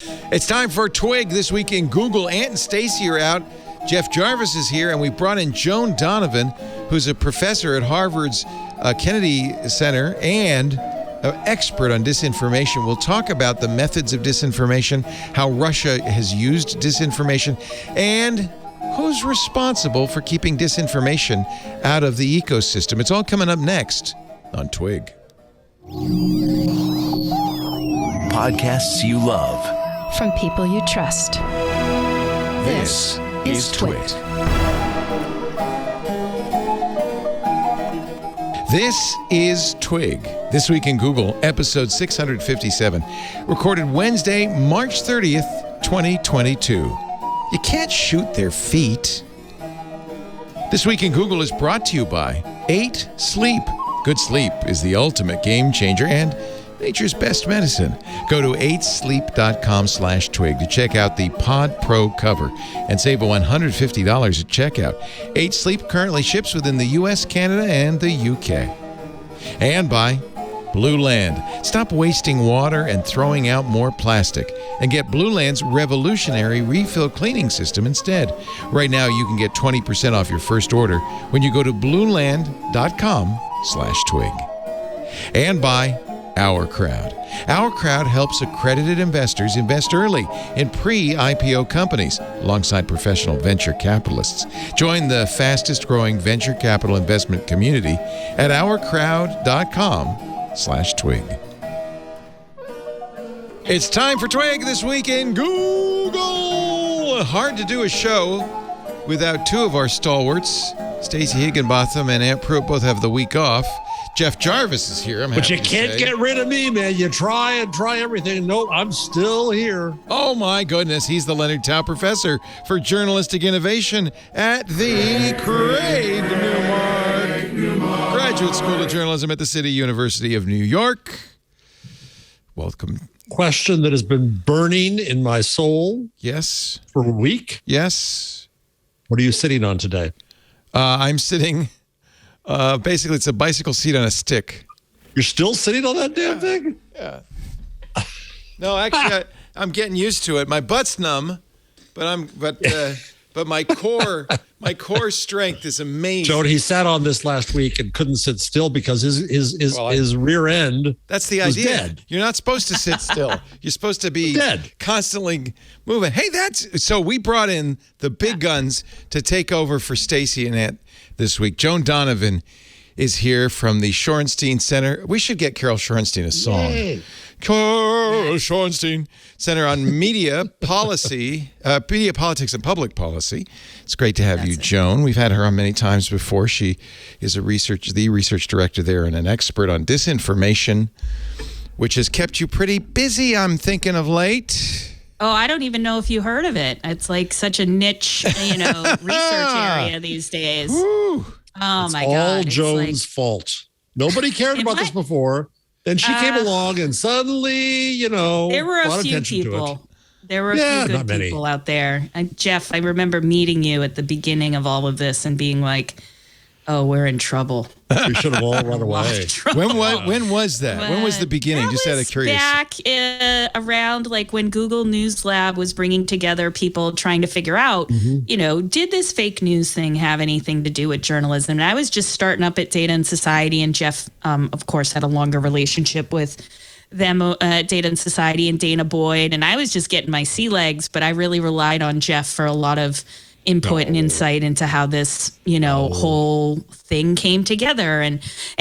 It's time for Twig This Week in Google. Ant and Stacy are out. Jeff Jarvis is here, and we brought in Joan Donovan, who's a professor at Harvard's Kennedy Center and an expert on disinformation. We'll talk about the methods of disinformation, how Russia has used disinformation, and who's responsible for keeping disinformation out of the ecosystem. It's all coming up next on Twig. Podcasts you love. From people you trust. This is Twig. This is Twig. This Week in Google, episode 657. Recorded Wednesday, March 30th, 2022. You can't shoot their feet. This Week in Google is brought to you by 8 Sleep. Good sleep is the ultimate game changer and nature's best medicine. Go to 8sleep.com/twig to check out the Pod Pro cover and save $150 at checkout. 8 Sleep currently ships within the U.S., Canada, and the U.K. And by Blue Land. Stop wasting water and throwing out more plastic and get Blue Land's revolutionary refill cleaning system instead. Right now, you can get 20% off your first order when you go to blueland.com/twig. And by Our Crowd. Our Crowd helps accredited investors invest early in pre-IPO companies alongside professional venture capitalists. Join the fastest growing venture capital investment community at ourcrowd.com/twig. It's time for Twig This Week in Google. Hard to do a show without two of our stalwarts. Stacey Higginbotham and Ant Pruitt both have the week off. Jeff Jarvis is here. But you can't get rid of me, man. You try and try everything. Nope, I'm still here. Oh, my goodness. He's the Leonard Tao Professor for Journalistic Innovation at the Craig Newmark Graduate School of Journalism at the City University of New York. Welcome. Question that has been burning in my soul. Yes. For a week. Yes. What are you sitting on today? I'm sitting... basically, it's a bicycle seat on a stick. You're still sitting on that damn thing? Yeah. No, actually, I'm getting used to it. My butt's numb, but my core strength is amazing. Joan, he sat on this last week and couldn't sit still because his rear end. That's the was idea. Dead. You're not supposed to sit still. You're supposed to be dead. Constantly moving. Hey, so we brought in the big guns to take over for Stacey and Ant this week. Joan Donovan is here from the Shorenstein Center. We should get Carol Shorenstein a song. Yay. Carol Shorenstein Center on Media Policy, Media Politics and Public Policy. It's great to have you, Joan. We've had her on many times before. She is the research director there and an expert on disinformation, which has kept you pretty busy, I'm thinking, of late. Oh, I don't even know if you heard of it. It's like such a niche, research area these days. Woo. Oh, it's my God. All Joan's fault. Nobody cared about this before. Then she came along and suddenly, there were a lot of few attention to it. people. There were a few good people out there. And Jeff, I remember meeting you at the beginning of all of this and being like, oh, we're in trouble. We should have all run away. When was that? When was the beginning? That Just out of curiosity. Back around like when Google News Lab was bringing together people trying to figure out, did this fake news thing have anything to do with journalism? And I was just starting up at Data and Society, and Jeff, of course, had a longer relationship with them at Data and Society and Dana Boyd. And I was just getting my sea legs, but I really relied on Jeff for a lot of input and insight into how this, whole thing came together and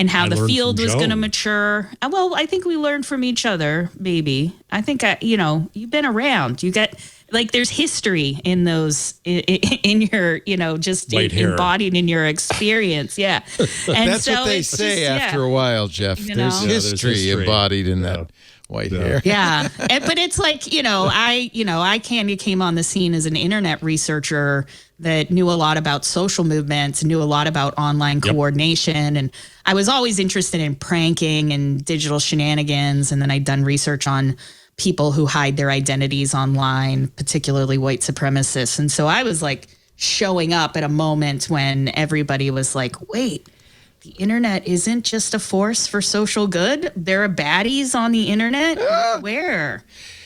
how the field was going to mature. Well, I think we learned from each other, maybe. I think, you've been around. You get, there's history in those, in your, just embodied in your experience. Yeah. And that's what they say after a while, Jeff. There's history embodied in that white hair. Yeah. But it's like, I came on the scene as an internet researcher that knew a lot about social movements, knew a lot about online coordination. And I was always interested in pranking and digital shenanigans. And then I'd done research on people who hide their identities online, particularly white supremacists. And so I was like showing up at a moment when everybody was like, wait, the internet isn't just a force for social good. There are baddies on the internet. Where?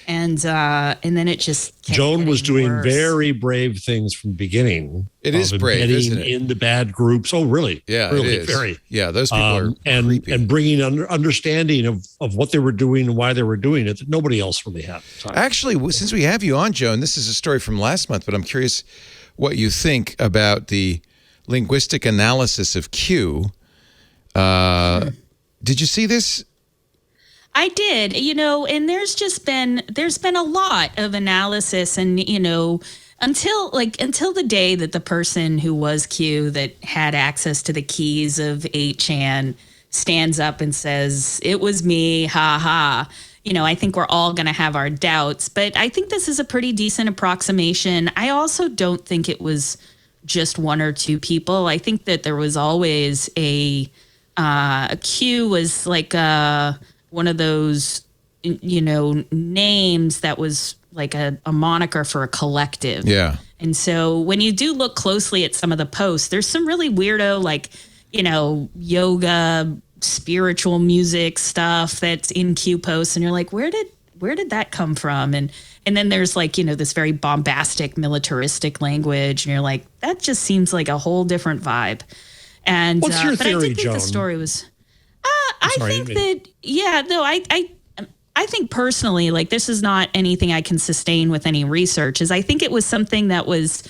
And then it just kept Joan was getting doing worse. very brave things from the beginning. It is brave, isn't it? In the bad groups. Oh, really? Yeah, really, it is. very. Yeah, those people are creepy. And bringing understanding of what they were doing and why they were doing it that nobody else really had. Actually, since we have you on, Joan, this is a story from last month, but I'm curious what you think about the linguistic analysis of Q. Did you see this? I did, and there's been a lot of analysis, and until the day that the person who was Q that had access to the keys of 8chan stands up and says, "It was me, ha ha." I think we're all going to have our doubts, but I think this is a pretty decent approximation. I also don't think it was just one or two people. I think that there was always a Q was like one of those, names that was like a moniker for a collective. Yeah. And so when you do look closely at some of the posts, there's some really weirdo, yoga, spiritual music stuff that's in Q posts. And you're like, where did that come from? And then there's this very bombastic, militaristic language. And you're like, that just seems like a whole different vibe. And what's your theory, but I did think Joan? the story was. I think personally, this is not anything I can sustain with any research. I think it was something that was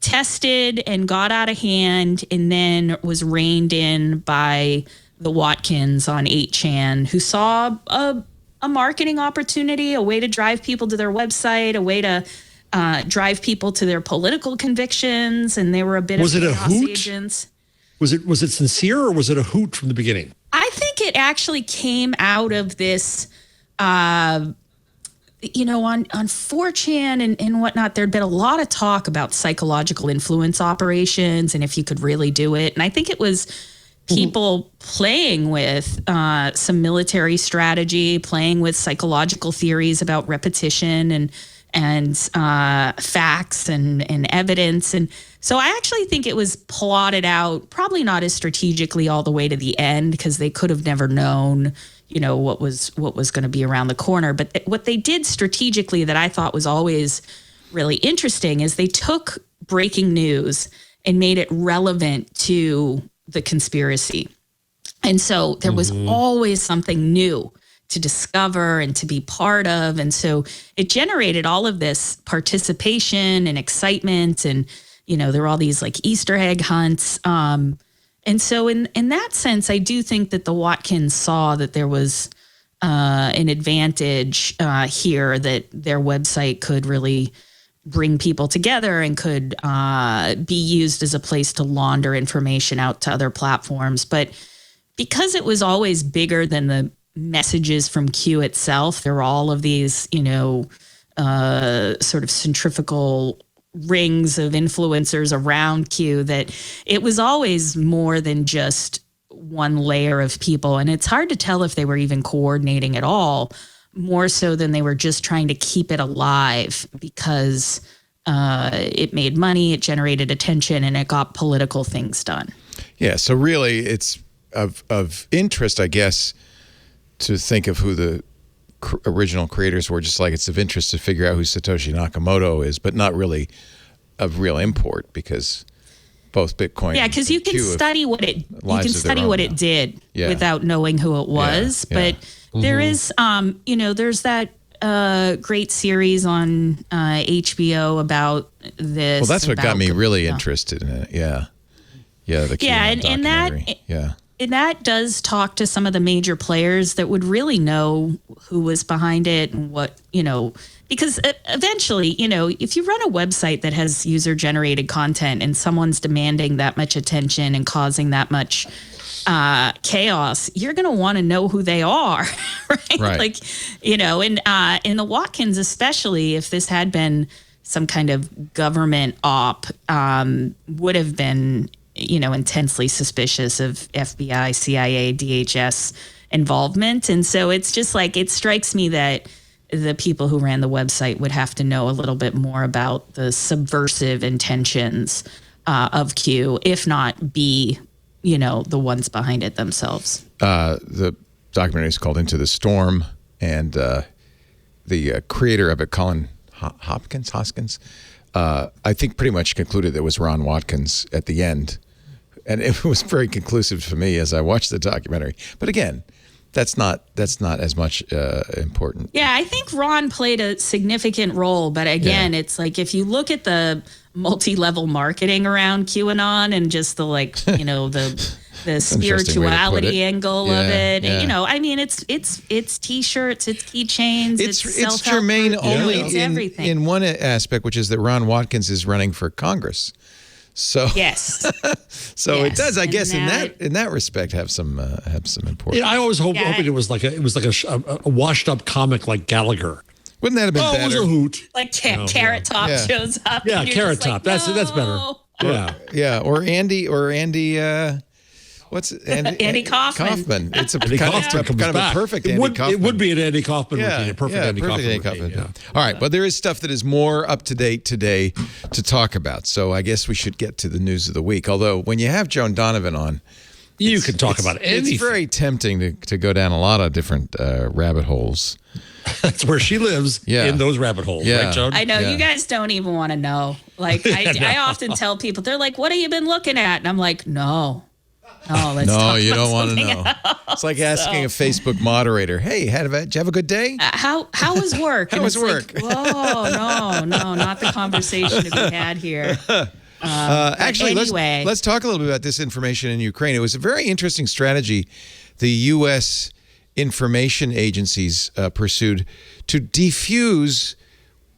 tested and got out of hand, and then was reined in by the Watkins on 8chan, who saw a marketing opportunity, a way to drive people to their website, a way to drive people to their political convictions, and they were a bit was of it a hoot? agents. Was it sincere, or was it a hoot from the beginning? I think it actually came out of this, on 4chan and whatnot. There'd been a lot of talk about psychological influence operations and if you could really do it. And I think it was people playing with some military strategy, playing with psychological theories about repetition and facts and evidence. And so I actually think it was plotted out, probably not as strategically all the way to the end, because they could have never known, what was going to be around the corner. But what they did strategically that I thought was always really interesting is they took breaking news and made it relevant to the conspiracy. And so there was always something new to discover and to be part of. And so it generated all of this participation and excitement. And, there were all these Easter egg hunts. And so in that sense, I do think that the Watkins saw that there was an advantage here, that their website could really bring people together and could be used as a place to launder information out to other platforms. But because it was always bigger than the messages from Q itself, there were all of these, sort of centrifugal rings of influencers around Q, that it was always more than just one layer of people. And it's hard to tell if they were even coordinating at all, more so than they were just trying to keep it alive because it made money, it generated attention, and it got political things done. Yeah, so really it's of interest, I guess, to think of who the original creators were, just like it's of interest to figure out who Satoshi Nakamoto is, but not really of real import, because both Bitcoin. Yeah, because you can study what it did without knowing who it was. Yeah. But there is, there's that great series on HBO about this. Well, that's what got me really interested in it. Yeah, the QAnon documentary. And that does talk to some of the major players that would really know who was behind it and what, because eventually, if you run a website that has user-generated content and someone's demanding that much attention and causing that much chaos, you're going to want to know who they are, right? And in the Watkins, especially, if this had been some kind of government op, would have been intensely suspicious of FBI, CIA, DHS involvement. And so it's just it strikes me that the people who ran the website would have to know a little bit more about the subversive intentions of Q, if not be, the ones behind it themselves. The documentary is called Into the Storm, and the creator of it, Colin Hoskins, I think pretty much concluded that it was Ron Watkins at the end. And it was very conclusive for me as I watched the documentary. But again, that's not as much important. Yeah, I think Ron played a significant role. But again, it's like if you look at the multi-level marketing around QAnon and just the the spirituality angle of it. Yeah. You know, I mean, it's T-shirts, it's keychains, it's germane only everything. in one aspect, which is that Ron Watkins is running for Congress. So yes, it does, I guess, in that respect, have some importance. I always hoped it was like a washed up comic like Gallagher. Wouldn't that have been better? It was a hoot. Like Carrot Top shows up. Yeah, Carrot Top. Like, that's better. Yeah, or Andy. What's it? Andy Kaufman. It's a Andy kind Kaufman of a perfect Andy Kaufman. It would be an Andy Kaufman routine, a perfect Andy Kaufman routine. Yeah. All right, well, there is stuff that is more up to date today to talk about. So I guess we should get to the news of the week. Although when you have Joan Donovan on, you can talk about anything. It's very tempting to go down a lot of different rabbit holes. That's where she lives, in those rabbit holes, right, Joan? I know. You guys don't even want to know. Like, I often tell people, they're like, what have you been looking at? And I'm like, no, let's talk you about don't want to know. else. It's like asking a Facebook moderator, hey, did you have a good day? How was work? How was work? Like, whoa, no, not the conversation that we had here. Actually, anyway. let's talk a little bit about disinformation in Ukraine. It was a very interesting strategy the U.S. information agencies pursued to defuse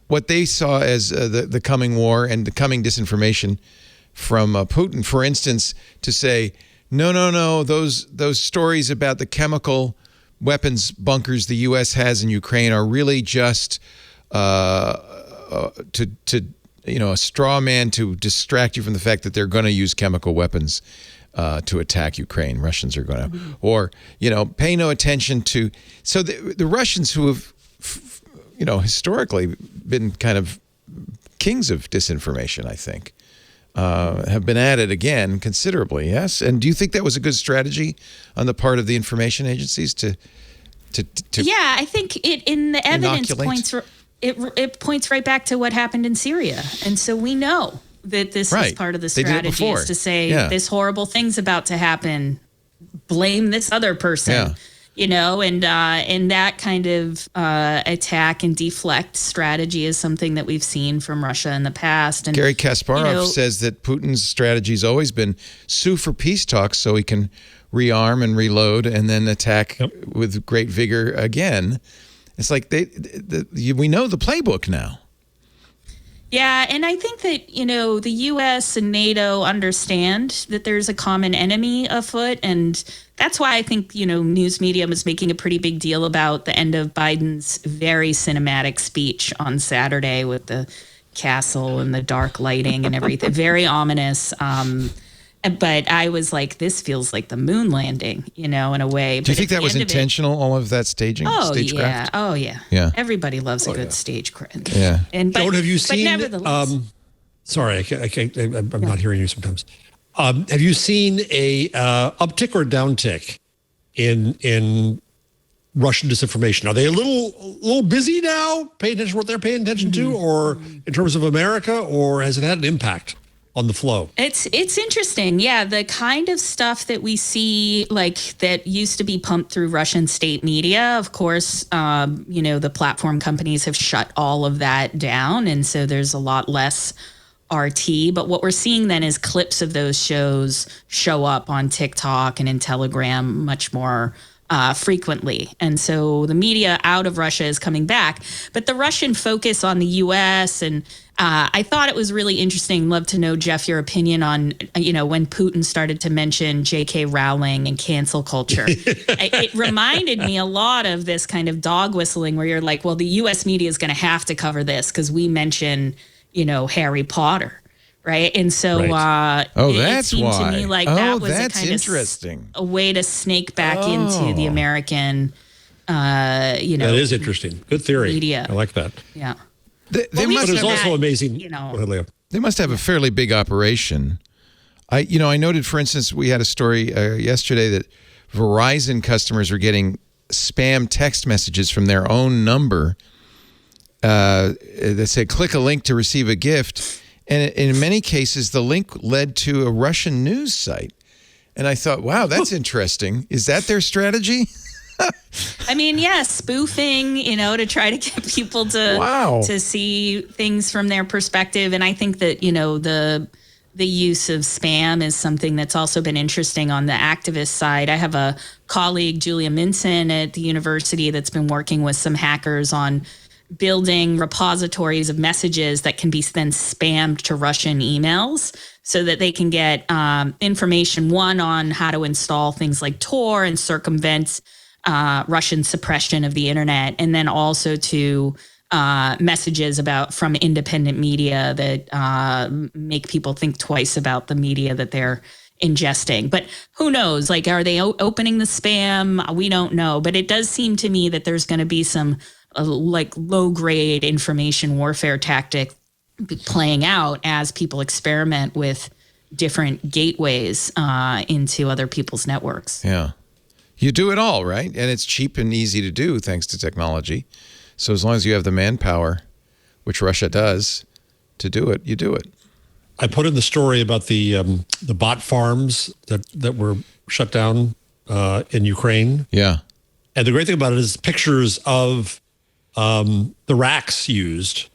what they saw as the coming war and the coming disinformation from Putin. For instance, to say, no, those stories about the chemical weapons bunkers the U.S. has in Ukraine are really just a straw man to distract you from the fact that they're going to use chemical weapons to attack Ukraine. Russians are going to, or, pay no attention to. So the Russians, who have, historically been kind of kings of disinformation, I think, have been at it again considerably. Yes. And do you think that was a good strategy on the part of the information agencies to I think it in the evidence inoculate? It points right back to what happened in Syria, and so we know that this is part of the strategy is to say this horrible thing's about to happen, blame this other person, and that kind of attack and deflect strategy is something that we've seen from Russia in the past. And Gary Kasparov says that Putin's strategy has always been sue for peace talks so he can rearm and reload and then attack with great vigor again. It's like we know the playbook now. Yeah, and I think that, the U.S. and NATO understand that there's a common enemy afoot, and that's why I think, news media was making a pretty big deal about the end of Biden's very cinematic speech on Saturday with the castle and the dark lighting and everything. Very ominous. But I was like, this feels like the moon landing, in a way. Do you think that was intentional, all of that staging? Stagecraft? Oh, yeah. Everybody loves a good stagecraft. Yeah. Joan, have you seen... sorry, I'm not hearing you sometimes. Have you seen a uptick or downtick in Russian disinformation? Are they a little busy now, paying attention to what they're paying attention to, or in terms of America, or has it had an impact on the flow? It's interesting. Yeah, the kind of stuff that we see, like that used to be pumped through Russian state media, of course, the platform companies have shut all of that down. And so there's a lot less RT. But what we're seeing then is clips of those shows show up on TikTok and in Telegram much more frequently. And so the media out of Russia is coming back. But the Russian focus on the U.S. and I thought it was really interesting. Love to know, Jeff, your opinion on, when Putin started to mention J.K. Rowling and cancel culture. It reminded me a lot of this kind of dog whistling where you're like, well, the U.S. media is going to have to cover this because we mention, Harry Potter. Right. And so it seemed why. To me like that was a kind interesting. Of a way to snake back into the American, That is interesting. Good theory. Media. I like that. Yeah. They must But it's have, also amazing. They must have a fairly big operation. I noted, for instance, we had a story yesterday that Verizon customers are getting spam text messages from their own number that said, click a link to receive a gift. And in many cases, the link led to a Russian news site. And I thought, wow, that's interesting. Is that their strategy? I mean, yeah, spoofing, to try to get people to see things from their perspective. And I think that, the use of spam is something that's also been interesting on the activist side. I have a colleague, Julia Minson, at the university that's been working with some hackers on building repositories of messages that can be then spammed to Russian emails so that they can get information, one, on how to install things like Tor and circumvent Russian suppression of the internet, and then also to messages from independent media that make people think twice about the media that they're ingesting. But who knows? Like, are they opening the spam? We don't know. But it does seem to me that there's going to be some low-grade information warfare tactic playing out as people experiment with different gateways into other people's networks. Yeah. You do it all, right? And it's cheap and easy to do thanks to technology. So as long as you have the manpower, which Russia does, to do it, you do it. I put in the story about the bot farms that were shut down in Ukraine. Yeah. And the great thing about it is pictures of the racks used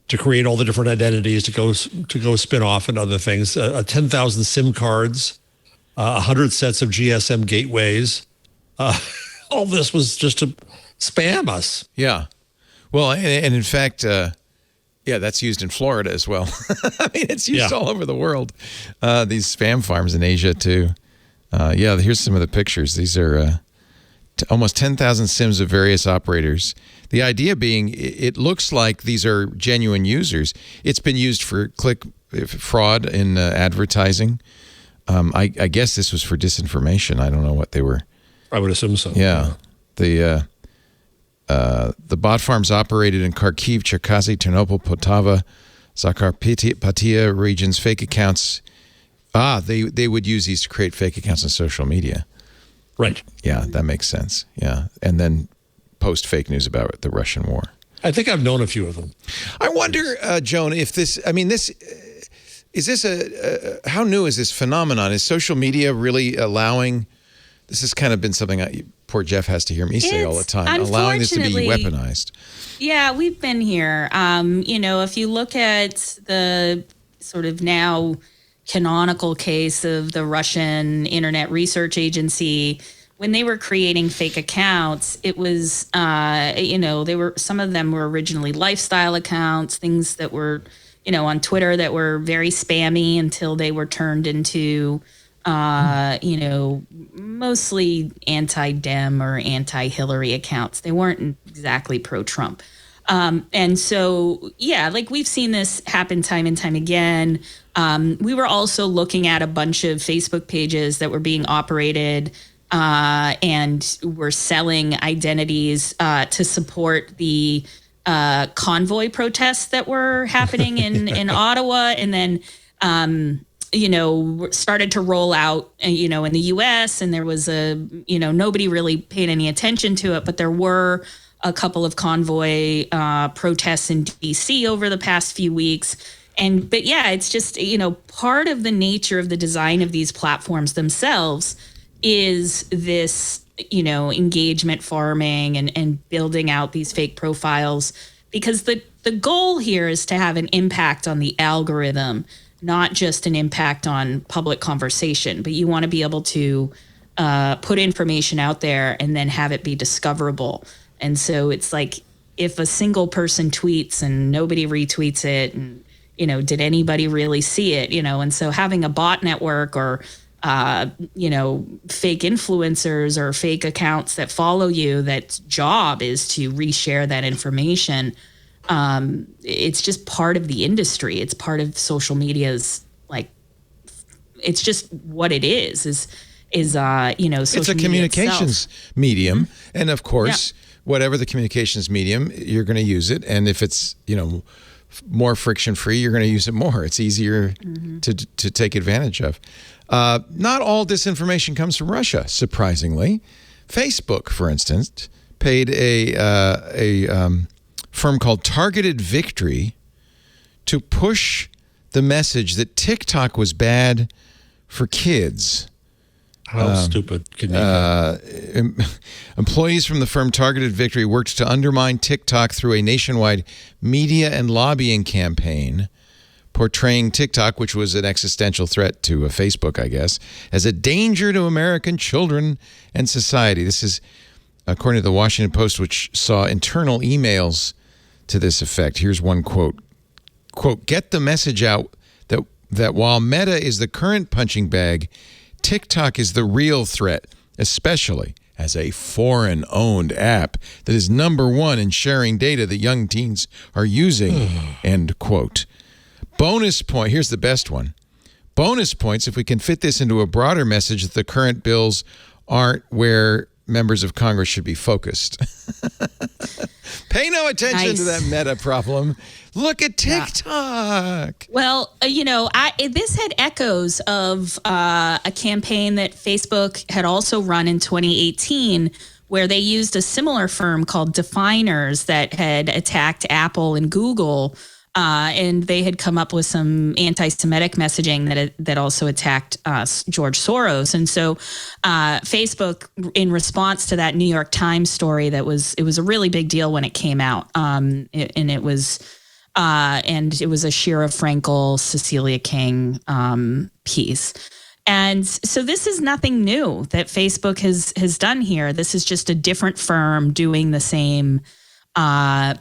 to create all the different identities to go spin off and other things. 10,000 SIM cards, 100 sets of GSM gateways. All this was just to spam us. Yeah. Well, and in fact, that's used in Florida as well. I mean, it's used all over the world. These spam farms in Asia too. Here's some of the pictures. These are almost 10,000 SIMs of various operators. The idea being, it looks like these are genuine users. It's been used for click fraud in advertising. I guess this was for disinformation. I don't know what they were. I would assume so. Yeah. The bot farms operated in Kharkiv, Cherkasy, Ternopil, Poltava, Zakarpattia regions. Fake accounts. They would use these to create fake accounts on social media. Right. Yeah, that makes sense. Yeah. And then post fake news about the Russian war. I think I've known a few of them. I wonder, Joan, if this, how new is this phenomenon? Is social media really allowing, this has kind of been something poor Jeff has to hear me say all the time, allowing this to be weaponized. Yeah, we've been here. If you look at the sort of now canonical case of the Russian Internet Research Agency, when they were creating fake accounts, it was, some of them were originally lifestyle accounts, things that were, on Twitter that were very spammy until they were turned into, mostly anti-Dem or anti-Hillary accounts. They weren't exactly pro-Trump. And so, we've seen this happen time and time again. We were also looking at a bunch of Facebook pages that were being operated and were selling identities to support the convoy protests that were happening in Ottawa, and then started to roll out in the US, and there was nobody really paid any attention to it, but there were a couple of convoy protests in DC over the past few weeks. It's just part of the nature of the design of these platforms themselves is this engagement farming and building out these fake profiles, because the goal here is to have an impact on the algorithm, not just an impact on public conversation, but you want to be able to put information out there and then have it be discoverable. And so it's like, if a single person tweets and nobody retweets it, and did anybody really see it? And so having a bot network or fake influencers or fake accounts that follow you, that job is to reshare that information. It's just part of the industry. It's part of social media's, it's just what it is social it's a communications medium. And of course, whatever the communications medium, you're going to use it. And if it's, more friction free, you're going to use it more. It's easier to take advantage of. Not all disinformation comes from Russia, surprisingly. Facebook, for instance, paid a firm called Targeted Victory to push the message that TikTok was bad for kids. How stupid can you be? Employees from the firm Targeted Victory worked to undermine TikTok through a nationwide media and lobbying campaign, portraying TikTok, which was an existential threat to Facebook, I guess, as a danger to American children and society. This is according to the Washington Post, which saw internal emails to this effect. Here's one quote. Quote, "Get the message out that while Meta is the current punching bag, TikTok is the real threat, especially as a foreign-owned app that is number one in sharing data that young teens are using," end quote. Bonus point, here's the best one. Bonus points if we can fit this into a broader message that the current bills aren't where members of Congress should be focused. Pay no attention to that Meta problem. Look at TikTok. Yeah. Well, this had echoes of a campaign that Facebook had also run in 2018, where they used a similar firm called Definers that had attacked Apple and Google. And they had come up with some anti-Semitic messaging that also attacked George Soros. And so Facebook, in response to that New York Times story, it was a really big deal when it came out. It was a Shira Frankel, Cecilia King piece. And so this is nothing new that Facebook has done here. This is just a different firm doing the same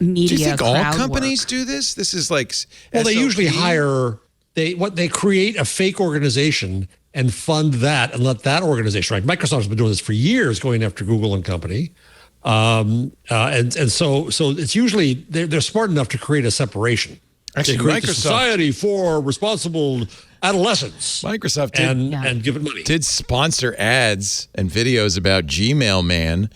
media. Do you think all companies do this? This is like, well, they usually hire, they create a fake organization and fund that and let that organization, right? Microsoft has been doing this for years, going after Google and company. So it's usually, they're smart enough to create a separation. Actually, they create Microsoft, the Society for Responsible Adolescents. Microsoft and give it money. Did sponsor ads and videos about Gmail Man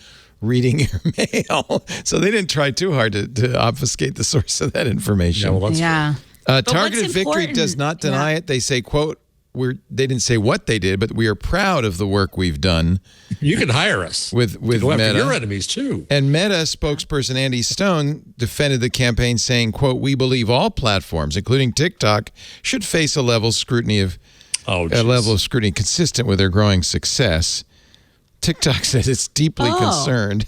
reading your mail. So they didn't try too hard to obfuscate the source of that information. Yeah, well, that's Targeted Victory does not deny it. They say, quote, they didn't say what they did, but we are proud of the work we've done. You can hire us with go Meta. After your enemies too. And Meta spokesperson Andy Stone defended the campaign, saying, quote, "We believe all platforms, including TikTok, should face a level of scrutiny consistent with their growing success." TikTok says it's deeply concerned.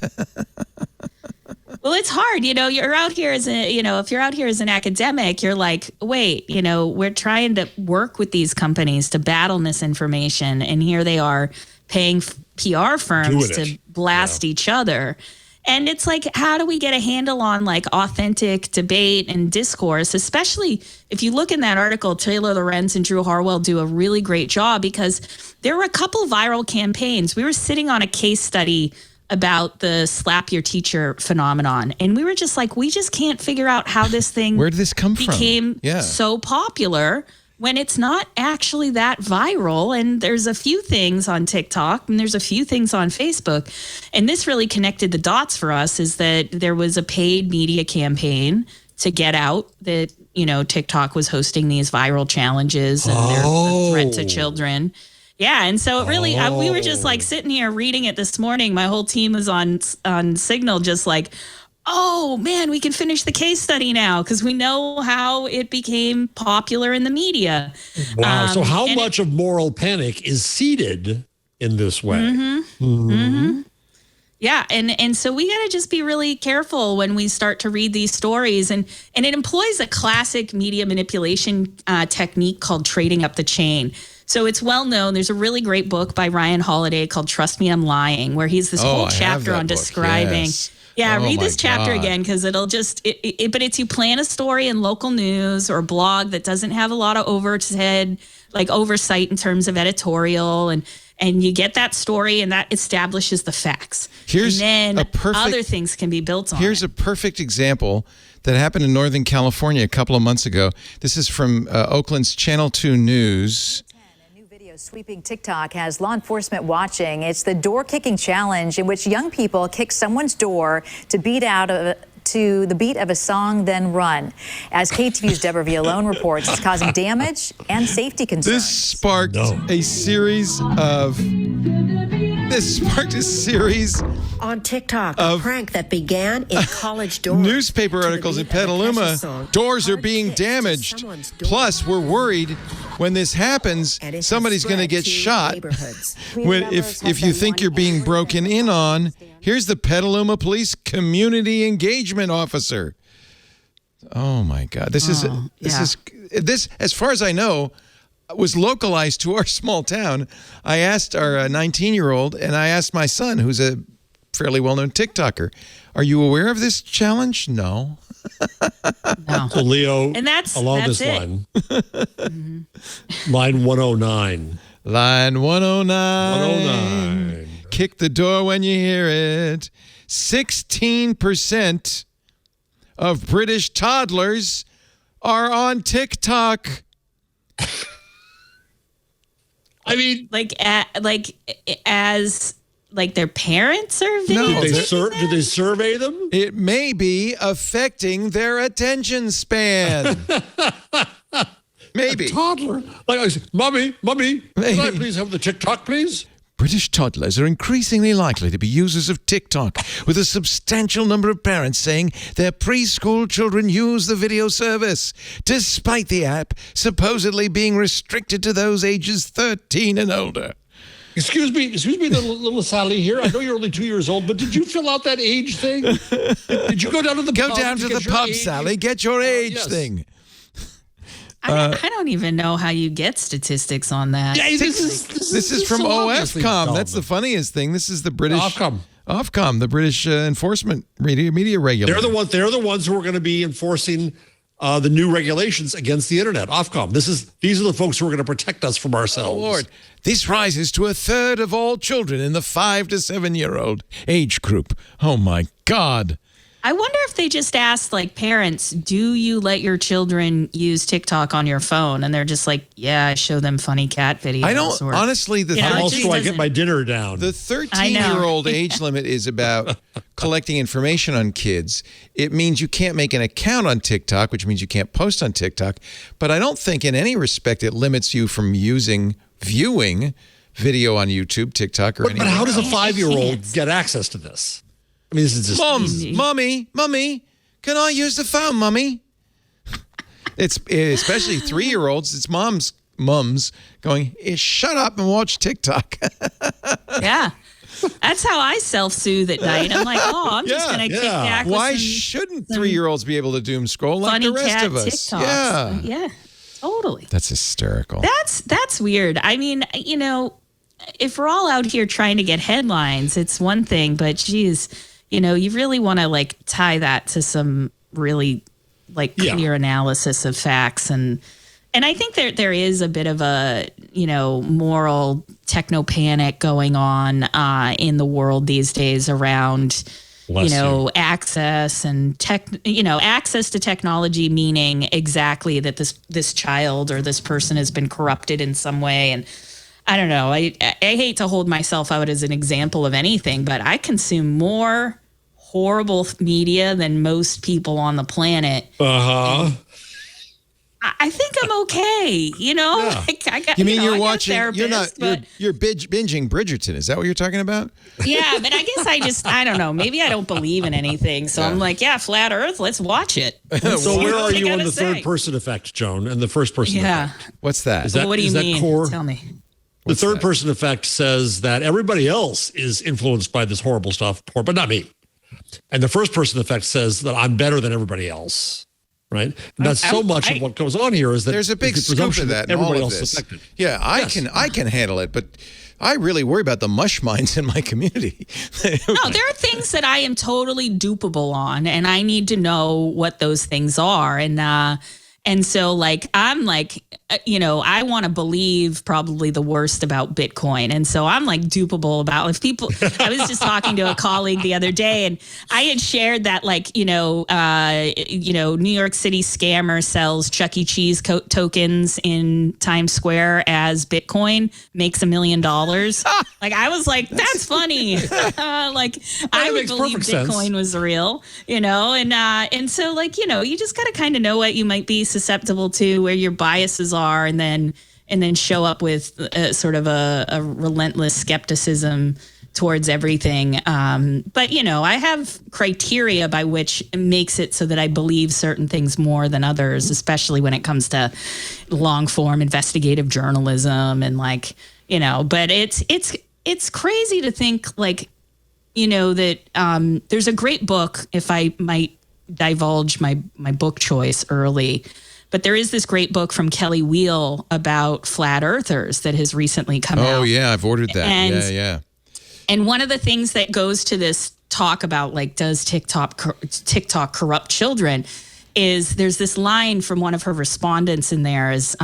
Well, it's hard. You're out here if you're out here as an academic, you're like, wait, we're trying to work with these companies to battle misinformation. And here they are paying PR firms to blast each other. And it's like, how do we get a handle on like authentic debate and discourse, especially if you look in that article, Taylor Lorenz and Drew Harwell do a really great job because there were a couple viral campaigns. We were sitting on a case study about the slap your teacher phenomenon. And we were just like, we just can't figure out how this thing Where did this come from? Became so popular when it's not actually that viral. And there's a few things on TikTok and there's a few things on Facebook. And this really connected the dots for us, is that there was a paid media campaign to get out that, TikTok was hosting these viral challenges and they're a threat to children. Yeah. And so it really, we were just like sitting here reading it this morning. My whole team was on Signal, just like, oh man, we can finish the case study now because we know how it became popular in the media. Wow. So how much of moral panic is seeded in this way? Mm-hmm. Mm-hmm. Mm-hmm. Yeah. And so we got to just be really careful when we start to read these stories. And it employs a classic media manipulation technique called trading up the chain. So it's well known. There's a really great book by Ryan Holiday called Trust Me, I'm Lying, where he's this whole chapter on describing. Yes. Yeah, read this chapter again because it'll just, but it's you plan a story in local news or blog that doesn't have a lot of oversight in terms of editorial, and you get that story and that establishes the facts. Here's and then a other things can be built on. Here's a perfect example that happened in Northern California a couple of months ago. This is from Oakland's Channel 2 News. Sweeping TikTok has law enforcement watching. It's the door-kicking challenge in which young people kick someone's door to the beat of a song, then run. As KTVU's Deborah Villalone reports, it's causing damage and safety concerns. This sparked a series of this sparked a series on TikTok, of a prank that began in college dorms. Newspaper articles in Petaluma. Doors are being damaged. Plus, we're worried when this happens, somebody's going to get shot. If you think you're being broken in on, here's the Petaluma Police Community Engagement Officer. Oh my God! This is as far as I know, was localized to our small town. I asked our 19-year-old, and I asked my son, who's a fairly well-known TikToker, "Are you aware of this challenge?" No. No. So Leo, and that's this it. line, line 109. Line 109. 109. Kick the door when you hear it. 16% of British toddlers are on TikTok. I mean, as their parents are videotaping do they survey them? It may be affecting their attention span. Maybe. A toddler. Like I say, Mommy, can I please have the TikTok, please? British toddlers are increasingly likely to be users of TikTok, with a substantial number of parents saying their preschool children use the video service, despite the app supposedly being restricted to those ages 13 and older. Excuse me, little Sally here. I know you're only 2 years old, but did you fill out that age thing? Did you go down to the pub? Go down to the pub, Sally. Get your age thing. I don't even know how you get statistics on that. Yeah, this is from OFCOM. That's the funniest thing. This is the British Ofcom, the British enforcement media regulator. They're the ones who are going to be enforcing the new regulations against the internet. Ofcom. These are the folks who are going to protect us from ourselves. Oh, Lord. This rises to a third of all children in the 5 to 7-year-old age group. Oh my God. I wonder if they just asked parents, do you let your children use TikTok on your phone? And they're just like, yeah, I show them funny cat videos. I don't, honestly, how else do I get my dinner down? The 13-year-old age limit is about collecting information on kids. It means you can't make an account on TikTok, which means you can't post on TikTok. But I don't think in any respect it limits you from viewing video on YouTube, TikTok, or anything. But how does a 5-year-old get access to this? I mean, this is just Mommy, can I use the phone, Mommy? It's especially 3-year-olds. It's mums going, shut up and watch TikTok. Yeah. That's how I self-soothe at night. I'm like, I'm just going to kick back. Why shouldn't 3-year-olds be able to doom scroll like the rest of us? TikToks. Yeah, totally. That's hysterical. That's weird. I mean, if we're all out here trying to get headlines, it's one thing, but geez, you really want to tie that to some really clear analysis of facts. And I think there is a bit of a, moral techno panic going on in the world these days around, access and access to technology, meaning exactly that this child or this person has been corrupted in some way. And I don't know. I hate to hold myself out as an example of anything, but I consume more horrible media than most people on the planet. Uh-huh. I think I'm okay. Yeah. You're watching? You're binging Bridgerton. Is that what you're talking about? Yeah, but I guess I don't know. Maybe I don't believe in anything, so I'm like, flat Earth. Let's watch it. So where are you on the third person effect, Joan, and the first person effect? What's that? What do you mean? Core? Tell me. The third person effect says that everybody else is influenced by this horrible stuff, but not me. And the first person effect says that I'm better than everybody else, right? And that's so much of what goes on here is that there's a big scoop of that in all of this. Affected. Yeah, I can handle it, but I really worry about the mush minds in my community. No, there are things that I am totally dupable on, and I need to know what those things are. And so I'm I want to believe probably the worst about Bitcoin. And so I'm dupable about if people, I was just talking to a colleague the other day and I had shared that New York City scammer sells Chuck E. Cheese tokens in Times Square as Bitcoin, makes $1 million. I was like, that's funny. I would believe Bitcoin was real, and so you just got to kind of know what you might be susceptible to, where your biases are, and then show up with sort of a relentless skepticism towards everything. But, I have criteria by which it makes it so that I believe certain things more than others, especially when it comes to long form investigative journalism and but it's crazy to think that there's a great book, if I might divulge my book choice early, but there is this great book from Kelly Wheel about flat earthers that has recently come out. Oh yeah, I've ordered that. Yeah. And one of the things that goes to this talk about does TikTok corrupt children is there's this line from one of her respondents in there is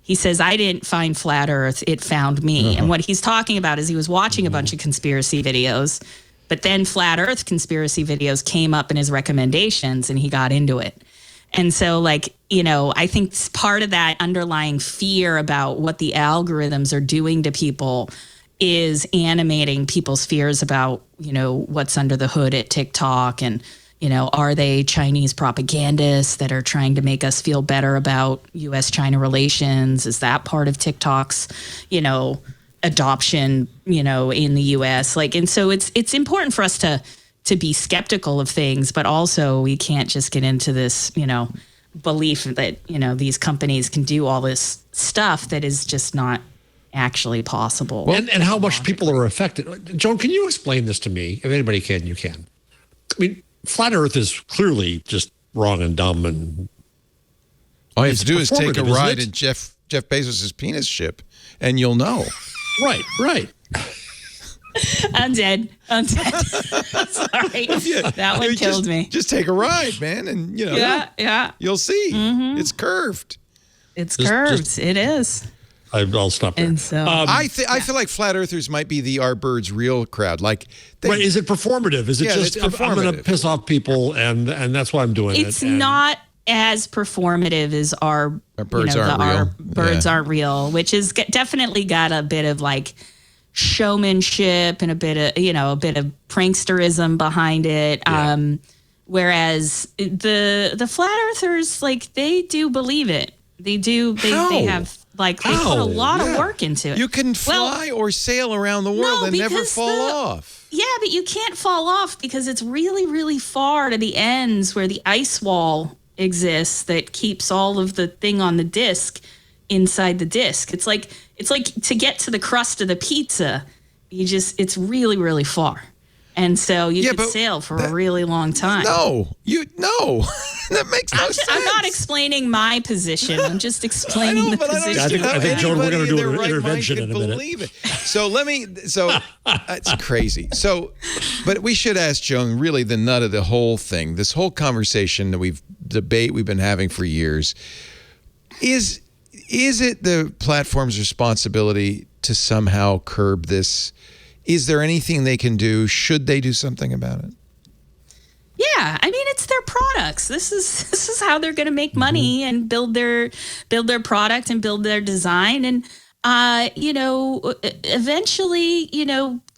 he says, "I didn't find flat earth, it found me." And what he's talking about is he was watching a bunch of conspiracy videos, but then flat earth conspiracy videos came up in his recommendations and he got into it. And so I think part of that underlying fear about what the algorithms are doing to people is animating people's fears about, what's under the hood at TikTok and, are they Chinese propagandists that are trying to make us feel better about U.S.-China relations? Is that part of TikTok's, adoption, in the U.S.? And so it's important for us to be skeptical of things, but also we can't just get into this, belief that, these companies can do all this stuff that is just not actually possible. Well, and how much people are affected. Joan, can you explain this to me? If anybody can, you can. I mean, flat Earth is clearly just wrong and dumb, and all you have to do is take a ride in Jeff Bezos's penis ship, and you'll know. Right. I'm dead. Sorry. That one killed me. Just take a ride, man, and you'll see. Mm-hmm. It's curved. It's curved. It is. I'll stop there. And so I feel like flat earthers might be the "Our Birds Real" crowd. Right? Is it performative? Is it just I'm going to piss off people, and that's why I'm doing it? It's not as performative as our birds aren't real. Our birds aren't real, which is definitely got a bit of showmanship and a bit of pranksterism behind it. Yeah. Whereas the flat earthers, they do believe it. They do. They have they put a lot of work into it. You can fly or sail around the world and never fall off. Yeah, but you can't fall off because it's really, really far to the ends where the ice wall exists that keeps all of the thing on the disc inside the disc. It's like to get to the crust of the pizza, it's really, really far. And so you could sail for a really long time. No. That makes no sense. I'm not explaining my position. I'm just explaining the position. I think Joan, we're going to do an intervention in a minute. So it's crazy. But we should ask Joan really the nut of the whole thing, this whole conversation that we've been having for years. Is it the platform's responsibility to somehow curb this? Is there anything they can do? Should they do something about it? Yeah, I mean, it's their products. This is how they're going to make money and build their product and build their design. And eventually,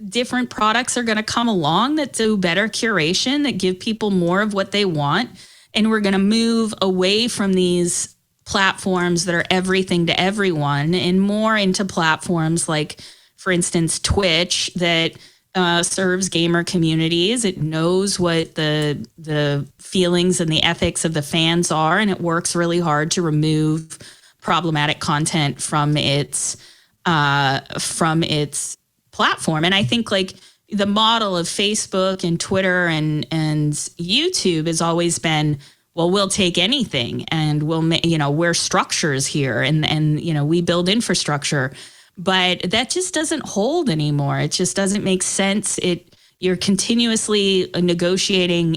different products are going to come along that do better curation, that give people more of what they want, and we're going to move away from these platforms that are everything to everyone and more into platforms like, for instance, Twitch, that serves gamer communities. It knows what the feelings and the ethics of the fans are, and it works really hard to remove problematic content from its platform. And I think the model of Facebook and Twitter and YouTube has always been, well, we'll take anything and we're structures here and we build infrastructure. But that just doesn't hold anymore. It just doesn't make sense. You're continuously negotiating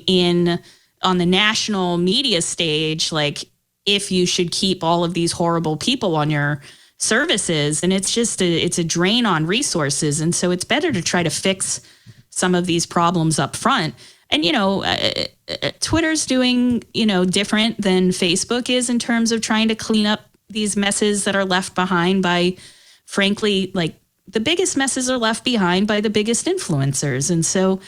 on the national media stage, if you should keep all of these horrible people on your services. And it's just it's a drain on resources. And so it's better to try to fix some of these problems up front. And, Twitter's doing, different than Facebook is in terms of trying to clean up these messes that are left behind by, frankly, the biggest messes are left behind by the biggest influencers. And so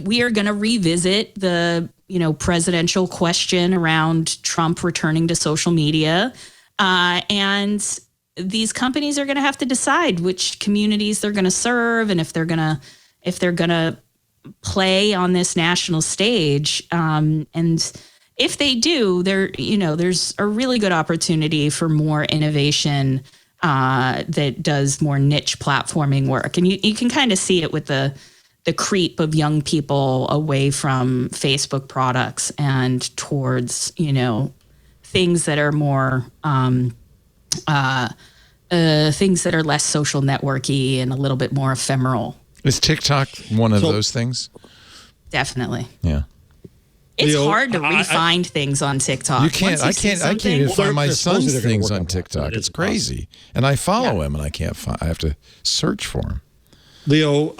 we are going to revisit the, presidential question around Trump returning to social media. And these companies are going to have to decide which communities they're going to serve and if they're going to play on this national stage. And if they do, there's a really good opportunity for more innovation that does more niche platforming work. And you can kind of see it with the creep of young people away from Facebook products and towards, things that are more things that are less social networky and a little bit more ephemeral. Is TikTok one of those things? Definitely. Yeah. It's hard to re-find things on TikTok. You can't. I can't even find my son's things on TikTok. It's crazy, and I follow him, and I can't find. I have to search for him. Leo,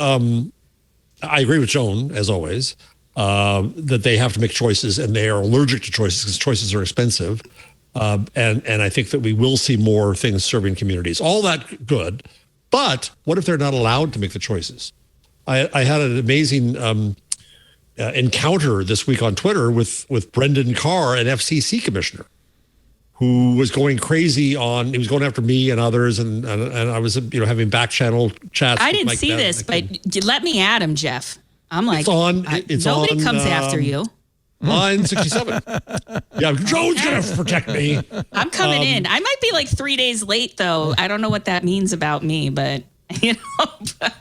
I agree with Joan as always that they have to make choices, and they are allergic to choices because choices are expensive. And I think that we will see more things serving communities. All that good, but what if they're not allowed to make the choices? I had an amazing encounter this week on Twitter with Brendan Carr, an FCC commissioner, who was going crazy he was going after me and others, and I was having back channel chats. I didn't see this, but let me at him, Jeff. I'm like, nobody comes after you. Line 67. Yeah, Joan's going to protect me. I'm coming in. I might be like 3 days late, though. I don't know what that means about me, but,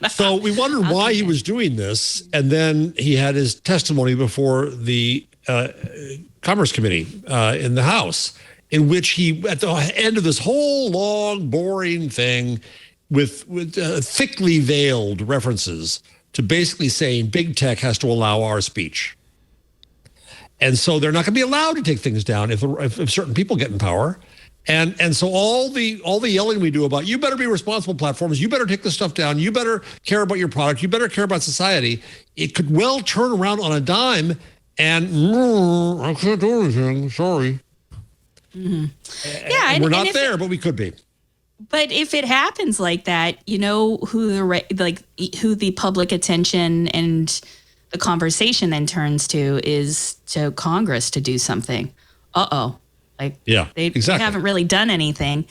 So we wondered why he was doing this. And then he had his testimony before the Commerce Committee in the House, in which he, at the end of this whole long, boring thing with thickly veiled references to basically saying big tech has to allow our speech. And so they're not going to be allowed to take things down if certain people get in power. And so all the yelling we do about, you better be responsible platforms, you better take this stuff down, you better care about your product, you better care about society, it could well turn around on a dime and I can't do anything, sorry. Mm-hmm. And we're not there, but we could be. But if it happens like that, who the public attention and the conversation then turns to is to Congress to do something. They haven't really done anything.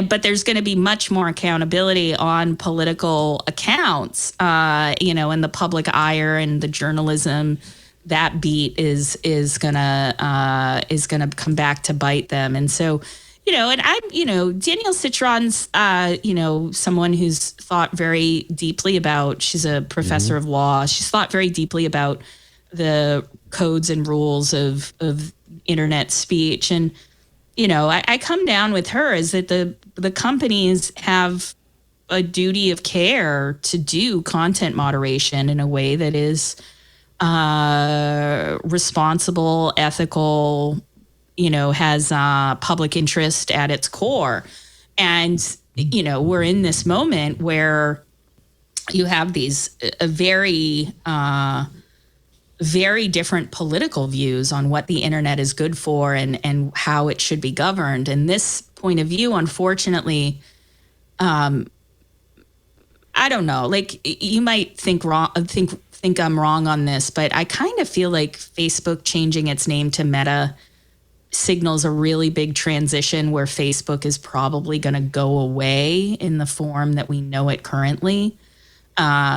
But there's going to be much more accountability on political accounts, and the public ire and the journalism. That beat is gonna come back to bite them. And so, and I'm, Danielle Citron's, someone who's thought very deeply about, she's a professor of law. She's thought very deeply about the codes and rules of internet speech. And, I come down with her is that the companies have a duty of care to do content moderation in a way that is responsible, ethical, has public interest at its core. And, we're in this moment where you have these very, very different political views on what the internet is good for and how it should be governed. And this point of view, unfortunately, I don't know, like you might think I'm wrong on this, but I kind of feel like Facebook changing its name to Meta signals a really big transition where Facebook is probably going to go away in the form that we know it currently,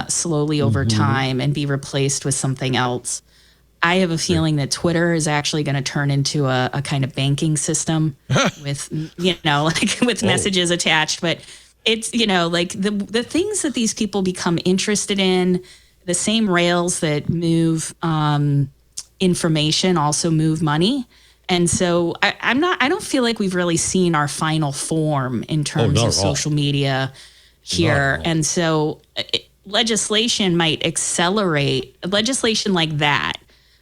slowly over time and be replaced with something else. I have a feeling that Twitter is actually going to turn into a kind of banking system with, with messages attached. But it's, like the things that these people become interested in, the same rails that move information also move money. And so I don't feel like we've really seen our final form in terms of social media here. And so legislation might accelerate legislation like that,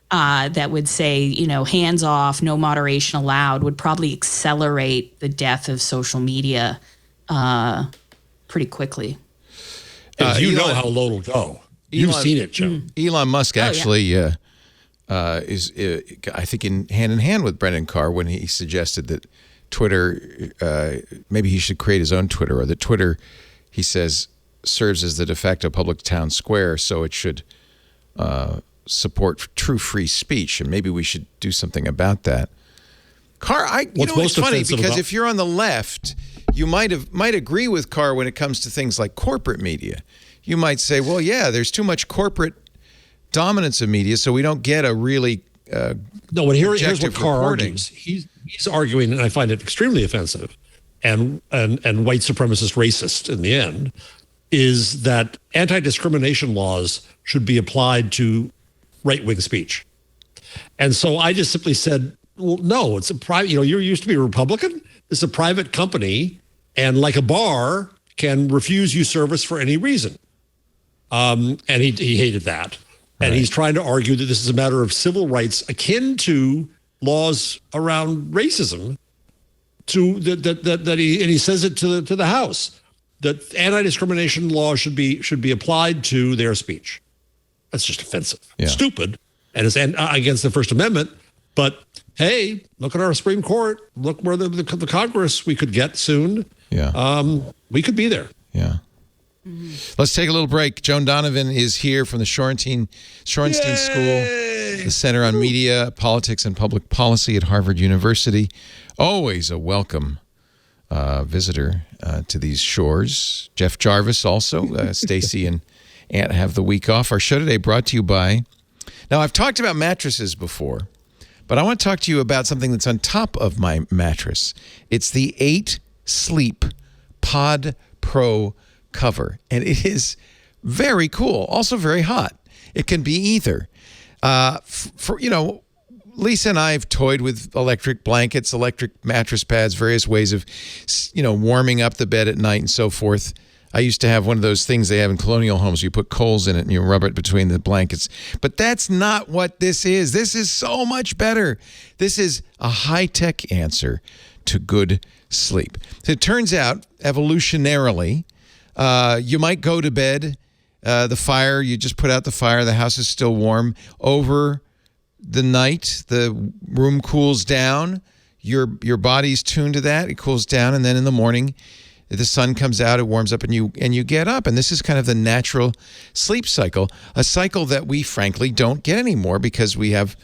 that would say, hands off, no moderation allowed, would probably accelerate the death of social media pretty quickly. You know how low it'll go. You've seen it, Joe. Elon Musk actually is, I think, in hand with Brendan Carr when he suggested that Twitter, maybe he should create his own Twitter, or that Twitter, he says, serves as the de facto public town square, so it should support true free speech, and maybe we should do something about that. Carr, it's funny because if you're on the left, you might agree with Carr when it comes to things like corporate media. You might say, well, yeah, there's too much corporate dominance of media, so we don't get a really no. But here's what objective Carr reporting. argues. He's arguing, and I find it extremely offensive, and white supremacist racist in the end, is that anti-discrimination laws should be applied to right-wing speech. And so I just simply said, well, no, it's a private, you used to be a Republican. It's a private company, and like a bar, can refuse you service for any reason. And he hated that. And he's trying to argue that this is a matter of civil rights akin to laws around racism. He says it to the House that anti-discrimination laws should be applied to their speech. That's just offensive, stupid, and it's against the First Amendment. But hey, look at our Supreme Court. Look where the Congress we could get soon. Yeah, we could be there. Yeah. Let's take a little break. Joan Donovan is here from the Shorenstein School, the Center on Media, Politics, and Public Policy at Harvard University. Always a welcome visitor to these shores. Jeff Jarvis also. Stacy and Ant have the week off. Our show today brought to you by... Now, I've talked about mattresses before, but I want to talk to you about something that's on top of my mattress. It's the 8 Sleep Pod Pro cover, and it is very cool, also very hot. It can be either. Lisa and I have toyed with electric blankets, electric mattress pads, various ways of, warming up the bed at night and so forth. I used to have one of those things they have in colonial homes. You put coals in it and you rub it between the blankets. But that's not what this is. This is so much better. This is a high-tech answer to good sleep. It turns out, evolutionarily, you might go to bed, the fire, you just put out the fire, the house is still warm. Over the night, the room cools down, your body's tuned to that, it cools down, and then in the morning, the sun comes out, it warms up, and you get up. And this is kind of the natural sleep cycle, a cycle that we frankly don't get anymore because we have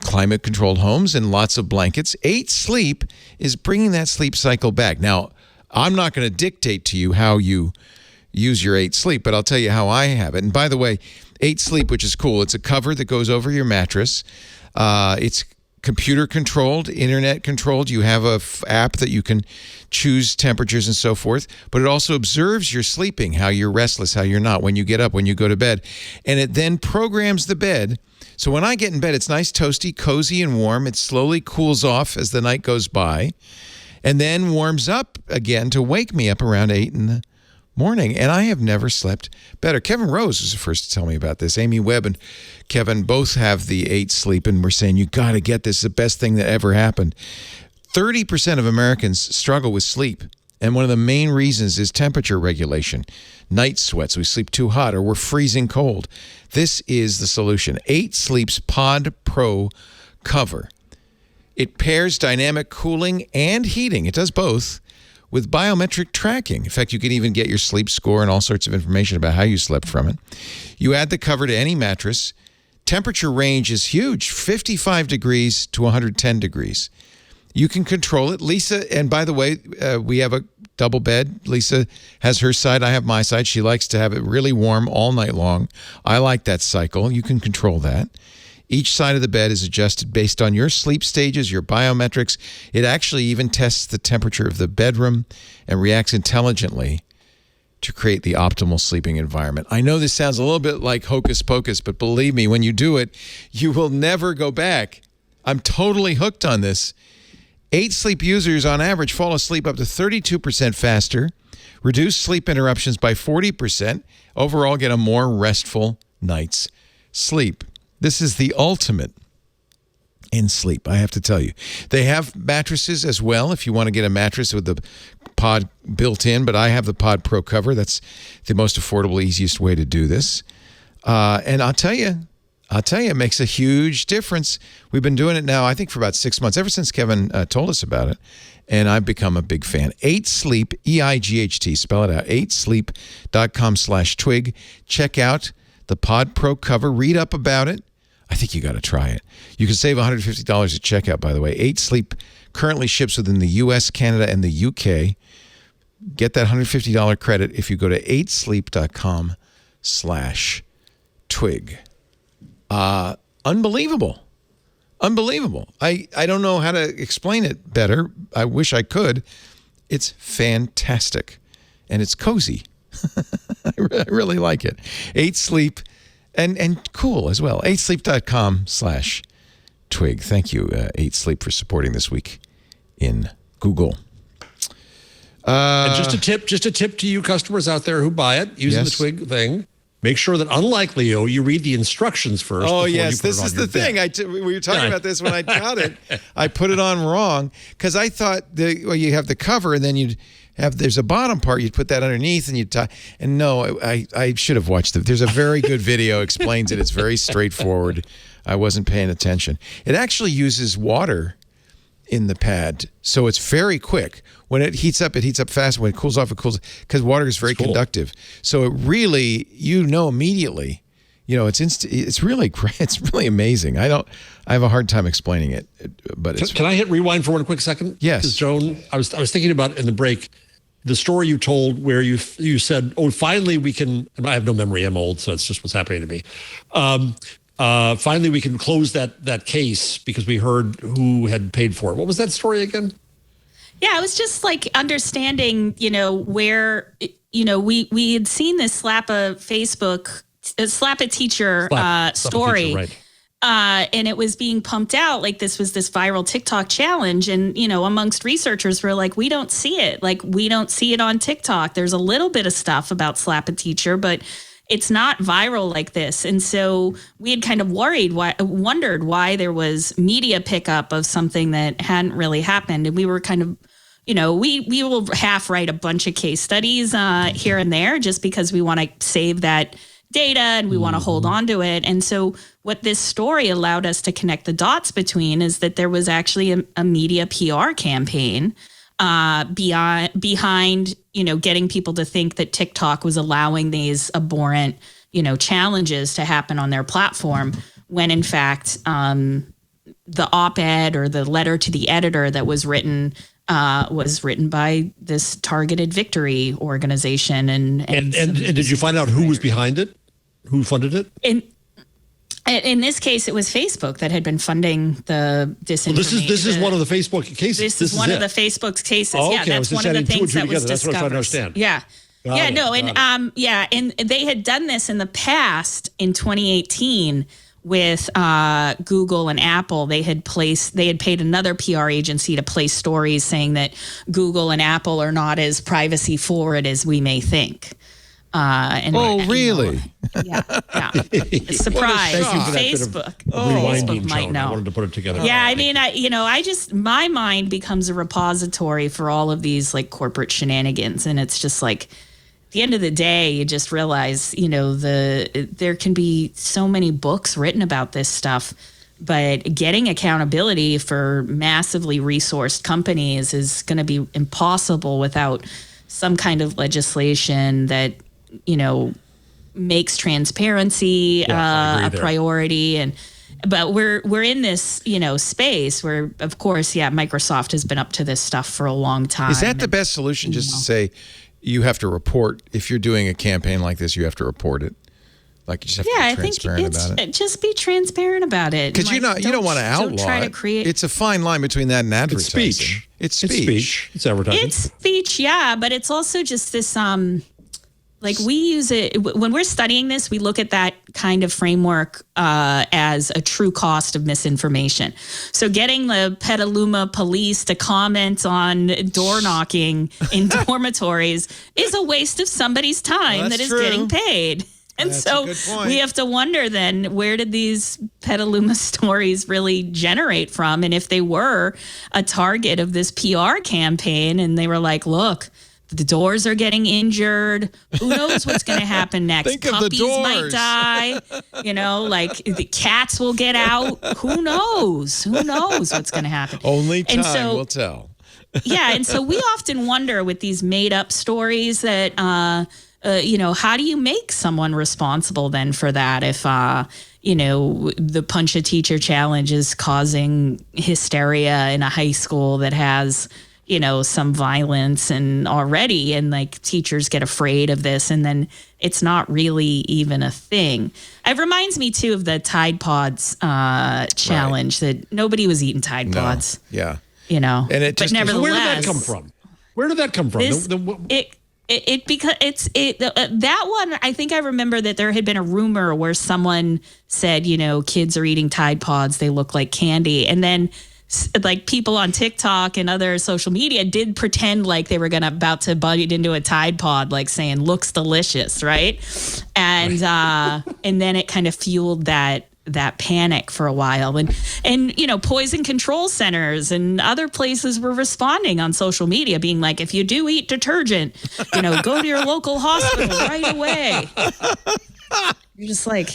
climate-controlled homes and lots of blankets. 8 Sleep is bringing that sleep cycle back. Now, I'm not going to dictate to you how you use your 8 Sleep, but I'll tell you how I have it. And by the way, 8 Sleep, which is cool, it's a cover that goes over your mattress. It's computer controlled, internet controlled. You have a app that you can choose temperatures and so forth, but it also observes your sleeping, how you're restless, how you're not, when you get up, when you go to bed. And it then programs the bed. So when I get in bed, it's nice, toasty, cozy, and warm. It slowly cools off as the night goes by, and then warms up again to wake me up around 8 in the morning. And I have never slept better. Kevin Rose was the first to tell me about this. Amy Webb and Kevin both have the 8 Sleep, and we're saying, you got to get this. It's the best thing that ever happened. 30% of Americans struggle with sleep, and one of the main reasons is temperature regulation. Night sweats, we sleep too hot, or we're freezing cold. This is the solution. 8 Sleep's Pod Pro cover. It pairs dynamic cooling and heating. It does both with biometric tracking. In fact, you can even get your sleep score and all sorts of information about how you slept from it. You add the cover to any mattress. Temperature range is huge, 55 degrees to 110 degrees. You can control it. Lisa, and by the way, we have a double bed. Lisa has her side. I have my side. She likes to have it really warm all night long. I like that cycle. You can control that. Each side of the bed is adjusted based on your sleep stages, your biometrics. It actually even tests the temperature of the bedroom and reacts intelligently to create the optimal sleeping environment. I know this sounds a little bit like hocus pocus, but believe me, when you do it, you will never go back. I'm totally hooked on this. 8 Sleep users on average fall asleep up to 32% faster, reduce sleep interruptions by 40%, overall get a more restful night's sleep. This is the ultimate in sleep, I have to tell you. They have mattresses as well if you want to get a mattress with the pod built in, but I have the Pod Pro cover. That's the most affordable, easiest way to do this. And I'll tell you, it makes a huge difference. We've been doing it now, I think, for about 6 months, ever since Kevin told us about it, and I've become a big fan. 8 Sleep, EIGHT, spell it out, 8sleep.com/twig. Check out the Pod Pro cover. Read up about it. I think you got to try it. You can save $150 at checkout, by the way. 8 Sleep currently ships within the U.S., Canada, and the U.K. get that $150 credit if you go to 8sleep.com/twig. Unbelievable. Unbelievable. I don't know how to explain it better. I wish I could. It's fantastic. And it's cozy. I really like it. 8sleep and cool as well. 8sleep.com/twig. Thank you, 8sleep, for supporting This Week in Google. And just a tip to you customers out there who buy it using the Twig thing. Make sure that, unlike Leo, you read the instructions first. Oh, yes. This is the thing. We were talking about this when I got it. I put it on wrong because I thought you have the cover and then there's a bottom part. You'd put that underneath and you'd tie. And no, I should have watched it. There's a very good video explains it. It's very straightforward. I wasn't paying attention. It actually uses water in the pad, so it's very quick. When it heats up fast. When it cools off, it cools, because water is very conductive. So it really, immediately, it's really great. It's really amazing. I have a hard time explaining it, but Can I hit rewind for one quick second? Yes. Because Joan, I was thinking about in the break, the story you told where you said, oh, finally we can, and I have no memory, I'm old, so it's just what's happening to me. Finally, we can close that case because we heard who had paid for it. What was that story again? Yeah, it was just like understanding, where, we had seen this slap a teacher story. Right. And it was being pumped out like this was this viral TikTok challenge. And, amongst researchers were like, we don't see it. Like, we don't see it on TikTok. There's a little bit of stuff about slap a teacher, but it's not viral like this. And so we had kind of wondered why there was media pickup of something that hadn't really happened. And we were kind of, we will half write a bunch of case studies here and there just because we want to save that data and we want to hold on to it. And so what this story allowed us to connect the dots between is that there was actually a media PR campaign behind, getting people to think that TikTok was allowing these abhorrent, challenges to happen on their platform, when in fact, the op-ed or the letter to the editor that was written by this Targeted Victory organization. And did you find out who was behind it? Who funded it? In this case, it was Facebook that had been funding the disinformation. Well, this is one of the Facebook cases. This is one of the Facebook's cases. Oh, okay. Yeah, that's one of the things that was discovered. That's what I'm trying to understand. Yeah. And they had done this in the past in 2018 with Google and Apple. They had paid another PR agency to place stories saying that Google and Apple are not as privacy forward as we may think. Really? Yeah. Surprise! Facebook. Facebook might know. I wanted to put it together. Yeah, I mean, my mind becomes a repository for all of these like corporate shenanigans, and it's just like, at the end of the day, you just realize, there can be so many books written about this stuff, but getting accountability for massively resourced companies is going to be impossible without some kind of legislation that makes transparency a priority. But we're in this, space where, of course, Microsoft has been up to this stuff for a long time. Is that the best solution? Just to say you have to report, if you're doing a campaign like this, you have to report it. Like, you just have to be transparent about it. Just be transparent about it. Because you don't want to outlaw it. It's a fine line between that and advertising. It's speech. It's advertising. It's speech, yeah, but it's also just this we use it when we're studying this. We look at that kind of framework as a true cost of misinformation. So getting the Petaluma police to comment on door knocking in dormitories is a waste of somebody's time that is getting paid. And so we have to wonder then, where did these Petaluma stories really generate from? And if they were a target of this PR campaign and they were like, look, the doors are getting injured. Who knows what's going to happen next? Think Puppies might die. The cats will get out. Who knows? Who knows what's going to happen? Only time will tell. And so we often wonder with these made up stories that, how do you make someone responsible then for that if, the Punch a Teacher challenge is causing hysteria in a high school that has, some violence and like teachers get afraid of this, and then it's not really even a thing. It reminds me too of the Tide Pods challenge, that nobody was eating Tide Pods. Yeah. And it just, but nevertheless, where did that come from? Where did that come from? That one, I think I remember that there had been a rumor where someone said, kids are eating Tide Pods, they look like candy. And then like people on TikTok and other social media did pretend like they were about to bite into a Tide Pod, like saying looks delicious, right? And and then it kind of fueled that panic for a while, and poison control centers and other places were responding on social media, being like, if you do eat detergent, go to your local hospital right away. You're just like,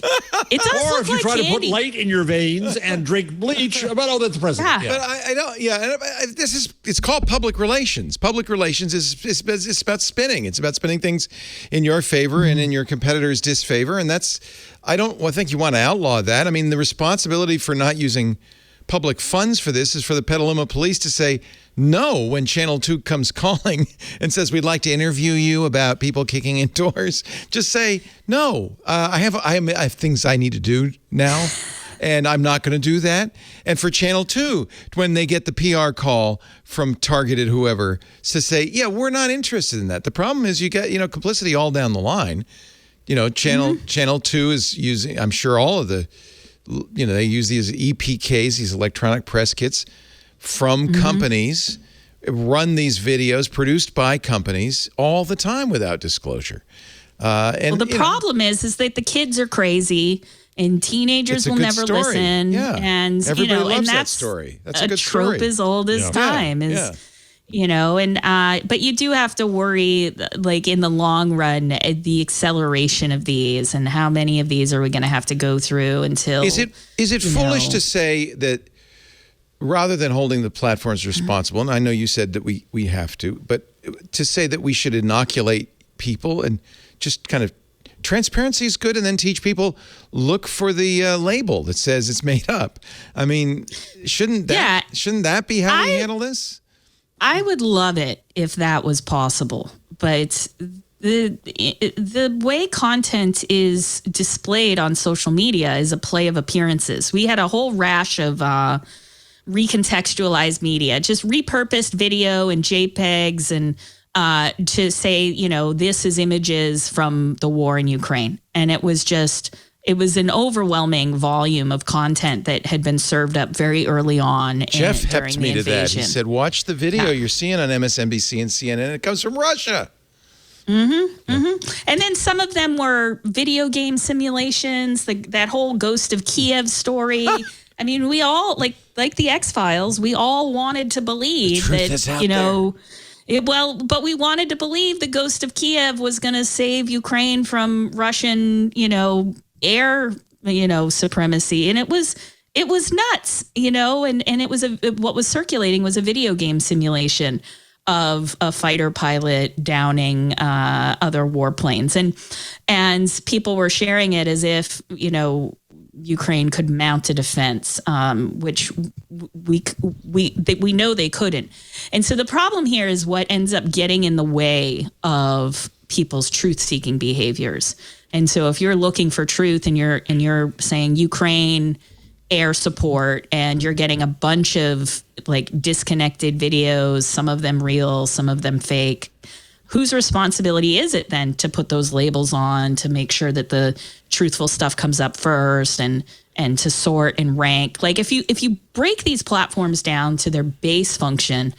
it does or look if you like try candy. to put light in your veins and drink bleach, that's the president. But I don't. Yeah, it's called public relations. Public relations is about spinning. It's about spinning things in your favor and in your competitor's disfavor, and that's. I think you want to outlaw that. I mean, the responsibility for not using public funds for this is for the Petaluma Police to say no when Channel 2 comes calling and says, we'd like to interview you about people kicking in doors. Just say, no, I have things I need to do now, and I'm not going to do that. And for Channel 2, when they get the PR call from targeted whoever to say, yeah, we're not interested in that. The problem is you get, complicity all down the line. Channel 2 is using, I'm sure all of the, they use these EPKs, these electronic press kits from companies, run these videos produced by companies all the time without disclosure. The problem is that the kids are crazy and teenagers will never listen. Yeah. And, everybody loves and that that's story. That's a good trope story. as old as time. But you do have to worry, like in the long run, the acceleration of these and how many of these are we going to have to go through until. Is it foolish to say that rather than holding the platforms responsible, and I know you said that we have to, but to say that we should inoculate people and just kind of transparency is good, and then teach people look for the label that says it's made up. I mean, shouldn't that be how we handle this? I would love it if that was possible, but the way content is displayed on social media is a play of appearances. We had a whole rash of recontextualized media, just repurposed video and JPEGs and to say, this is images from the war in Ukraine. And it was an overwhelming volume of content that had been served up very early on. Jeff during hepped me to that. He said, watch the video you're seeing on MSNBC and CNN. It comes from Russia. And then some of them were video game simulations, that whole Ghost of Kiev story. I mean, we all, like the X-Files, we all wanted to believe that, but we wanted to believe the Ghost of Kiev was going to save Ukraine from Russian, air, supremacy. And it was nuts, and it was what was circulating was a video game simulation of a fighter pilot downing other warplanes. And people were sharing it as if, Ukraine could mount a defense, which we know they couldn't. And so the problem here is what ends up getting in the way of people's truth-seeking behaviors. And so if you're looking for truth and you're saying Ukraine air support and you're getting a bunch of disconnected videos, some of them real, some of them fake, whose responsibility is it then to put those labels on, to make sure that the truthful stuff comes up first and to sort and rank? If you break these platforms down to their base function,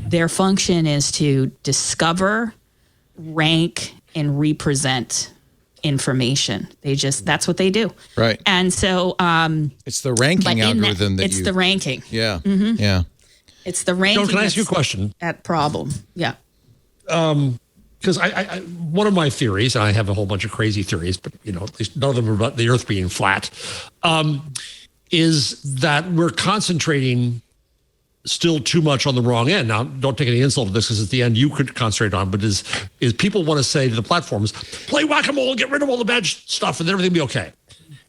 their function is to discover, rank, and represent information. That's what they do. Right. And so it's the ranking algorithm the ranking. Yeah. Mm-hmm. Yeah. It's the ranking. Joan, can I ask you a question? That problem. Yeah. Because I one of my theories, and I have a whole bunch of crazy theories, but at least none of them are about the Earth being flat, is that we're concentrating still too much on the wrong end. Now, don't take any insult to this, because at the end you could concentrate on, but is people want to say to the platforms, play whack-a-mole, get rid of all the bad stuff, and then everything will be okay.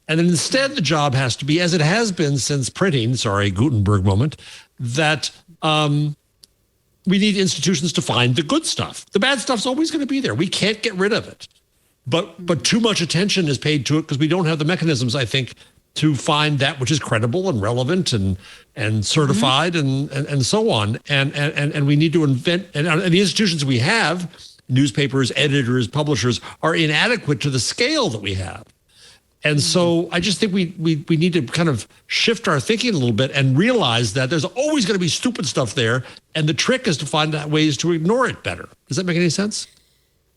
And then instead the job has to be, as it has been since printing, sorry, Gutenberg moment, that we need institutions to find the good stuff. The bad stuff's always going to be there. We can't get rid of it. But too much attention is paid to it because we don't have the mechanisms, I think, to find that which is credible and relevant and certified and so on. And we need to invent, and the institutions we have, newspapers, editors, publishers, are inadequate to the scale that we have. And so I just think we need to kind of shift our thinking a little bit and realize that there's always going to be stupid stuff there. And the trick is to find out ways to ignore it better. Does that make any sense?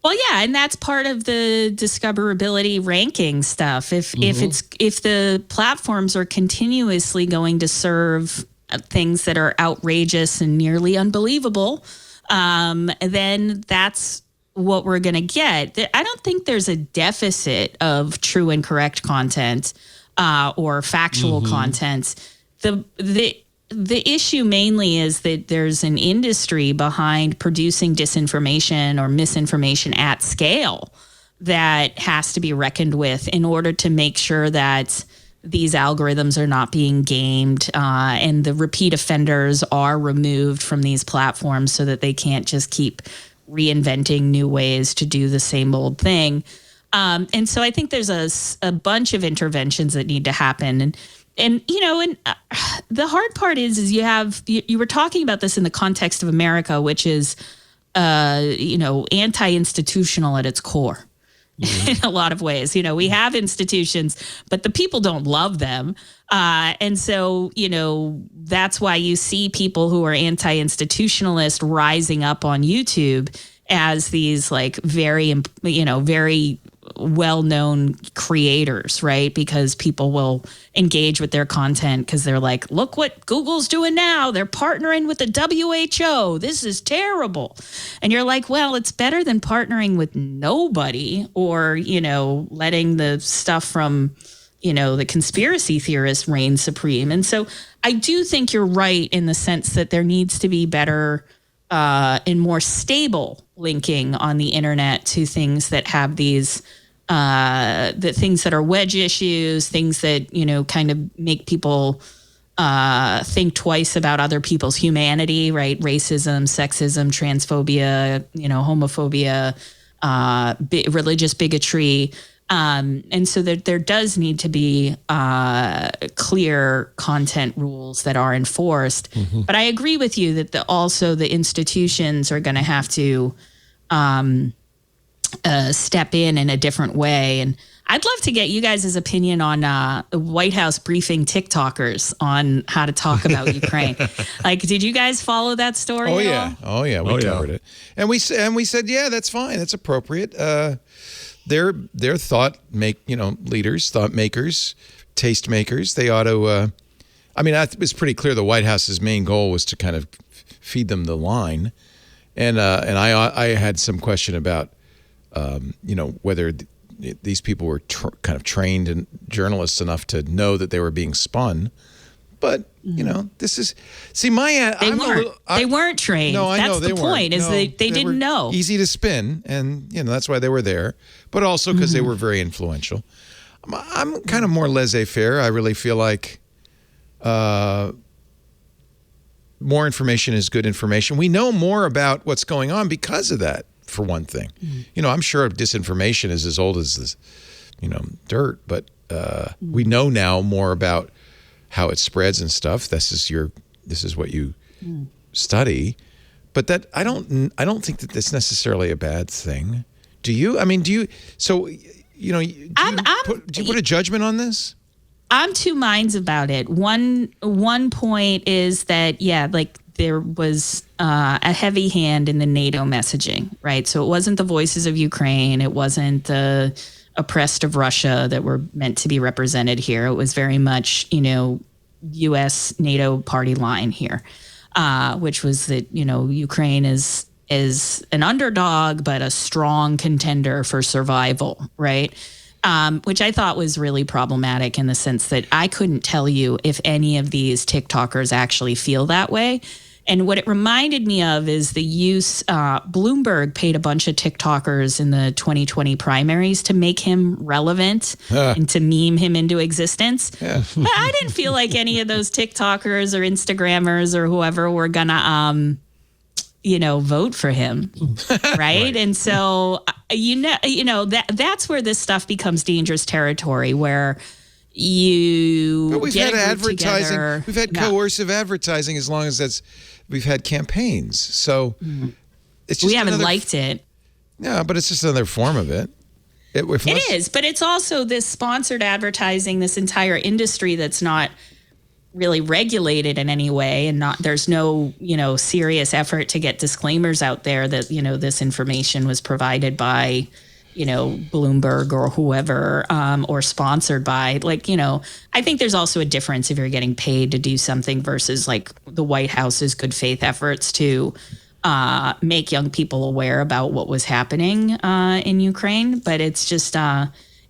Well, yeah, and that's part of the discoverability ranking stuff. If the platforms are continuously going to serve things that are outrageous and nearly unbelievable, then that's what we're going to get. I don't think there's a deficit of true and correct content or factual content. The issue mainly is that there's an industry behind producing disinformation or misinformation at scale that has to be reckoned with in order to make sure that these algorithms are not being gamed and the repeat offenders are removed from these platforms so that they can't just keep reinventing new ways to do the same old thing. And so I think there's a bunch of interventions that need to happen. And the hard part is you were talking about this in the context of America, which is, anti-institutional at its core in a lot of ways. We have institutions, but the people don't love them. And so, that's why you see people who are anti-institutionalist rising up on YouTube as these like very well-known creators, right? Because people will engage with their content because they're like, look what Google's doing now. They're partnering with the WHO. This is terrible. And you're like, well, it's better than partnering with nobody or, letting the stuff from, the conspiracy theorists reign supreme. And so I do think you're right in the sense that there needs to be better and more stable linking on the internet to things that have these the things that are wedge issues, things that kind of make people think twice about other people's humanity, right? Racism, sexism, transphobia, homophobia, religious bigotry. And so there does need to be clear content rules that are enforced. But I agree with you that also the institutions are going to have to step in a different way. And I'd love to get you guys' opinion on the White House briefing TikTokers on how to talk about Ukraine. Like, did you guys follow that story? Oh, at yeah. all? Oh, yeah. We covered it. And we said, yeah, that's fine. That's appropriate. They're leaders, thought makers, taste makers. They ought to, it was pretty clear the White House's main goal was to kind of feed them the line. And I had some question about, whether these people were kind of trained and journalists enough to know that they were being spun. But, this is, see, they weren't trained. No, I know that's the point, is they didn't know. Easy to spin, and, that's why they were there. But also because they were very influential. I'm kind of more laissez-faire. I really feel like more information is good information. We know more about what's going on because of that, for one thing. I'm sure disinformation is as old as this, dirt, but we know now more about how it spreads and stuff. This is what you study. But that I don't think that that's necessarily a bad thing. Do you? Do you? So, do you put a judgment on this? I'm two minds about it. One point is that, there was a heavy hand in the NATO messaging, right? So it wasn't the voices of Ukraine. It wasn't the oppressed of Russia that were meant to be represented here. It was very much, U.S. NATO party line here, which was that, Ukraine is an underdog, but a strong contender for survival, right? Which I thought was really problematic in the sense that I couldn't tell you if any of these TikTokers actually feel that way. And what it reminded me of is the use, Bloomberg paid a bunch of TikTokers in the 2020 primaries to make him relevant and to meme him into existence. Yeah. But I didn't feel like any of those TikTokers or Instagrammers or whoever were gonna, vote for him. Right. And so, that's where this stuff becomes dangerous territory, where But we've get had a group advertising. together. We've had coercive advertising as long as we've had campaigns. So it's just we haven't liked it. Yeah, but it's just another form of it. It is, but it's also this sponsored advertising, this entire industry that's not really regulated in any way, and there's no, serious effort to get disclaimers out there that, this information was provided by, Bloomberg or whoever, or sponsored by, I think there's also a difference if you're getting paid to do something versus like the White House's good faith efforts to make young people aware about what was happening in Ukraine. But it's just,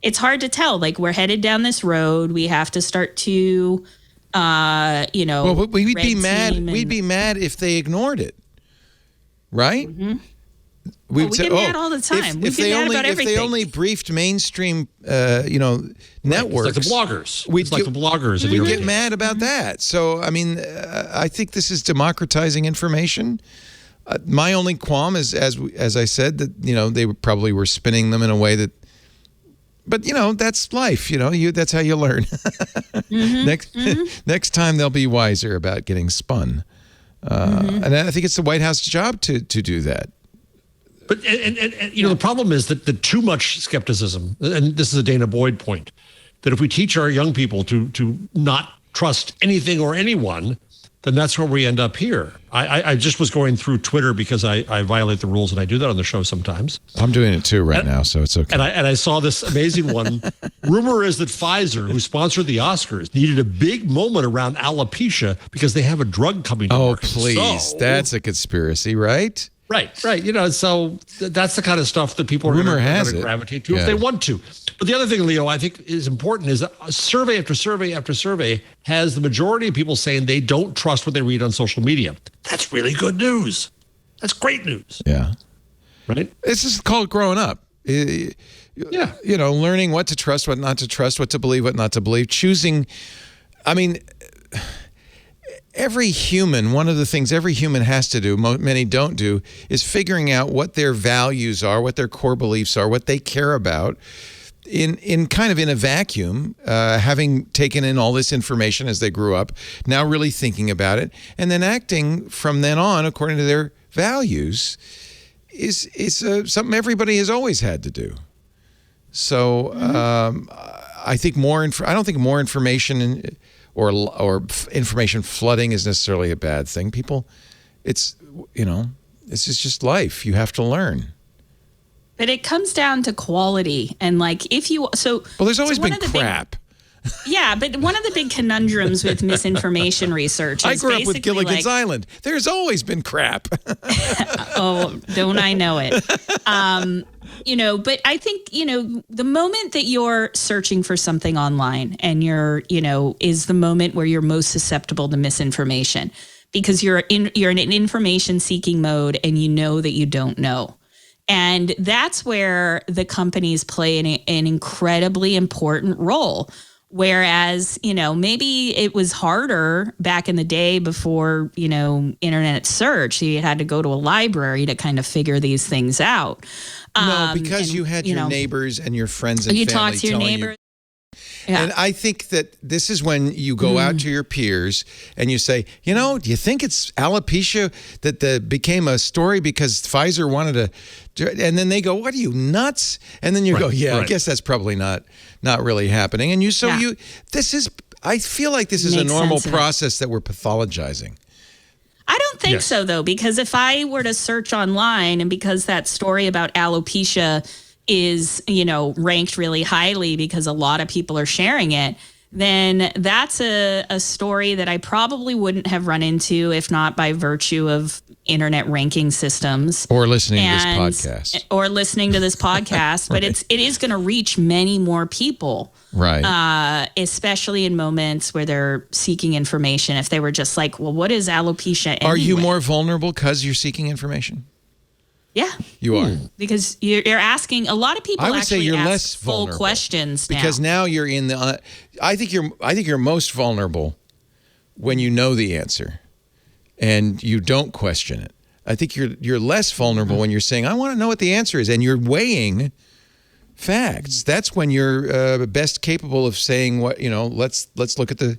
it's hard to tell. Like, we're headed down this road. We have to start to, Well, we'd be mad. We'd be mad if they ignored it, right? Mm-hmm. We get mad all the time. If they only briefed mainstream, networks, like the bloggers. We'd get mad about that. So, I mean, I think this is democratizing information. My only qualm is, as I said, that they probably were spinning them in a way that. But that's life. That's how you learn. Next time they'll be wiser about getting spun, and I think it's the White House job to do that. But and the problem is that the too much skepticism, and this is a Dana Boyd point, that if we teach our young people to not trust anything or anyone, then that's where we end up here. I just was going through Twitter because I violate the rules, and I do that on the show sometimes. I'm doing it too now, so it's okay. And I saw this amazing one. Rumor is that Pfizer, who sponsored the Oscars, needed a big moment around alopecia because they have a drug coming to market. Oh, please. That's a conspiracy, right? Right. So that's the kind of stuff that people are going to gravitate to if they want to. But the other thing, Leo, I think is important is that survey after survey after survey has the majority of people saying they don't trust what they read on social media. That's really good news. That's great news. Yeah. Right? This is called growing up. Yeah. Learning what to trust, what not to trust, what to believe, what not to believe, choosing. I mean, one of the things every human has to do, many don't do, is figuring out what their values are, what their core beliefs are, what they care about in kind of in a vacuum, having taken in all this information as they grew up, now really thinking about it, and then acting from then on according to their values is something everybody has always had to do. So I think I don't think more information or information flooding is necessarily a bad thing. People, this is just life. You have to learn. But it comes down to quality. And there's always been crap. But one of the big conundrums with misinformation research is I grew up with Gilligan's Island. There's always been crap. Oh, don't I know it? But I think, the moment that you're searching for something online and is the moment where you're most susceptible to misinformation, because you're in an information seeking mode and you know that you don't know. And that's where the companies play an incredibly important role. Whereas, maybe it was harder back in the day before, internet search. You had to go to a library to kind of figure these things out. No, because you had your neighbors and your friends and you family talk to your neighbors. Yeah. And I think that this is when you go out to your peers and you say, do you think it's alopecia that became a story because Pfizer wanted to, and then they go, what are you, nuts? And then you go, I guess that's probably not really happening. And I feel like this is a normal process that we're pathologizing. I don't think so, though, because if I were to search online and because that story about alopecia is, ranked really highly because a lot of people are sharing it, then that's a story that I probably wouldn't have run into if not by virtue of internet ranking systems. Or listening to this podcast. But it is going to reach many more people. Right. Especially in moments where they're seeking information. If they were just like, well, what is alopecia anyway? Are you more vulnerable because you're seeking information? Yeah, you are, because you're asking a lot of people. I would say you're ask less vulnerable full questions because now you're in the. I think you're most vulnerable when you know the answer, and you don't question it. I think you're less vulnerable when you're saying, I want to know what the answer is, and you're weighing facts. That's when you're best capable of saying what, let's look at the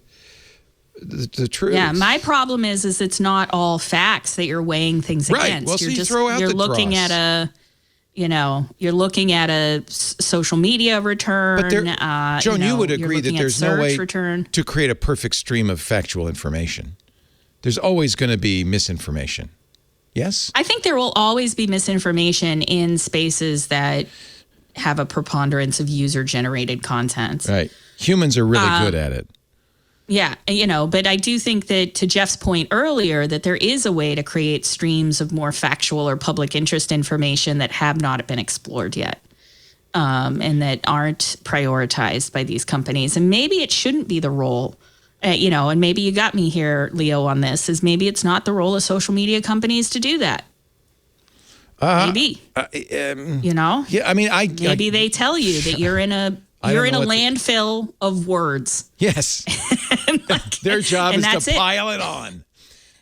truth. Yeah, my problem is it's not all facts that you're weighing things against. Well, so you throw out you're the looking dross. at you're looking at a social media return. But Joan, you would agree that there's no way to create a perfect stream of factual information. There's always going to be misinformation. Yes? I think there will always be misinformation in spaces that have a preponderance of user-generated content. Right. Humans are really good at it. Yeah, but I do think that, to Jeff's point earlier, that there is a way to create streams of more factual or public interest information that have not been explored yet, and that aren't prioritized by these companies. And maybe it shouldn't be the role, and maybe you got me here, Leo, on this, is maybe it's not the role of social media companies to do that. Maybe. Yeah, I mean, maybe they tell you that you're in a landfill of words. Yes. Their job is to pile it on.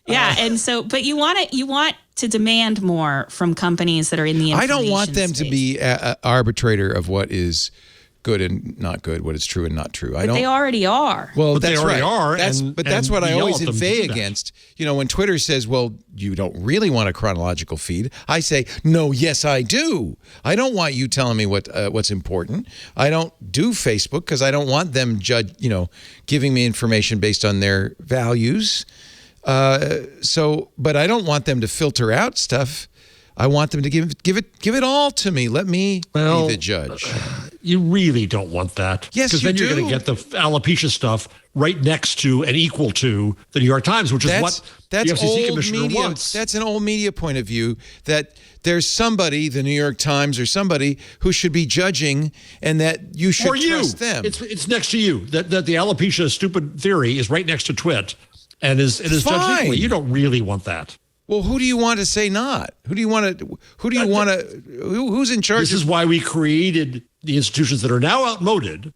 Yeah, and so, but you want to demand more from companies that are in the information I don't want them space. to be an arbitrator of what is good and not good, what is true and not true. But they already are. Well, but that's they already right. are. That's what I always yell at them inveigh to do that. against. When Twitter says, well, you don't really want a chronological feed, I say, no, yes, I do. I don't want you telling me what's important. I don't do Facebook because I don't want them giving me information based on their values. But I don't want them to filter out stuff. I want them to give it all to me. Let me be the judge. You really don't want that. Yes, because then you're going to get the alopecia stuff right next to and equal to the New York Times, which is what the FCC commissioner wants. That's an old media point of view, that there's somebody, the New York Times or somebody, who should be judging, and that you should trust them. It's next to you. That the alopecia stupid theory is right next to Twit, and is judged equally. You don't really want that. Well, who do you want to say not? Who's in charge? This is why we created the institutions that are now outmoded.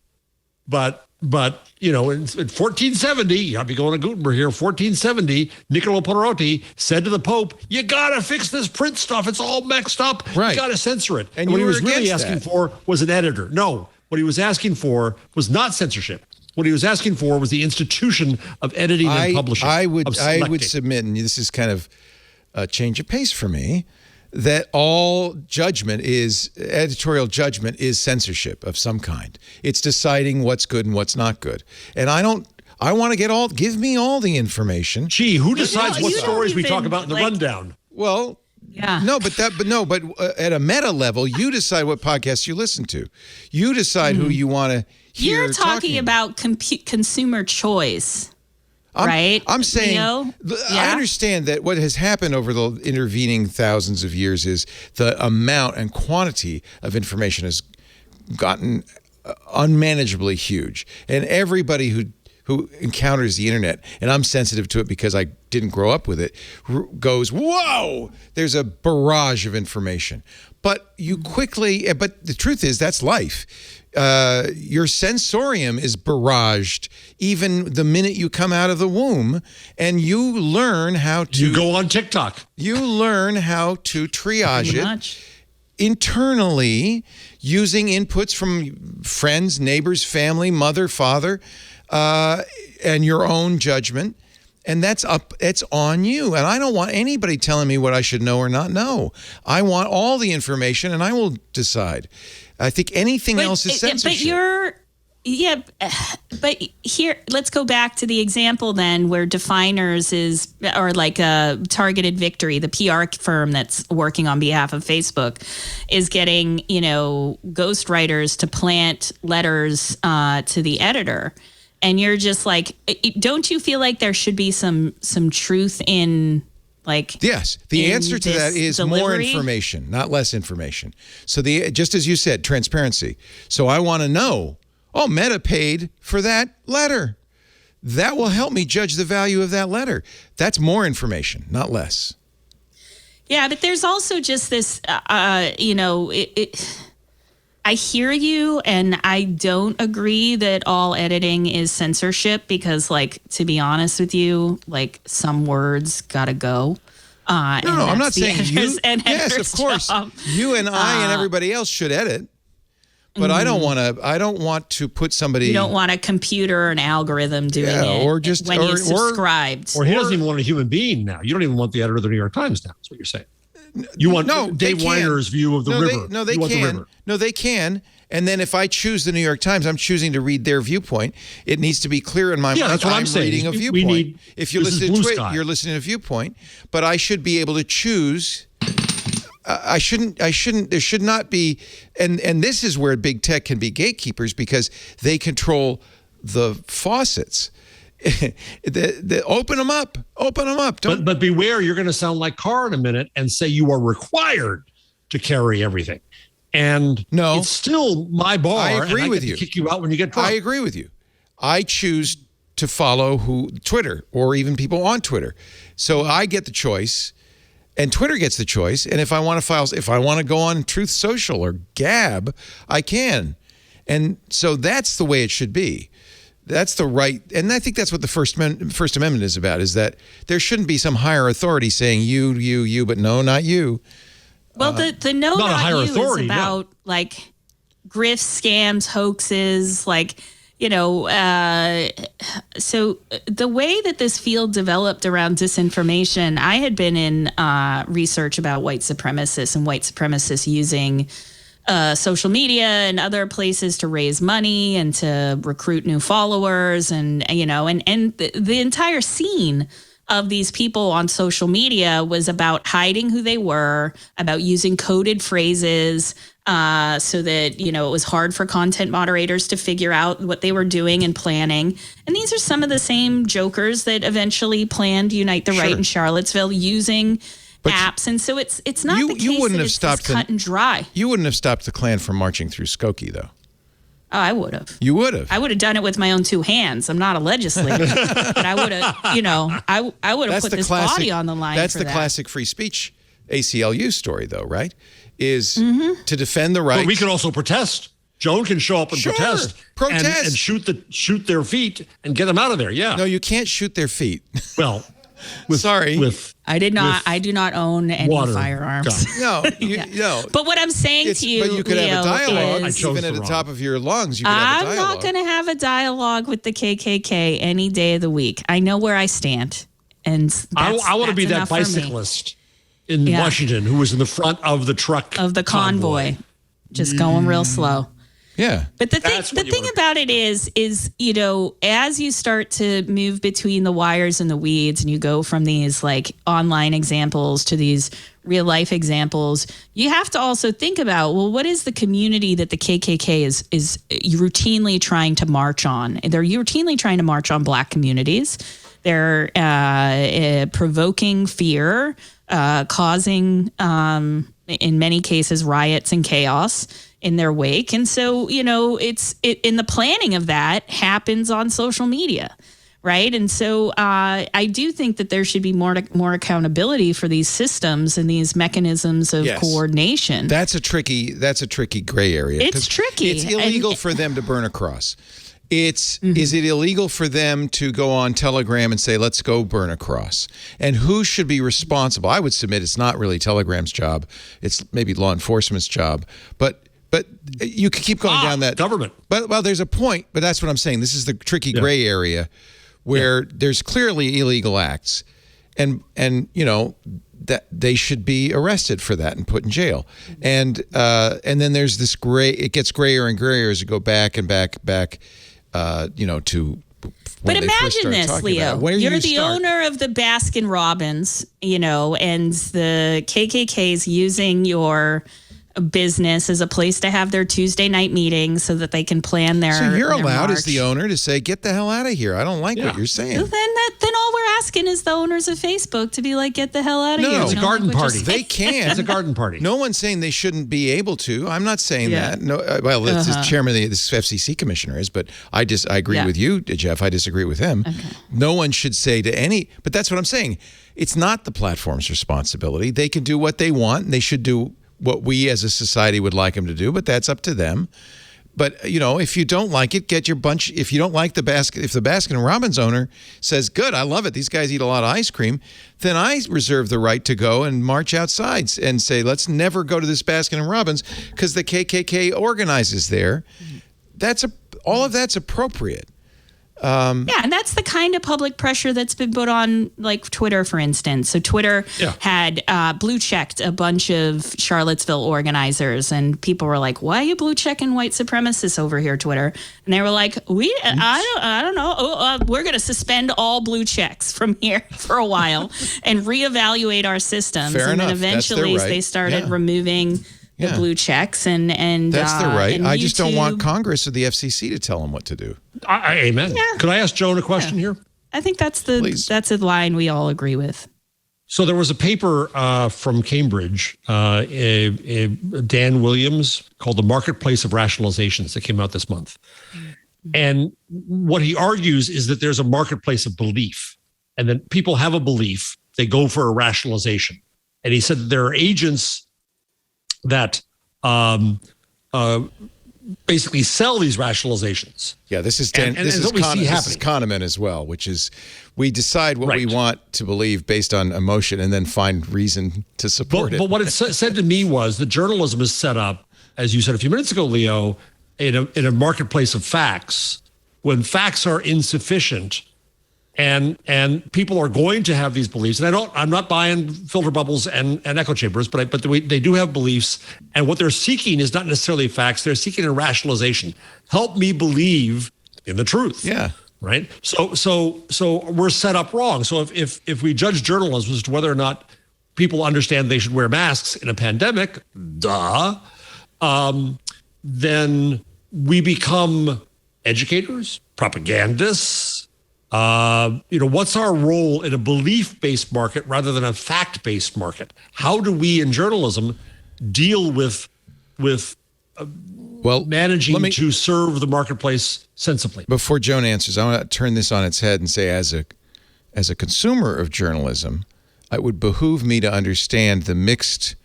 But in 1470, you have to be going to Gutenberg here. 1470, Niccolo Pavarotti said to the Pope, "You got to fix this print stuff. It's all mixed up. Right. You got to censor it." And what you he was were really against asking that. for was an editor. No, what he was asking for was not censorship. What he was asking for was the institution of editing and publishing. I would submit, and this is kind of a change of pace for me, that all editorial judgment is censorship of some kind. It's deciding what's good and what's not good. And I want to give me all the information. Gee, who decides what stories we talk about in the rundown? Well, yeah. But at a meta level, you decide what podcasts you listen to. You decide who you want to hear. You're talking about consumer choice. Right? I'm saying, Leo? I understand that what has happened over the intervening thousands of years is the amount and quantity of information has gotten unmanageably huge. And everybody who encounters the internet, and I'm sensitive to it because I didn't grow up with it, goes, whoa, there's a barrage of information. But but the truth is, that's life. Your sensorium is barraged even the minute you come out of the womb, and you learn how to... You go on TikTok. You learn how to triage it internally using inputs from friends, neighbors, family, mother, father, and your own judgment. And it's on you. And I don't want anybody telling me what I should know or not know. I want all the information, and I will decide. I think anything else is censorship. But here, let's go back to the example then where Definers or like a Targeted Victory, the PR firm that's working on behalf of Facebook, is getting, ghostwriters to plant letters to the editor. And you're just like, don't you feel like there should be some truth in, like... Yes, the answer to that is delivery? More information, not less information. So just as you said, transparency. So I want to know, Meta paid for that letter. That will help me judge the value of that letter. That's more information, not less. Yeah, but there's also just this, I hear you, and I don't agree that all editing is censorship because, to be honest with you, some words gotta go. No, I'm not saying you. Yes, of course. Job. You and I and everybody else should edit. But I don't want to put somebody. You don't want a computer or an algorithm doing it. Or just when you subscribed. Or he doesn't even want a human being now. You don't even want the editor of the New York Times now. That's what you're saying. You want Dave Weiner's view of the river. They can. No, they can. And then if I choose the New York Times, I'm choosing to read their viewpoint. It needs to be clear in my mind. That's what I'm saying. Reading a viewpoint. If you listen to Twitter, you're listening to a viewpoint. But I should be able to choose. I shouldn't. There should not be. And this is where big tech can be gatekeepers because they control the faucets. Open them up. But beware, you're going to sound like Carr in a minute and say you are required to carry everything. And no, it's still my bar. I agree with you. Kick you out when you get drunk. I agree with you. I choose to follow Twitter or even people on Twitter. So I get the choice and Twitter gets the choice. And if I want to go on Truth Social or Gab, I can. And so that's the way it should be. That's the right, and I think that's what the First Amendment is about, is that there shouldn't be some higher authority saying you, but no, not you. Well, the no, not you authority, is about like grifts, scams, hoaxes, like, so the way that this field developed around disinformation, I had been in research about white supremacists and white supremacists using social media and other places to raise money and to recruit new followers, and the entire scene of these people on social media was about hiding who they were, about using coded phrases so that it was hard for content moderators to figure out what they were doing and planning. And these are some of the same jokers that eventually planned Unite the Right in Charlottesville using apps. And so it's not the case that it's cut and dry. You wouldn't have stopped the Klan from marching through Skokie, though. Oh, I would have. You would have. I would have done it with my own two hands. I'm not a legislator, but I would have, I would have put this body on the line. That's for the classic free speech ACLU story, though, right? Is to defend the rights. But we can also protest. Joan can show up and protest and shoot their feet and get them out of there. Yeah. No, you can't shoot their feet. Well, I do not own any firearms. No, no. But what I'm saying to you, but you could have a dialogue. Even at the top of your lungs, you could have a dialogue. I'm not going to have a dialogue with the KKK any day of the week. I know where I stand, and I want to be that bicyclist in Washington who was in the front of the truck of the convoy. Just going real slow. Yeah. But the thing about it is, as you start to move between the wires and the weeds and you go from these like online examples to these real life examples, you have to also think about, well, what is the community that the KKK is routinely trying to march on? They're routinely trying to march on Black communities. They're provoking fear, causing, in many cases, riots and chaos in their wake. And so, it's in the planning of that happens on social media, right? And so I do think that there should be more accountability for these systems and these mechanisms of coordination. That's a tricky gray area. It's tricky. It's illegal for them to burn a cross. Is it illegal for them to go on Telegram and say, let's go burn a cross? And who should be responsible? I would submit it's not really Telegram's job. It's maybe law enforcement's job. But you could keep going down that government. But there's a point. But that's what I'm saying. This is the tricky gray area where there's clearly illegal acts, and that they should be arrested for that and put in jail. And then there's this gray. It gets grayer and grayer as you go back and back. To. But imagine this, Leo. You're the owner of the Baskin Robbins, and the KKK's using your business as a place to have their Tuesday night meetings so that they can plan their. So you're allowed march. As the owner to say, "Get the hell out of here! I don't like what you're saying." Well, then all we're asking is the owners of Facebook to be like, "Get the hell out of here!" No, it's a garden party. They can. It's a garden party. No one's saying they shouldn't be able to. I'm not saying that. No. Well, this is chairman of the FCC commissioner is, but I agree with you, Jeff. I disagree with him. Okay. No one should say to any. But that's what I'm saying. It's not the platform's responsibility. They can do what they want, and they should do what we as a society would like them to do, but that's up to them. But, if you don't like it, get your bunch. If you don't like if the Baskin Robbins owner says, good, I love it, these guys eat a lot of ice cream, then I reserve the right to go and march outside and say, let's never go to this Baskin Robbins because the KKK organizes there. All of that's appropriate. And that's the kind of public pressure that's been put on, like Twitter, for instance. So Twitter had blue checked a bunch of Charlottesville organizers, and people were like, "Why are you blue checking white supremacists over here, Twitter?" And they were like, "I don't know. We're going to suspend all blue checks from here for a while and reevaluate our systems." Fair enough. Then eventually they started removing the blue checks, and that's their right. I just don't want YouTube. Congress or the FCC to tell them what to do. Amen. Yeah. Could I ask Joan a question here? I think that's a line we all agree with. So there was a paper from Cambridge, Dan Williams, called The Marketplace of Rationalizations, that came out this month. And what he argues is that there's a marketplace of belief, and that people have a belief, they go for a rationalization. And he said that there are agents that basically sell these rationalizations. Yeah, this is Kahneman as well, which is we decide what we want to believe based on emotion and then find reason to support it. But what it said to me was that journalism is set up, as you said a few minutes ago, Leo, in a marketplace of facts, when facts are insufficient. And people are going to have these beliefs, and I'm not buying filter bubbles and echo chambers, but they do have beliefs, and what they're seeking is not necessarily facts. They're seeking a rationalization. Help me believe in the truth. Yeah. Right. So we're set up wrong. So if we judge journalism as to whether or not people understand they should wear masks in a pandemic, then we become educators, propagandists. What's our role in a belief-based market rather than a fact-based market? How do we in journalism deal with managing to serve the marketplace sensibly? Before Joan answers, I want to turn this on its head and say, as a consumer of journalism, it would behoove me to understand the mixed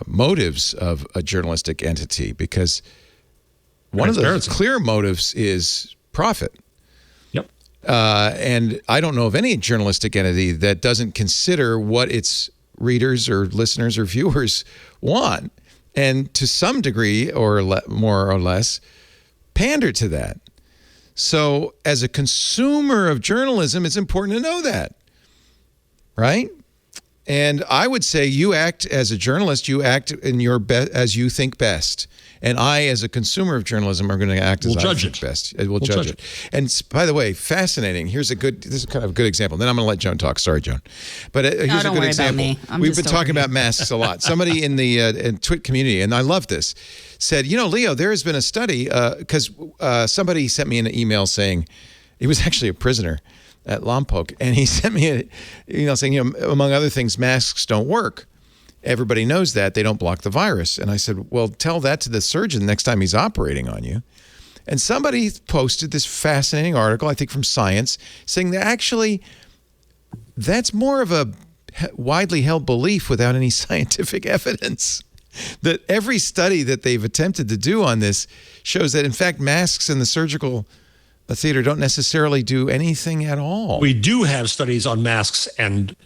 motives of a journalistic entity, because one of the clear motives is profit. And I don't know of any journalistic entity that doesn't consider what its readers or listeners or viewers want, and to some degree or more or less pander to that. So as a consumer of journalism, it's important to know that, right? And I would say you act as a journalist, you act in your as you think best. And I, as a consumer of journalism, are going to act as I think best. We'll judge it. And by the way, fascinating. This is kind of a good example. Then I'm going to let Joan talk. Sorry, Joan. But here's a good example. We've been talking about masks a lot. Somebody in the Twit community, and I love this, said, Leo, there has been a study, because somebody sent me an email saying, he was actually a prisoner at Lompoc, and he sent me an email saying, among other things, masks don't work. Everybody knows that. They don't block the virus. And I said, well, tell that to the surgeon next time he's operating on you. And somebody posted this fascinating article, I think from Science, saying that actually that's more of a widely held belief without any scientific evidence. That every study that they've attempted to do on this shows that, in fact, masks in the surgical theater don't necessarily do anything at all. We do have studies on masks and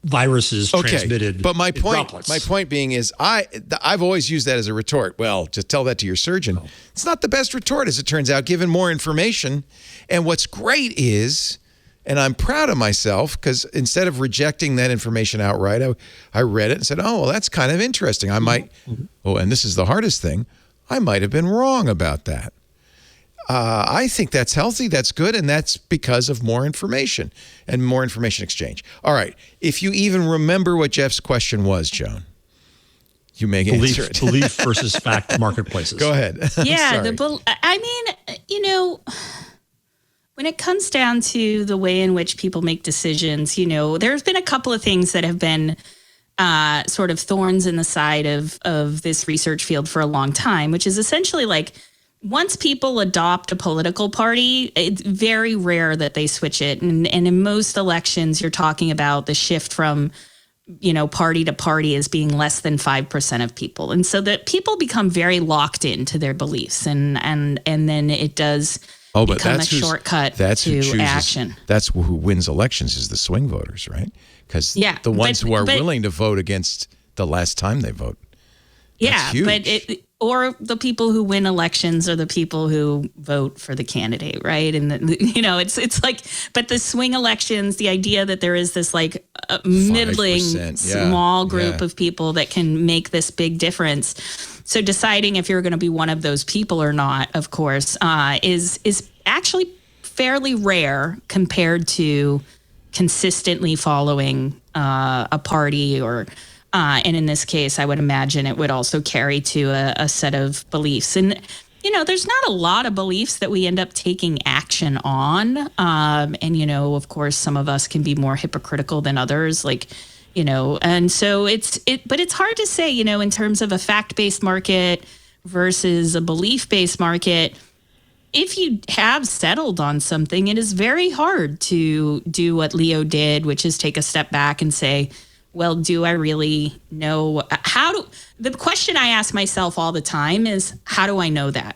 viruses transmitted. But my droplets. point being is I've always used that as a retort. Well, just tell that to your surgeon. It's not the best retort, as it turns out, given more information. And what's great is, and I'm proud of myself, because instead of rejecting that information outright, I read it and said, oh, well, that's kind of interesting. I might, and this is the hardest thing, I might have been wrong about that. I think that's healthy, that's good, and that's because of more information and more information exchange. All right, if you even remember what Jeff's question was, Joan, you may answer it. Belief versus fact marketplaces. Go ahead. Yeah, when it comes down to the way in which people make decisions, there's been a couple of things that have been sort of thorns in the side of this research field for a long time, which is essentially like, once people adopt a political party, it's very rare that they switch it. And in most elections, you're talking about the shift from party to party as being less than 5% of people. And so that people become very locked into their beliefs, and then it does become a shortcut to action. That's who wins elections, is the swing voters, right? Because the ones who are willing to vote against the last time they vote. That's huge. Or the people who win elections are the people who vote for the candidate, right? And it's like, but the swing elections, the idea that there is this like middling small group of people that can make this big difference. So deciding if you're going to be one of those people or not, of course, is actually fairly rare compared to consistently following a party or. And in this case, I would imagine it would also carry to a set of beliefs. And, there's not a lot of beliefs that we end up taking action on. And, of course, some of us can be more hypocritical than others, and so but it's hard to say, in terms of a fact-based market versus a belief-based market. If you have settled on something, it is very hard to do what Leo did, which is take a step back and say, well, do I really know the question I ask myself all the time is, how do I know that?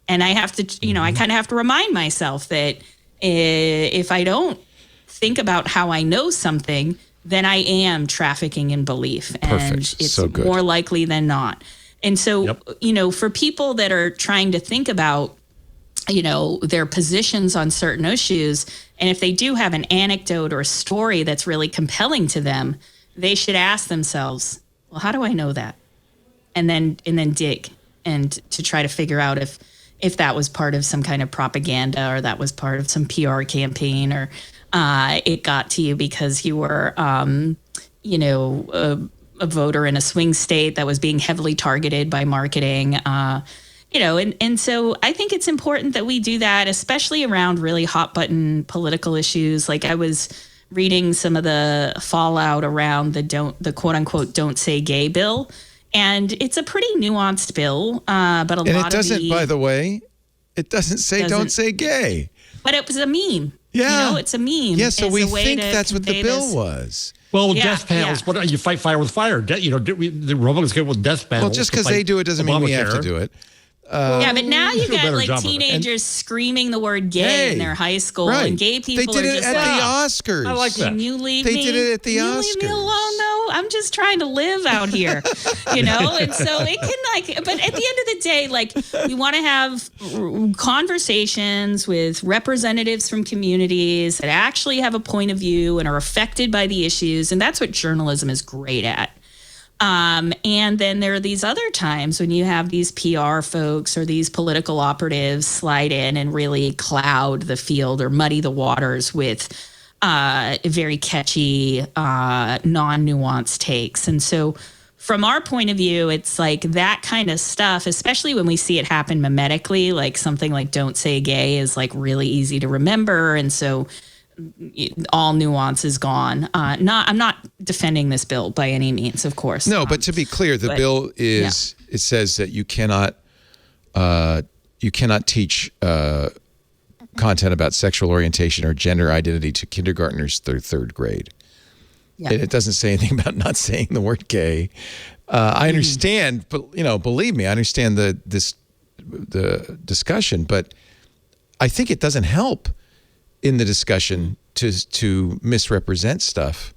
And I have to, I kind of have to remind myself that if I don't think about how I know something, then I am trafficking in belief. And it's more likely than not. And so, for people that are trying to think about, their positions on certain issues, and if they do have an anecdote or a story that's really compelling to them, they should ask themselves, well, how do I know that? And then dig and to try to figure out if that was part of some kind of propaganda, or that was part of some PR campaign, or it got to you because you were, a voter in a swing state that was being heavily targeted by marketing. And so I think it's important that we do that, especially around really hot button political issues. Like, I was reading some of the fallout around the quote unquote "Don't Say Gay" bill, and it's a pretty nuanced bill. But it doesn't, by the way, it doesn't say "Don't Say Gay." But it was a meme. Yeah, it's a meme. Yeah, so we think that's what the bill was. Well, death panels. What you fight fire with fire? The Republicans get with death panels. Well, just because they do it doesn't mean we have to do it. But now you got like teenagers screaming the word gay in their high school, and gay people they did are it just at like, the Oscars. I like that. Can you leave me? They did it at the Oscars. Leave me alone, though. I'm just trying to live out here, And so it can but at the end of the day, we want to have conversations with representatives from communities that actually have a point of view and are affected by the issues, and that's what journalism is great at. And then there are these other times when you have these PR folks or these political operatives slide in and really cloud the field or muddy the waters with very catchy, non-nuanced takes. And so from our point of view, it's like that kind of stuff, especially when we see it happen memetically, like something like "Don't Say Gay" is like really easy to remember. And so all nuance is gone. I'm not defending this bill by any means, of course. No, but to be clear, the bill is it says that you cannot teach content about sexual orientation or gender identity to kindergartners through third grade. Yeah. It doesn't say anything about not saying the word gay. I understand, but believe me, I understand the discussion, but I think it doesn't help in the discussion to misrepresent stuff,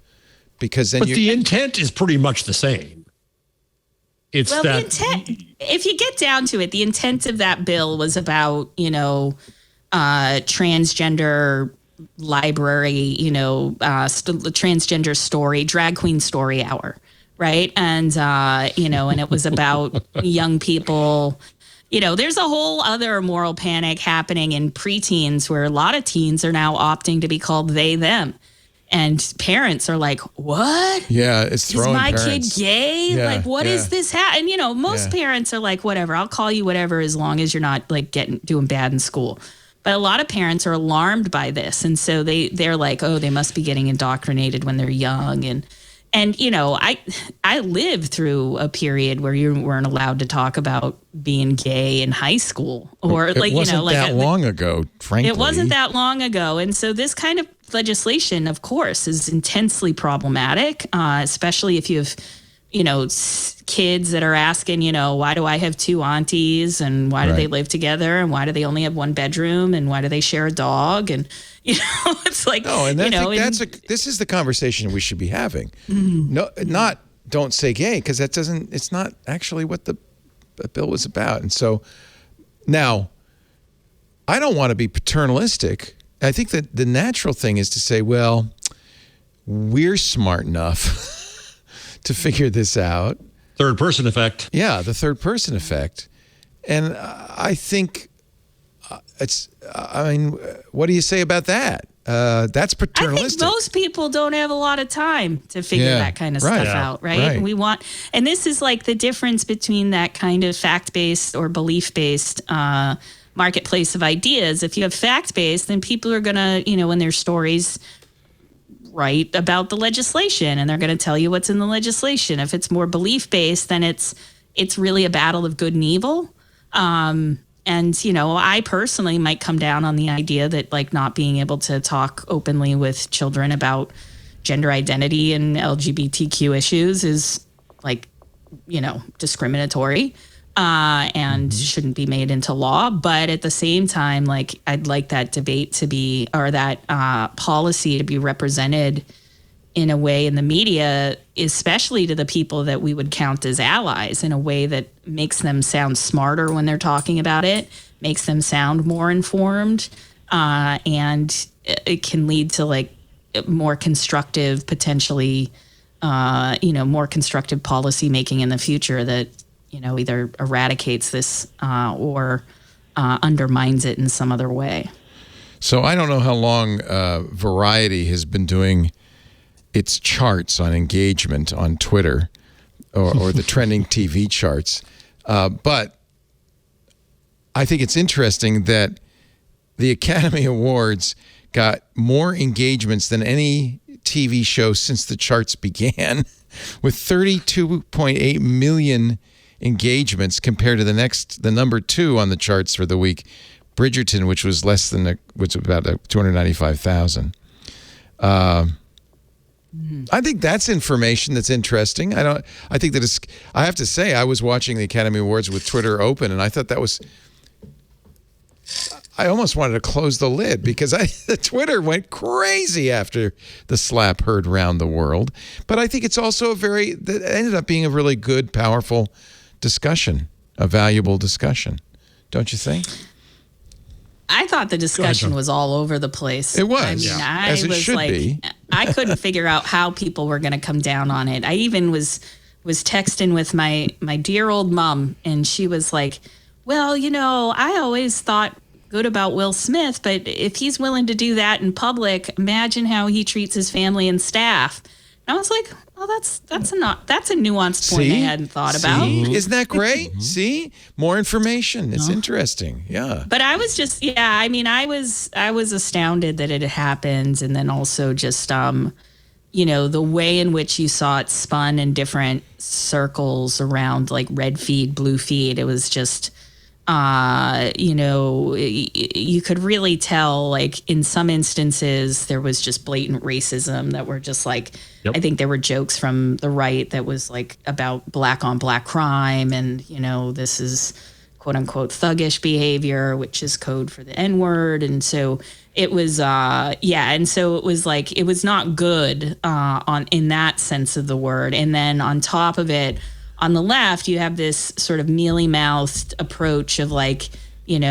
because then the intent is pretty much the same. It's the intent, if you get down to it, the intent of that bill was about, transgender library, transgender story, drag queen story hour, right? And, and it was about young people. There's a whole other moral panic happening in preteens where a lot of teens are now opting to be called they, them. And parents are like, what? Yeah, it's throwing parents. Is my kid gay? Yeah, what is this? And, most parents are like, whatever, I'll call you whatever as long as you're not doing bad in school. But a lot of parents are alarmed by this. And so they're like, oh, they must be getting indoctrinated when they're young. And I lived through a period where you weren't allowed to talk about being gay in high school, or it wasn't that long ago, frankly. It wasn't that long ago, and so this kind of legislation, of course, is intensely problematic, especially if you have, kids that are asking, why do I have two aunties, and why do they live together, and why do they only have one bedroom, and why do they share a dog, and it's like, this is the conversation we should be having. No, not don't say gay, because it's not actually what the bill was about. And so now, I don't want to be paternalistic. I think that the natural thing is to say, well, we're smart enough to figure this out. Third person effect. Yeah, the third person effect. And I think what do you say about that? That's paternalistic. I think most people don't have a lot of time to figure that kind of stuff out, right? And this is like the difference between that kind of fact-based or belief-based marketplace of ideas. If you have fact-based, then people are going to, in their stories, write about the legislation, and they're going to tell you what's in the legislation. If it's more belief-based, then it's really a battle of good and evil. And, I personally might come down on the idea that, like, not being able to talk openly with children about gender identity and LGBTQ issues is, like, discriminatory. And shouldn't be made into law. But at the same time, like, I'd like that debate to be, or that policy to be represented in a way in the media, especially to the people that we would count as allies, in a way that makes them sound smarter when they're talking about it, makes them sound more informed, and it can lead to, like, more constructive, potentially, more constructive policy making in the future that, either eradicates this or undermines it in some other way. So I don't know how long Variety has been doing its charts on engagement on Twitter or the trending TV charts. But I think it's interesting that the Academy Awards got more engagements than any TV show since the charts began, with 32.8 million engagements compared to the number 2 on the charts for the week, Bridgerton, which was about 295,000. I think that's information that's interesting. I think that I have to say, I was watching the Academy Awards with Twitter open, and I thought I almost wanted to close the lid, because the Twitter went crazy after the slap heard round the world. But I think it's also that ended up being a really good, powerful discussion, a valuable discussion. Don't you think? I thought the discussion was all over the place. It was. As it should be. I couldn't figure out how people were going to come down on it. I even was texting with my dear old mom, and she was like, well, I always thought good about Will Smith, but if he's willing to do that in public, imagine how he treats his family and staff. And I was like, well, that's a nuanced point I hadn't thought about. Isn't that great? See? More information. It's interesting. Yeah. But I was just, I was astounded that it had happened. And then also just, the way in which you saw it spun in different circles around, like, red feed, blue feed. It was just, you could really tell, like, in some instances there was just blatant racism that were just like, I think there were jokes from the right that was like about black on black crime, and this is quote unquote thuggish behavior, which is code for the N-word. And so it was and so it was like, it was not good in that sense of the word. And then on top of it, on the left, you have this sort of mealy-mouthed approach of, like, the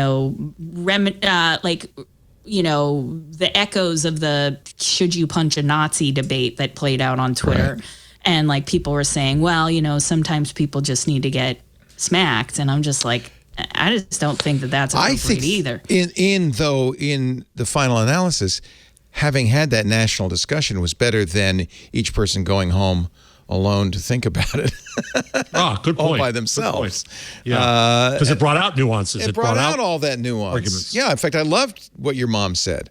echoes of the should you punch a Nazi debate that played out on Twitter. Right. And, like, people were saying, well, sometimes people just need to get smacked. And I'm just like, I just don't think that that's appropriate either. In the final analysis, having had that national discussion was better than each person going home alone to think about it. Good point. All by themselves. Yeah, because it brought out nuances. It brought out all that nuance. Arguments. Yeah, in fact, I loved what your mom said.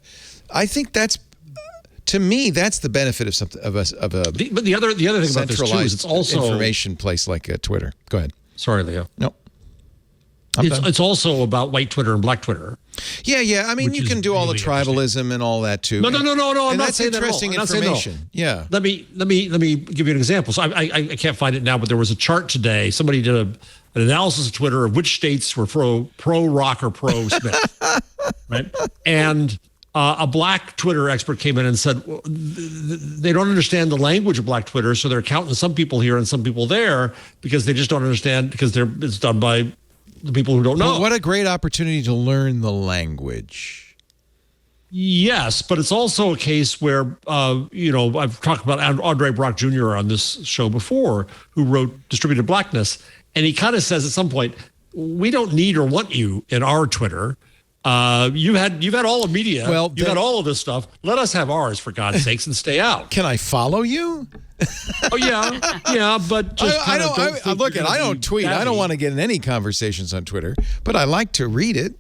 I think to me, that's the benefit of But the other thing about this too is it's also information place like Twitter. Go ahead. Sorry, Leo. No. It's also about white Twitter and black Twitter. Yeah. I mean, you can do all the tribalism and all that too. No. I'm not that's saying interesting that at all. I'm not information. saying Yeah. Let me give you an example. So I can't find it now, but there was a chart today. Somebody did an analysis of Twitter of which states were pro rock or pro Schmidt, right? And a black Twitter expert came in and said, well, they don't understand the language of black Twitter, so they're counting some people here and some people there because they just don't understand because it's done by the people who don't know. Well, what a great opportunity to learn the language. Yes, but it's also a case where, I've talked about Andre Brock Jr. on this show before, who wrote Distributed Blackness, and he kind of says at some point, we don't need or want you in our Twitter. You've had all the media. Well, you've had all of this stuff. Let us have ours, for God's sakes, and stay out. Can I follow you? Oh yeah, but just I don't tweet. I don't want to get in any conversations on Twitter, but I like to read it.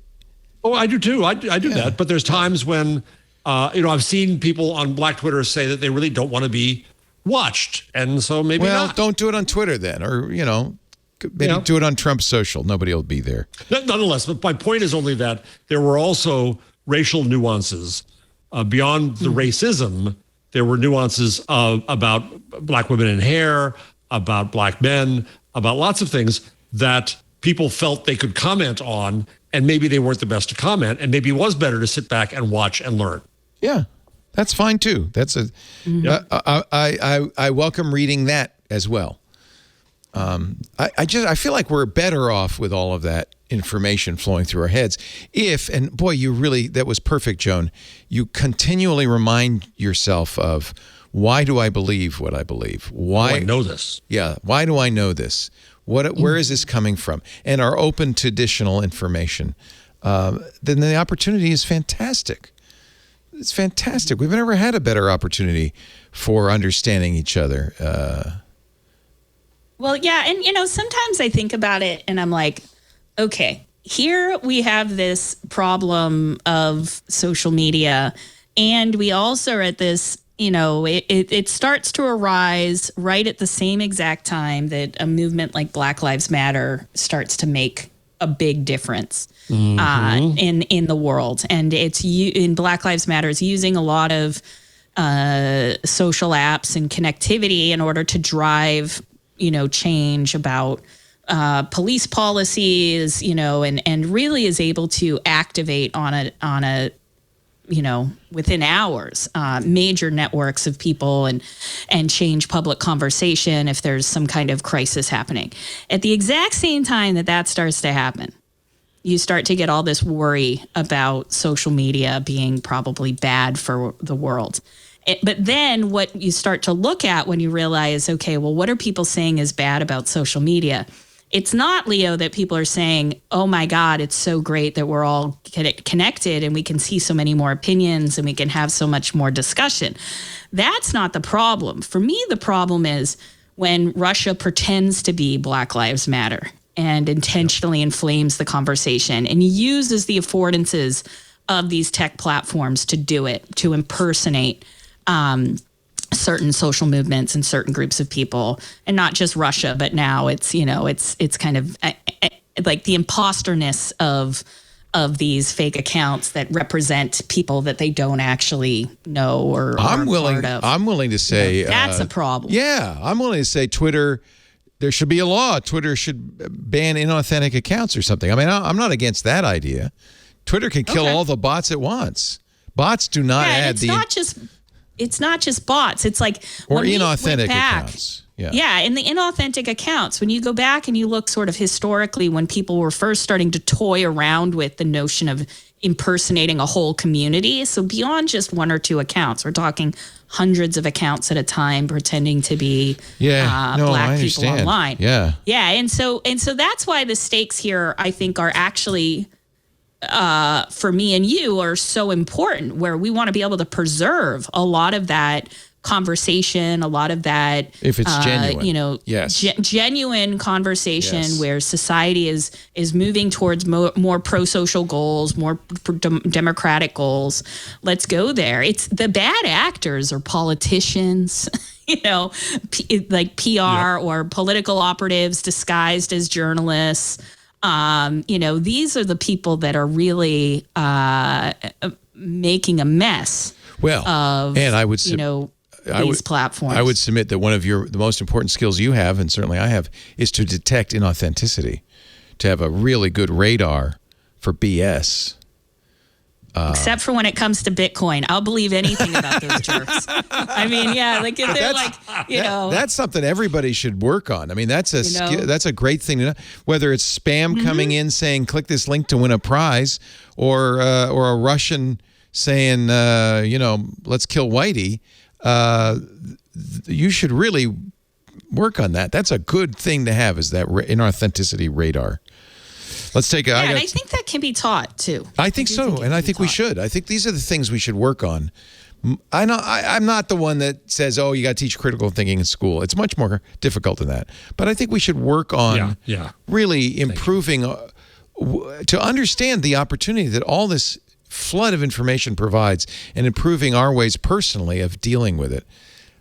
Oh, I do too. I do that. But there's times when, I've seen people on black Twitter say that they really don't want to be watched, and so maybe not. Don't do it on Twitter then, or maybe do it on Trump's social. Nobody will be there. Nonetheless, but my point is only that there were also racial nuances beyond the racism. There were nuances about black women in hair, about black men, about lots of things that people felt they could comment on, and maybe they weren't the best to comment, and maybe it was better to sit back and watch and learn. Yeah, that's fine too. That's I welcome reading that as well. I feel like we're better off with all of that information flowing through our heads. And boy, that was perfect, Joan. You continually remind yourself of, why do I believe what I believe? Why do I know this? Yeah. Why do I know this? Where is this coming from? And are open to additional information. Then the opportunity is fantastic. It's fantastic. We've never had a better opportunity for understanding each other. Well, yeah. And, sometimes I think about it and I'm like, okay, here we have this problem of social media, and we also are at this, it starts to arise right at the same exact time that a movement like Black Lives Matter starts to make a big difference in the world. And in Black Lives Matter is using a lot of social apps and connectivity in order to drive change about police policies, and really is able to activate on a within hours, major networks of people and change public conversation if there's some kind of crisis happening. At the exact same time that starts to happen, you start to get all this worry about social media being probably bad for the world. But then what you start to look at when you realize, okay, well, what are people saying is bad about social media? It's not, Leo, that people are saying, oh, my God, it's so great that we're all connected and we can see so many more opinions and we can have so much more discussion. That's not the problem. For me, the problem is when Russia pretends to be Black Lives Matter and intentionally inflames the conversation and uses the affordances of these tech platforms to do it, to impersonate certain social movements and certain groups of people, and not just Russia, but now it's kind of like the imposterness of these fake accounts that represent people that they don't actually know or are part of. I'm willing to say that's a problem. Yeah, I'm willing to say Twitter. There should be a law. Twitter should ban inauthentic accounts or something. I mean, I'm not against that idea. Twitter can kill all the bots it wants. Bots do not add It's not just bots. It's like or inauthentic accounts. Yeah, in the inauthentic accounts, when you go back and you look sort of historically when people were first starting to toy around with the notion of impersonating a whole community. So beyond just one or two accounts, we're talking hundreds of accounts at a time pretending to be black people online. Yeah. Yeah. And so that's why the stakes here, I think, are actually for me and you are so important, where we want to be able to preserve a lot of that conversation, a lot of that, if it's genuine, genuine conversation where society is moving towards more pro-social goals, more democratic goals. Let's go there. It's the bad actors or politicians, like PR or political operatives disguised as journalists. These are the people that are really making a mess. Well, of, and I would, these platforms. I would submit that one of the most important skills you have, and certainly I have, is to detect inauthenticity, to have a really good radar for BS. Except for when it comes to Bitcoin. I'll believe anything about those jerks. I mean, yeah, like if they're that's something everybody should work on. I mean, that's a great thing to know. Whether it's spam coming in saying click this link to win a prize, or a Russian saying let's kill Whitey, you should really work on that. That's a good thing to have, is that inauthenticity radar. Let's take a. And I think that can be taught too. I think so, and I think we should. I think these are the things we should work on. I'm not the one that says, "Oh, you got to teach critical thinking in school." It's much more difficult than that. But I think we should work on really improving to understand the opportunity that all this flood of information provides, and improving our ways personally of dealing with it.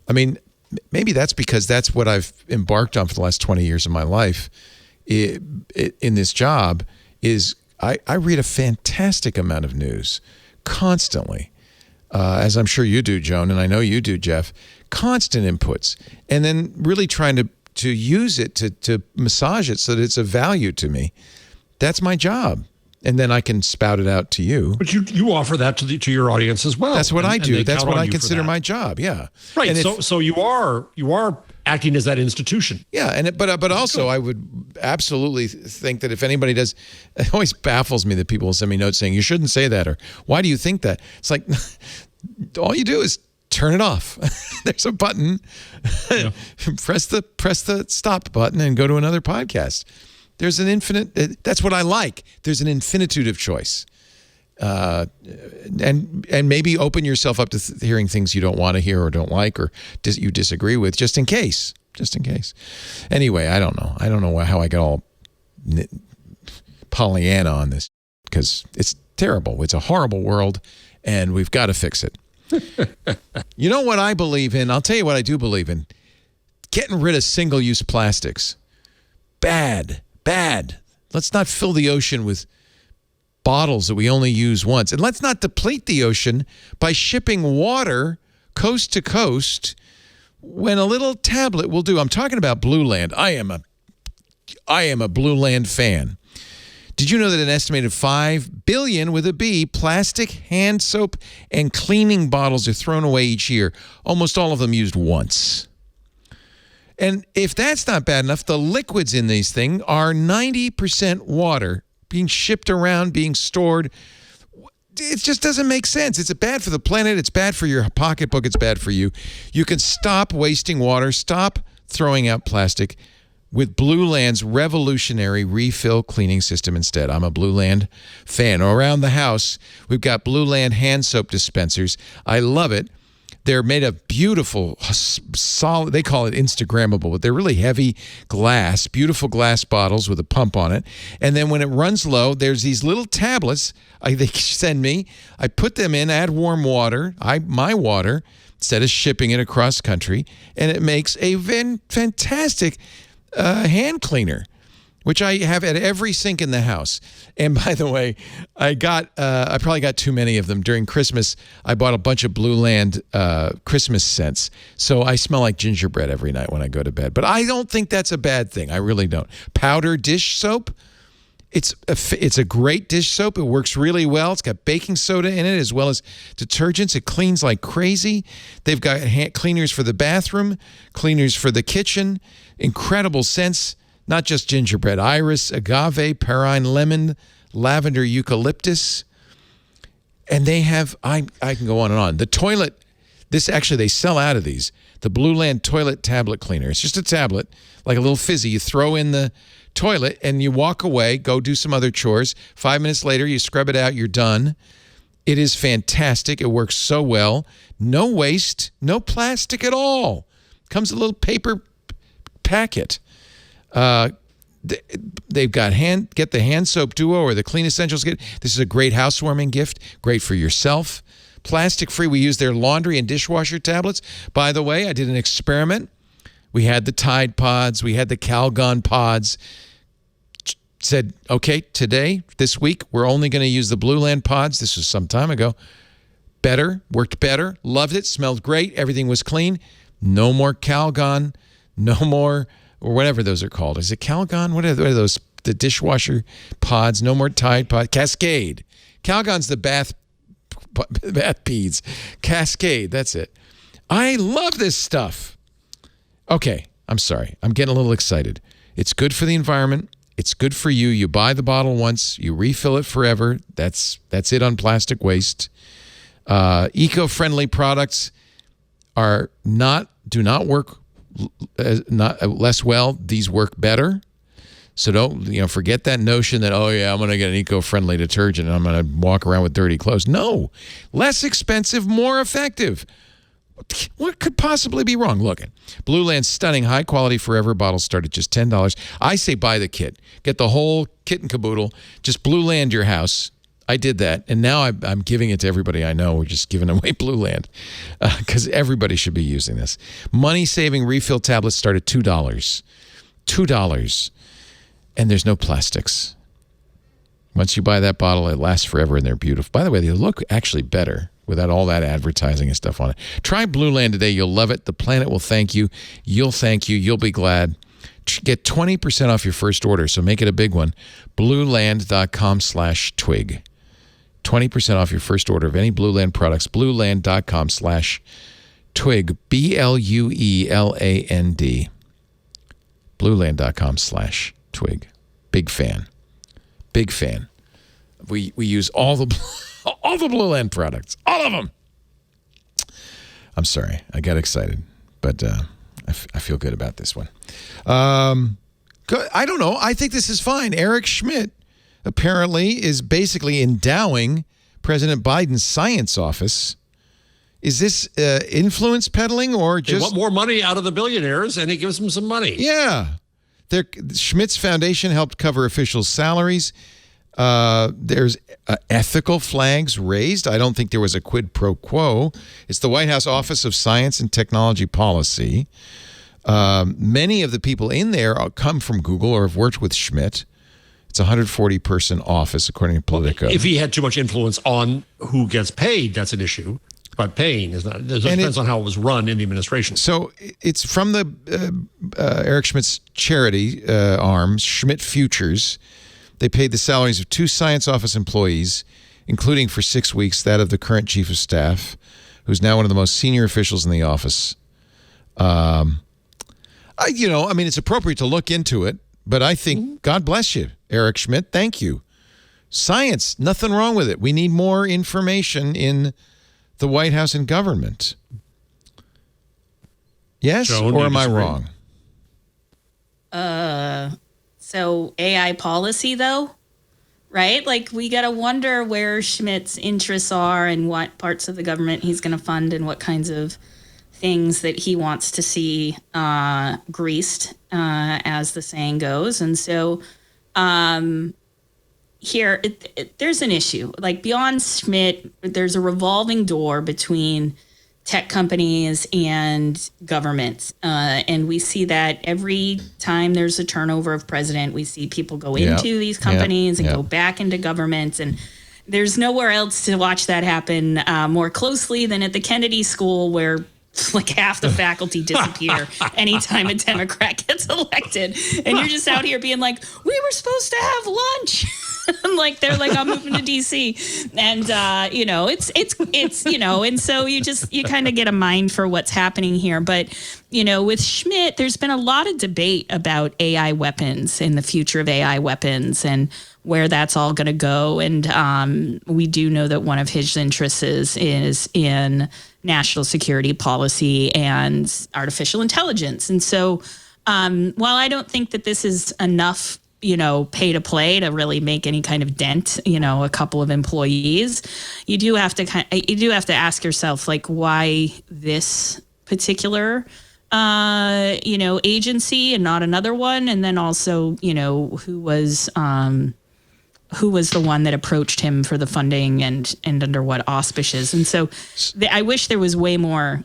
I mean, maybe that's because that's what I've embarked on for the last 20 years of my life. In this job is I read a fantastic amount of news constantly, as I'm sure you do, Joan, and I know you do, Jeff. Constant inputs, and then really trying to use it to massage it so that it's of value to me. That's my job, and then I can spout it out to you. But you offer that to your audience as well. That's what I do. That's what I consider my job. Yeah, right. And so you are acting as that institution. Yeah, but also I would absolutely think that if anybody does, it always baffles me that people will send me notes saying you shouldn't say that, or why do you think that? It's like all you do is turn it off. There's a button. Yeah. press the stop button and go to another podcast. There's an infinite. That's what I like. There's an infinitude of choice. And maybe open yourself up to hearing things you don't want to hear or don't like, or you disagree with, just in case. Anyway, I don't know how I got all Pollyanna on this, because it's terrible. It's a horrible world, and we've got to fix it. You know what I believe in? I'll tell you what I do believe in. Getting rid of single-use plastics. Bad. Let's not fill the ocean with bottles that we only use once. And let's not deplete the ocean by shipping water coast to coast when a little tablet will do. I'm talking about Blue Land. I am a Blue Land fan. Did you know that an estimated 5 billion with a B plastic hand soap and cleaning bottles are thrown away each year, almost all of them used once? And if that's not bad enough, the liquids in these things are 90% water being shipped around, being stored. It just doesn't make sense. It's bad for the planet. It's bad for your pocketbook. It's bad for you. You can stop wasting water, stop throwing out plastic with Blue Land's revolutionary refill cleaning system instead. I'm a Blue Land fan. Around the house, we've got Blue Land hand soap dispensers. I love it. They're made of beautiful, solid, they call it Instagrammable, but they're really heavy glass, beautiful glass bottles with a pump on it. And then when it runs low, there's these little tablets they send me. I put them in, add warm water, my water, instead of shipping it across country, and it makes a fantastic hand cleaner, which I have at every sink in the house. And by the way, I probably got too many of them. During Christmas, I bought a bunch of Blue Land Christmas scents. So I smell like gingerbread every night when I go to bed. But I don't think that's a bad thing. I really don't. Powder dish soap. It's a great dish soap. It works really well. It's got baking soda in it as well as detergents. It cleans like crazy. They've got cleaners for the bathroom, cleaners for the kitchen, incredible scents. Not just gingerbread, iris, agave, perine, lemon, lavender, eucalyptus. And they have, I can go on and on. The toilet, they sell out of these. The Blue Land toilet tablet cleaner. It's just a tablet, like a little fizzy. You throw in the toilet and you walk away, go do some other chores. 5 minutes later, you scrub it out, you're done. It is fantastic. It works so well. No waste, no plastic at all. Comes in a little paper packet. They've got get the hand soap duo or the clean essentials kit. This is a great housewarming gift, great for yourself. Plastic free. We use their laundry and dishwasher tablets. By the way, I did an experiment. We had the Tide Pods, we had the Calgon Pods. said, okay, this week, we're only going to use the Blue Land pods. This was some time ago. Better, worked better, loved it, smelled great, everything was clean. No more Calgon, no more, or whatever those are called. Is it Calgon? What are those, the dishwasher pods? No more Tide Pod. Cascade. Calgon's the bath beads. Cascade, that's it. I love this stuff. Okay, I'm sorry. I'm getting a little excited. It's good for the environment. It's good for you. You buy the bottle once, you refill it forever. That's it on plastic waste. Eco-friendly products do not work less well. These work better. So don't forget that notion that, oh yeah, I'm going to get an eco-friendly detergent and I'm going to walk around with dirty clothes. No, less expensive, more effective. What could possibly be wrong? Look, Blue Land's stunning high-quality forever bottles start at just $10. I say buy the kit. Get the whole kit and caboodle. Just Blue Land your house. I did that, and now I'm giving it to everybody I know. We're just giving away Blue Land because everybody should be using this. Money-saving refill tablets start at $2. $2. And there's no plastics. Once you buy that bottle, it lasts forever, and they're beautiful. By the way, they look actually better without all that advertising and stuff on it. Try Blue Land today. You'll love it. The planet will thank you. You'll thank you. You'll be glad. Get 20% off your first order, so make it a big one. BlueLand.com/twig. 20% off your first order of any Blue Land products. BlueLand.com/twig. BLUELAND. BlueLand.com/twig. Big fan. Big fan. We use all the Blue Land products. All of them. I'm sorry. I got excited, but I feel good about this one. I don't know. I think this is fine. Eric Schmidt apparently is basically endowing President Biden's science office. Is this influence peddling or just... They want more money out of the billionaires, and he gives them some money. Yeah. Schmidt's foundation helped cover officials' salaries. There's ethical flags raised. I don't think there was a quid pro quo. It's the White House Office of Science and Technology Policy. Many of the people in there come from Google or have worked with Schmidt. It's a 140-person office, according to Politico. If he had too much influence on who gets paid, that's an issue. But paying is not. It depends on how it was run in the administration. So it's from the Eric Schmidt's charity arm, Schmidt Futures. They paid the salaries of 2 science office employees, including for 6 weeks that of the current chief of staff, who's now one of the most senior officials in the office. It's appropriate to look into it, but I think, God bless you, Eric Schmidt. Thank you. Science, nothing wrong with it. We need more information in the White House and government. Yes, Joan, or am I wrong? So AI policy, though, right? Like, we got to wonder where Schmidt's interests are and what parts of the government he's going to fund and what kinds of things that he wants to see greased, as the saying goes. And so here, there's an issue. Like, beyond Schmidt, there's a revolving door between tech companies and governments. And we see that every time there's a turnover of president, we see people go into these companies and go back into governments. And there's nowhere else to watch that happen more closely than at the Kennedy School, where like half the faculty disappear anytime a Democrat gets elected. And you're just out here being like, we were supposed to have lunch. And like, they're like, I'm moving to DC. And, it's and so you kind of get a mind for what's happening here. But, with Schmidt, there's been a lot of debate about AI weapons and the future of AI weapons and where that's all going to go. And we do know that one of his interests is in national security policy and artificial intelligence. And so while I don't think that this is enough, pay to play to really make any kind of dent, a couple of employees, you do have to ask yourself, like, why this particular agency and not another one? And then also, who was the one that approached him for the funding and under what auspices. And so I wish there was way more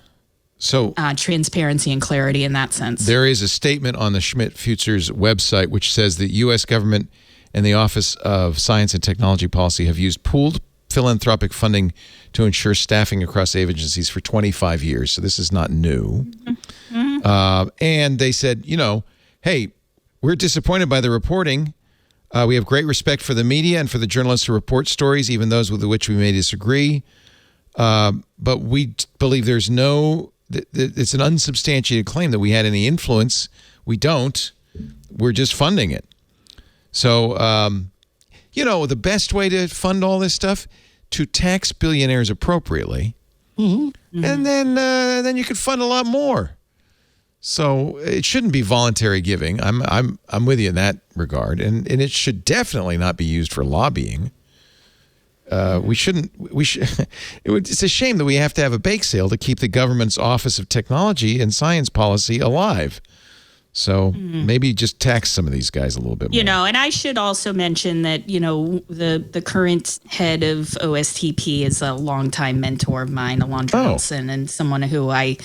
transparency and clarity in that sense. There is a statement on the Schmidt Futures website which says the U.S. government and the Office of Science and Technology Policy have used pooled philanthropic funding to ensure staffing across agencies for 25 years. So this is not new. And they said, hey, we're disappointed by the reporting. We have great respect for the media and for the journalists who report stories, even those with which we may disagree. But we believe it's an unsubstantiated claim that we had any influence. We don't. We're just funding it. So, the best way to fund all this stuff, to tax billionaires appropriately. Mm-hmm. And then you could fund a lot more. So it shouldn't be voluntary giving. I'm with you in that regard, and it should definitely not be used for lobbying. It's a shame that we have to have a bake sale to keep the government's Office of Technology and Science Policy alive. So maybe just tax some of these guys a little bit more. And I should also mention that, the current head of OSTP is a longtime mentor of mine, Alondra Nelson, and someone who I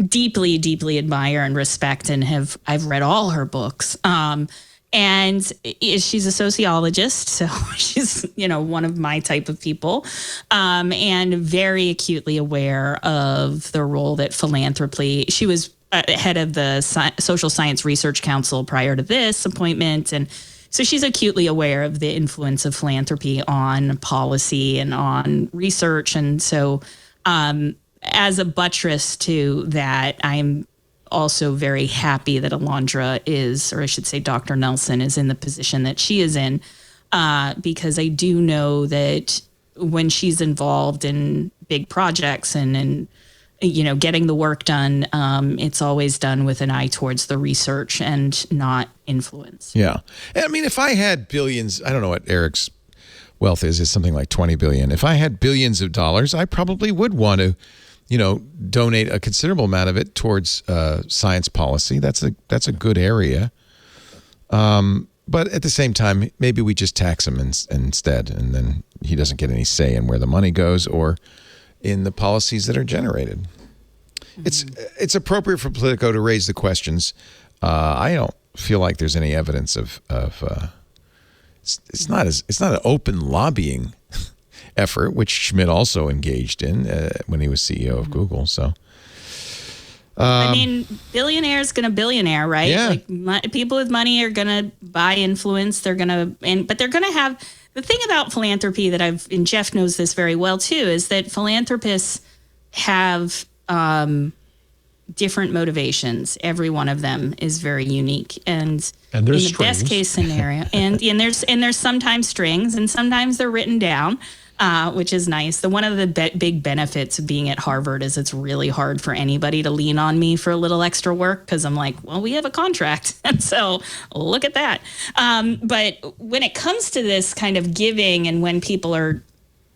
deeply, deeply admire and respect, and I've read all her books. And she's a sociologist, so she's, one of my type of people, and very acutely aware of the role that philanthropy. She was head of the Social Science Research Council prior to this appointment. And so she's acutely aware of the influence of philanthropy on policy and on research. And so as a buttress to that, I'm also very happy that Alondra is, or I should say Dr. Nelson is in the position that she is in, because I do know that when she's involved in big projects and getting the work done, it's always done with an eye towards the research and not influence. Yeah. I mean, if I had billions, I don't know what Eric's wealth is something like 20 billion. If I had billions of dollars, I probably would want to, donate a considerable amount of it towards science policy. That's a good area. But at the same time, maybe we just tax him instead, and then he doesn't get any say in where the money goes or in the policies that are generated. It's appropriate for Politico to raise the questions. I don't feel like there's any evidence of it's not an open lobbying effort, which Schmidt also engaged in when he was CEO of Google. So, billionaire's gonna billionaire, right? Yeah. Like people with money are gonna buy influence. But they're gonna have. The thing about philanthropy and Jeff knows this very well too, is that philanthropists have different motivations. Every one of them is very unique, and in the strings. best case scenario, and there's sometimes strings, and sometimes they're written down, which is nice. One of the big benefits of being at Harvard is it's really hard for anybody to lean on me for a little extra work, because I'm like, well, we have a contract. And so look at that. But when it comes to this kind of giving, and when people are,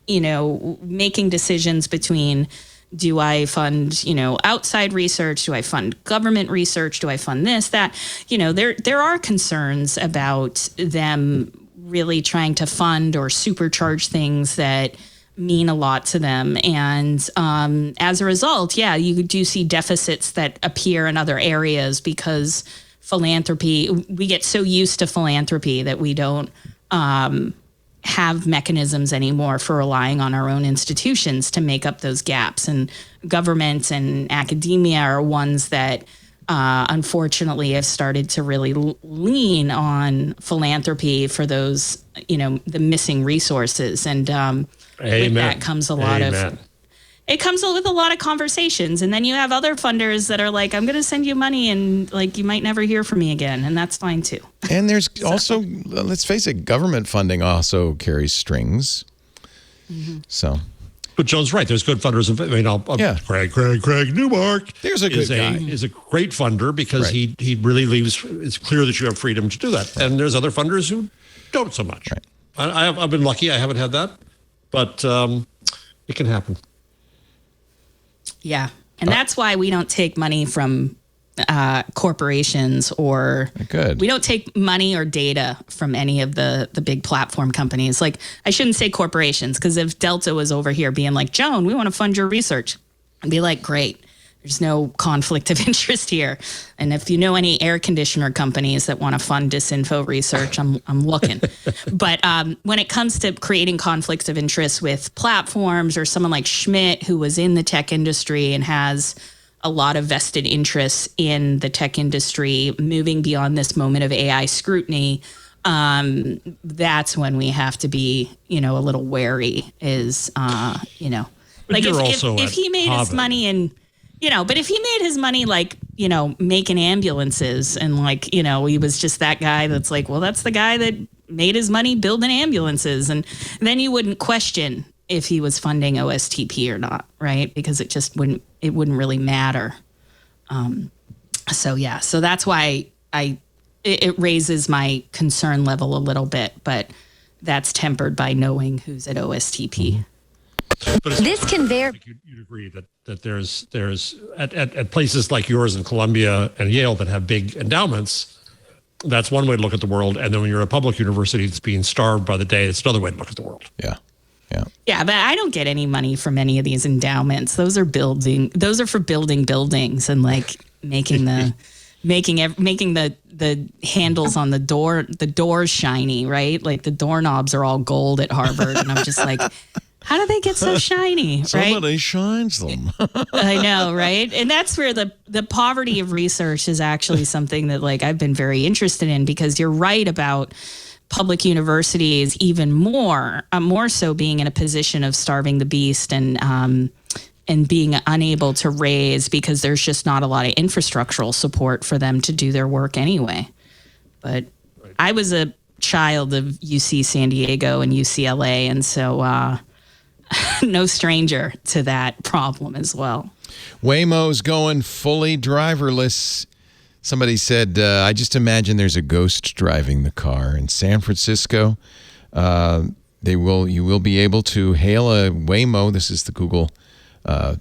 making decisions between, do I fund, outside research? Do I fund government research? Do I fund this, that? There are concerns about them really trying to fund or supercharge things that mean a lot to them. And as a result, you do see deficits that appear in other areas, because philanthropy, we get so used to philanthropy that we don't have mechanisms anymore for relying on our own institutions to make up those gaps. And government and academia are ones that unfortunately have started to really lean on philanthropy for those, the missing resources. And with that comes a lot of conversations. And then you have other funders that are like, I'm going to send you money, and like, you might never hear from me again. And that's fine too. And there's also, let's face it, government funding also carries strings. Mm-hmm. So. But Joan's right. There's good funders. Craig Newmark. There's a good guy. Is a great funder, because he really leaves. It's clear that you have freedom to do that. And there's other funders who don't so much. Right. I've been lucky. I haven't had that, but it can happen. Yeah, and that's why we don't take money from corporations, or we don't take money or data from any of the big platform companies. Like, I shouldn't say corporations, because if Delta was over here being like, Joan, we want to fund your research, I'd be like, great. There's no conflict of interest here. And if you know any air conditioner companies that want to fund disinfo research, I'm looking. But when it comes to creating conflicts of interest with platforms or someone like Schmidt, who was in the tech industry and has a lot of vested interests in the tech industry, moving beyond this moment of AI scrutiny, that's when we have to be, a little wary is, like if he made his money in, but if he made his money like, making ambulances and like, he was just that guy that's like, well, that's the guy that made his money building ambulances. And then you wouldn't question if he was funding OSTP or not, right? Because it just wouldn't really matter. So that's why it raises my concern level a little bit, but that's tempered by knowing who's at OSTP. But this can vary. You'd agree that there's at places like yours in Columbia and Yale that have big endowments, that's one way to look at the world. And then when you're a public university that's being starved by the day, it's another way to look at the world. Yeah. Yeah, but I don't get any money from any of these endowments. Those are for building buildings and like making the handles on the doors shiny, right? Like the doorknobs are all gold at Harvard, and I'm just like, how do they get so shiny? Right? Somebody shines them. I know, right? And that's where the poverty of research is actually something that like I've been very interested in, because you're right about public universities even more so being in a position of starving the beast and being unable to raise because there's just not a lot of infrastructural support for them to do their work anyway. But I was a child of UC San Diego and UCLA, and so no stranger to that problem as well. Waymo's going fully driverless. Somebody said, I just imagine there's a ghost driving the car. In San Francisco, you will be able to hail a Waymo. This is the Google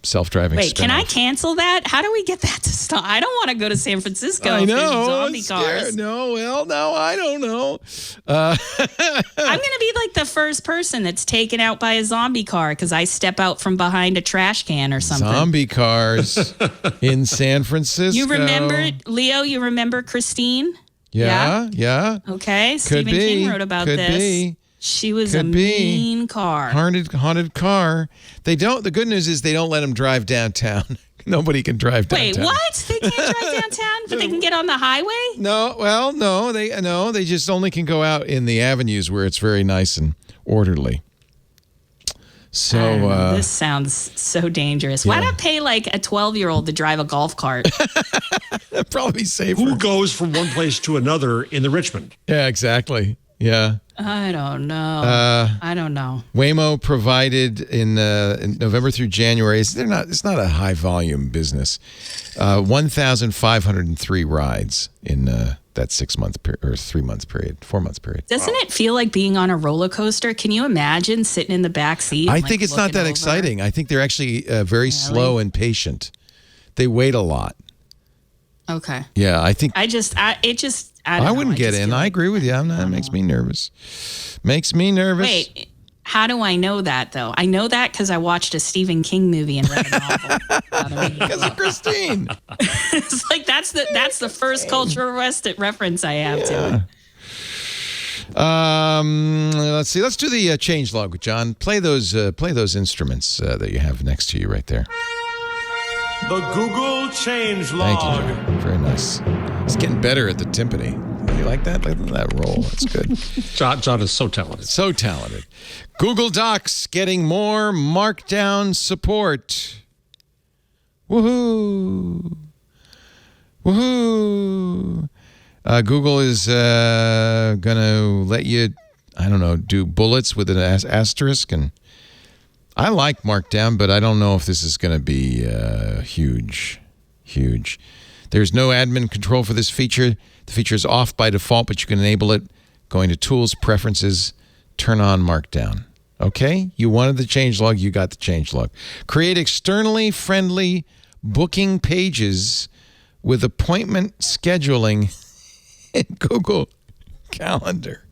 self-driving Wait, spin-off. Can I cancel that? How do we get that to stop? I don't want to go to San Francisco. I know. Zombie cars. No, I don't know. I'm going to be like the first person that's taken out by a zombie car because I step out from behind a trash can or something. Zombie cars in San Francisco. You remember, Leo, you remember Christine? Yeah. Okay. Stephen King wrote about this. She was a mean car. Haunted car. The good news is they don't let them drive downtown. Nobody can drive downtown. Wait, what? They can't drive downtown, but they can get on the highway? No. They just only can go out in the avenues where it's very nice and orderly. So this sounds so dangerous. Yeah. Why not pay like a 12-year-old to drive a golf cart? That'd probably be safer. Who goes from one place to another in the Richmond? Yeah, exactly. Yeah. I don't know. Waymo provided in November through January. It's not a high volume business. 1,503 rides in that 6 month or 3 month period, 4 months period. Doesn't it feel like being on a roller coaster? Can you imagine sitting in the back seat? I think it's not that exciting. I think they're actually very slow and patient. They wait a lot. Okay. Yeah, I think. I wouldn't get in. I agree with you. It makes me nervous. Wait, how do I know that, though? I know that because I watched a Stephen King movie and read a novel. Because of Christine. It's like that's the first cultural reference I have to it. Let's see. Let's do the changelog, John. Play those instruments that you have next to you right there. The Google changelog. Thank you, John. Very nice. It's getting better at the timpani. You like that? Look at that roll. That's good. John is so talented. So talented. Google Docs getting more Markdown support. Woohoo. Google is going to let you, do bullets with an asterisk. And I like Markdown, but I don't know if this is going to be huge. There's no admin control for this feature. The feature is off by default, but you can enable it going to Tools, Preferences, turn on Markdown. Okay? You wanted the changelog, you got the changelog. Create externally friendly booking pages with appointment scheduling in Google Calendar.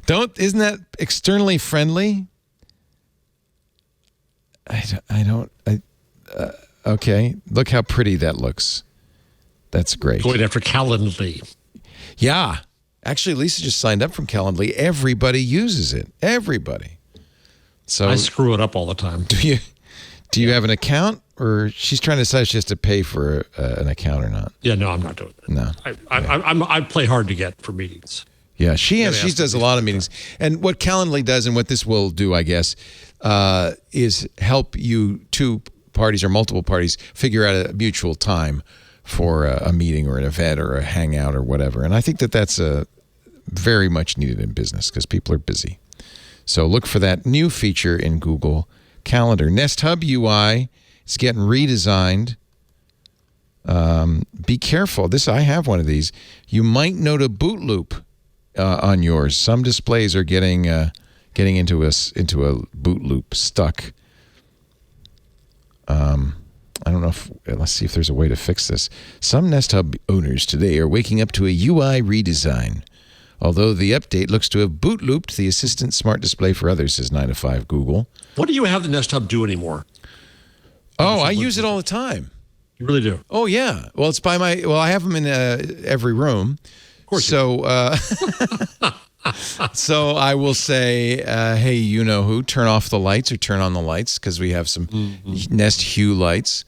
Isn't that externally friendly? Okay, look how pretty that looks. That's great. Going after Calendly. Yeah. Actually, Lisa just signed up from Calendly. Everybody uses it. Everybody. So I screw it up all the time. Do you have an account, or she's trying to decide if she has to pay for an account or not? Yeah, no, I'm not doing it. No. I play hard to get for meetings. Yeah, she does a lot of meetings. And what Calendly does, and what this will do, I guess, is help you, two parties or multiple parties, figure out a mutual time for a meeting or an event or a hangout or whatever. And I think that that's very much needed in business because people are busy. So look for that new feature in Google Calendar. Nest Hub UI is getting redesigned. Be careful. I have one of these. You might note a boot loop on yours. Some displays are getting into a boot loop stuck. I don't know let's see if there's a way to fix this. Some Nest Hub owners today are waking up to a UI redesign. Although the update looks to have boot looped the Assistant Smart Display for others, says 9 to 5 Google. What do you have the Nest Hub do anymore? Oh, I use it all the time. You really do? Oh, yeah. Well, it's by I have them in every room. Of course. So, so I will say, hey, you know who, turn off the lights or turn on the lights, because we have some Nest Hue lights.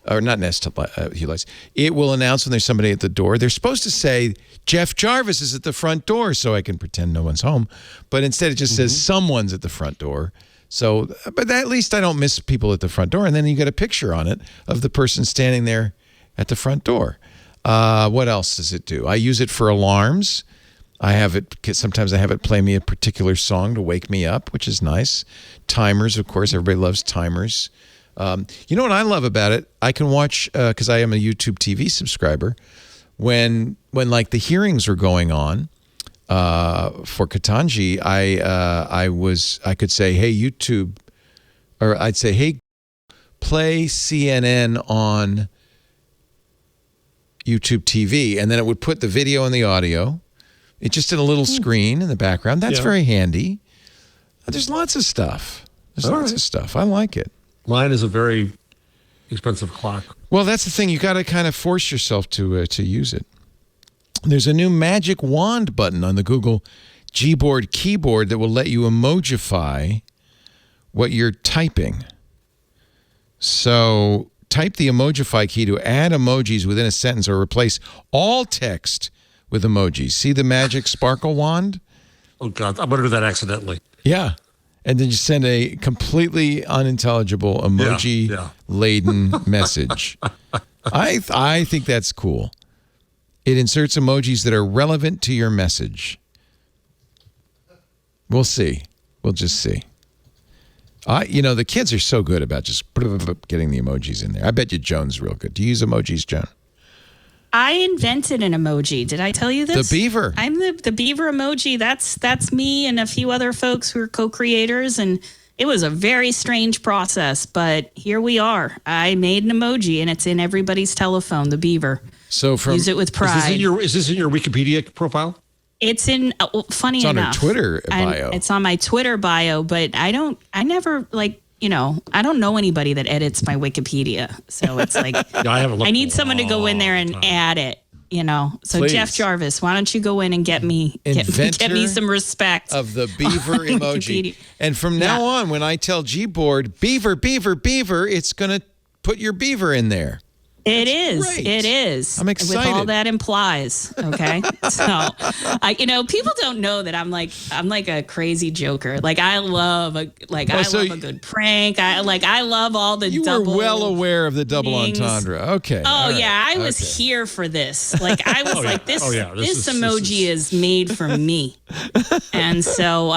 Or not Nest Hue lights. It will announce when there's somebody at the door. They're supposed to say, Jeff Jarvis is at the front door, so I can pretend no one's home. But instead it just says someone's at the front door. So, but at least I don't miss people at the front door. And then you get a picture on it of the person standing there at the front door. What else does it do? I use it for alarms. Sometimes I have it play me a particular song to wake me up, which is nice. Timers, of course, everybody loves timers. You know what I love about it? I can watch, because I am a YouTube TV subscriber, when like the hearings are going on for Ketanji, I could say, hey, YouTube, or I'd say, hey, play CNN on YouTube TV, and then it would put the video and the audio. It just in a little screen in the background. That's very handy. There's lots of stuff. Of stuff. I like it. Mine is a very expensive clock. Well, that's the thing. You got to kind of force yourself to use it. There's a new magic wand button on the Google Gboard keyboard that will let you emojify what you're typing. So type the emojify key to add emojis within a sentence or replace all text with emojis. See the magic sparkle wand? Oh, God. I'm going to do that accidentally. Yeah. And then you send a completely unintelligible emoji-laden message. I think that's cool. It inserts emojis that are relevant to your message. We'll see. We'll just see. The kids are so good about just getting the emojis in there. I bet you Joan's real good. Do you use emojis, Joan? I invented an emoji. Did I tell you this? The beaver. I'm the beaver emoji. That's me and a few other folks who are co-creators, and it was a very strange process, but here we are. I made an emoji, and it's in everybody's telephone, the beaver. So use it with pride. Is this in your Wikipedia profile? It's in, funny it's enough. It's on her Twitter bio. It's on my Twitter bio, but I don't know anybody that edits my Wikipedia. So it's like, I need someone to go in there and add it, So Please. Jeff Jarvis, why don't you go in and get me some respect of the beaver emoji. And from now on, when I tell Gboard, beaver, beaver, beaver, it's going to put your beaver in there. It is. Great. It is. I'm excited. With all that implies. Okay. So, people don't know that I'm like a crazy joker. Like I love a good prank. I love all the You double. were well aware of the double things. entendre. Okay. Oh yeah, I was here for this. Like I was this emoji is made for me. And so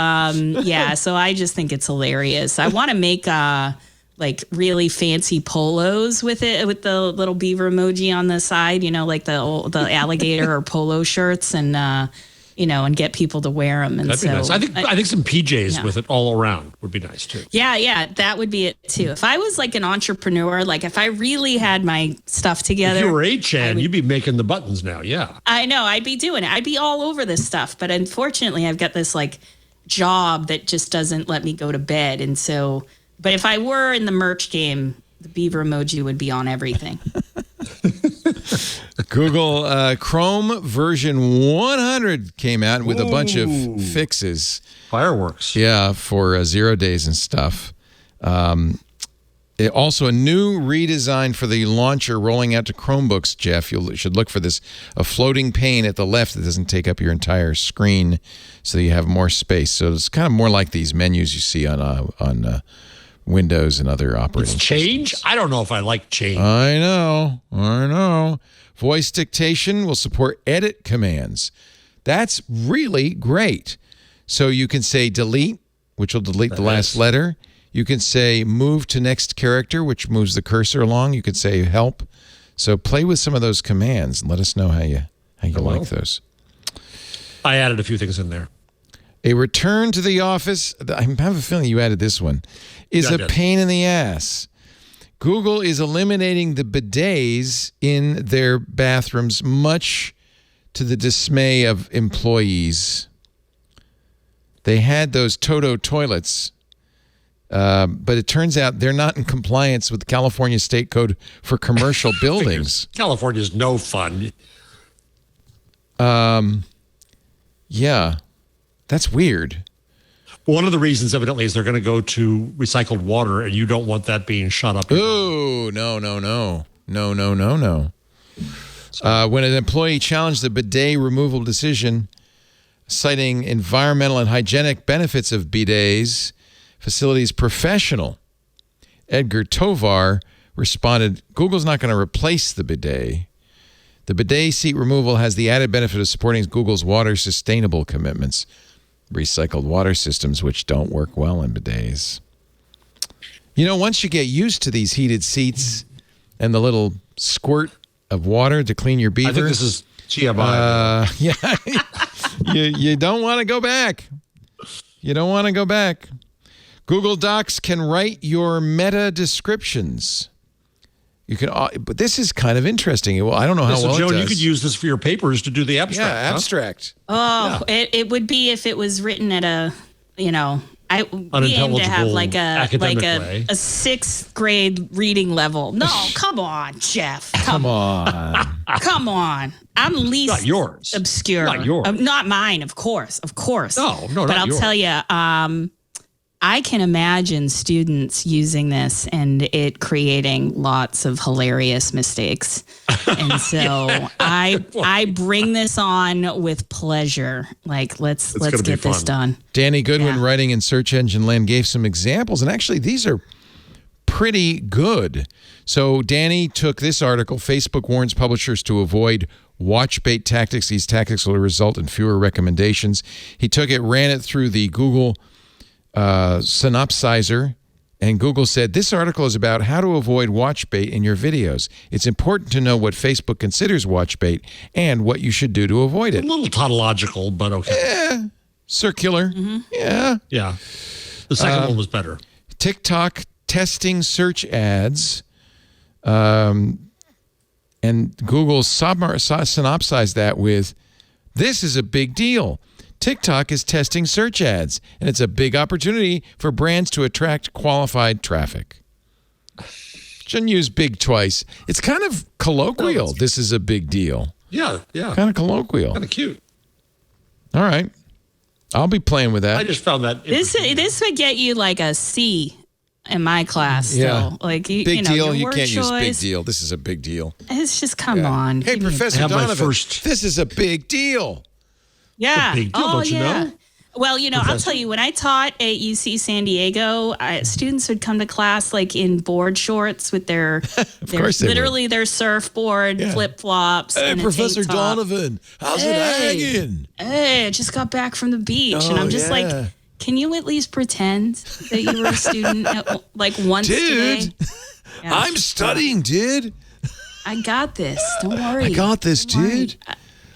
so I just think it's hilarious. I want to make really fancy polos with it, with the little beaver emoji on the side, like the alligator or polo shirts, and and get people to wear them. And that'd be nice. I think some PJs with it all around would be nice too. Yeah, that would be it too. If I was like an entrepreneur, like if I really had my stuff together. If you were 8chan, you'd be making the buttons now. Yeah, I know. I'd be doing it. I'd be all over this stuff. But unfortunately, I've got this job that just doesn't let me go to bed, and so. But if I were in the merch game, the beaver emoji would be on everything. Google Chrome version 100 came out with a bunch of fixes. Fireworks. Yeah, for 0 days and stuff. Also, a new redesign for the launcher rolling out to Chromebooks, Jeff. You should look for this. A floating pane at the left that doesn't take up your entire screen so that you have more space. So it's kind of more like these menus you see on Windows and other operating systems. Change? I don't know if I like change. I know. Voice dictation will support edit commands. That's really great. So you can say delete, which will delete the last letter. You can say move to next character, which moves the cursor along. You could say help. So play with some of those commands and let us know how you like those. I added a few things in there. A return to the office, I have a feeling you added this one, is a pain in the ass. Google is eliminating the bidets in their bathrooms, much to the dismay of employees. They had those Toto toilets, but it turns out they're not in compliance with the California State Code for commercial buildings. California's no fun. Yeah, that's weird. One of the reasons, evidently, is they're going to go to recycled water, and you don't want that being shot up. Ooh, no. When an employee challenged the bidet removal decision, citing environmental and hygienic benefits of bidets, facilities professional Edgar Tovar responded, Google's not going to replace the bidet. The bidet seat removal has the added benefit of supporting Google's water sustainable commitments. Recycled water systems, which don't work well in bidets. You know, once you get used to these heated seats and the little squirt of water to clean your beaver. I think this is TMI. You don't want to go back. You don't want to go back. Google Docs can write your meta descriptions. You can, but this is kind of interesting. Well, I don't know how well Joan, it does. you could use this for your papers to do the abstract. Yeah, abstract. Oh, yeah. It would be if it was written at a, we aim to have like a sixth grade reading level. No, come on, Jeff. Come on. Come on. I'm least not yours. Obscure. Not yours. Not mine, of course. No, but I'll tell you, I can imagine students using this and it creating lots of hilarious mistakes. And so I bring this on with pleasure. Like, let's get this done. Danny Goodwin, writing in Search Engine Land, gave some examples. And actually, these are pretty good. So Danny took this article, Facebook warns publishers to avoid watch bait tactics. These tactics will result in fewer recommendations. He took it, ran it through the Google synopsizer, and Google said, this article is about how to avoid watch bait in your videos. It's important to know what Facebook considers watch bait and what you should do to avoid it. A little tautological, but okay. Yeah. Circular. Mm-hmm. Yeah. Yeah. The second one was better. TikTok testing search ads. And Google synopsized that with, this is a big deal. TikTok is testing search ads, and it's a big opportunity for brands to attract qualified traffic. Shouldn't use big twice. It's kind of colloquial. This is a big deal. Yeah. Kind of colloquial. Kind of cute. All right. I'll be playing with that. I just found that this would get you like a C in my class. Yeah. Still. Like, big deal. You can't choice. use big deal. This is a big deal. It's just, come on. Hey, Professor Donovan, this is a big deal. Yeah. Big deal, don't you know? Well, I'll tell you, when I taught at UC San Diego, students would come to class like in board shorts with their their surfboard, flip flops. Hey, and Professor a tank top. Donovan, how's it hanging? Hey, I just got back from the beach, and I'm just like, can you at least pretend that you were a student like once today? Yeah. I'm studying, dude. I got this. Don't worry. I got this, dude.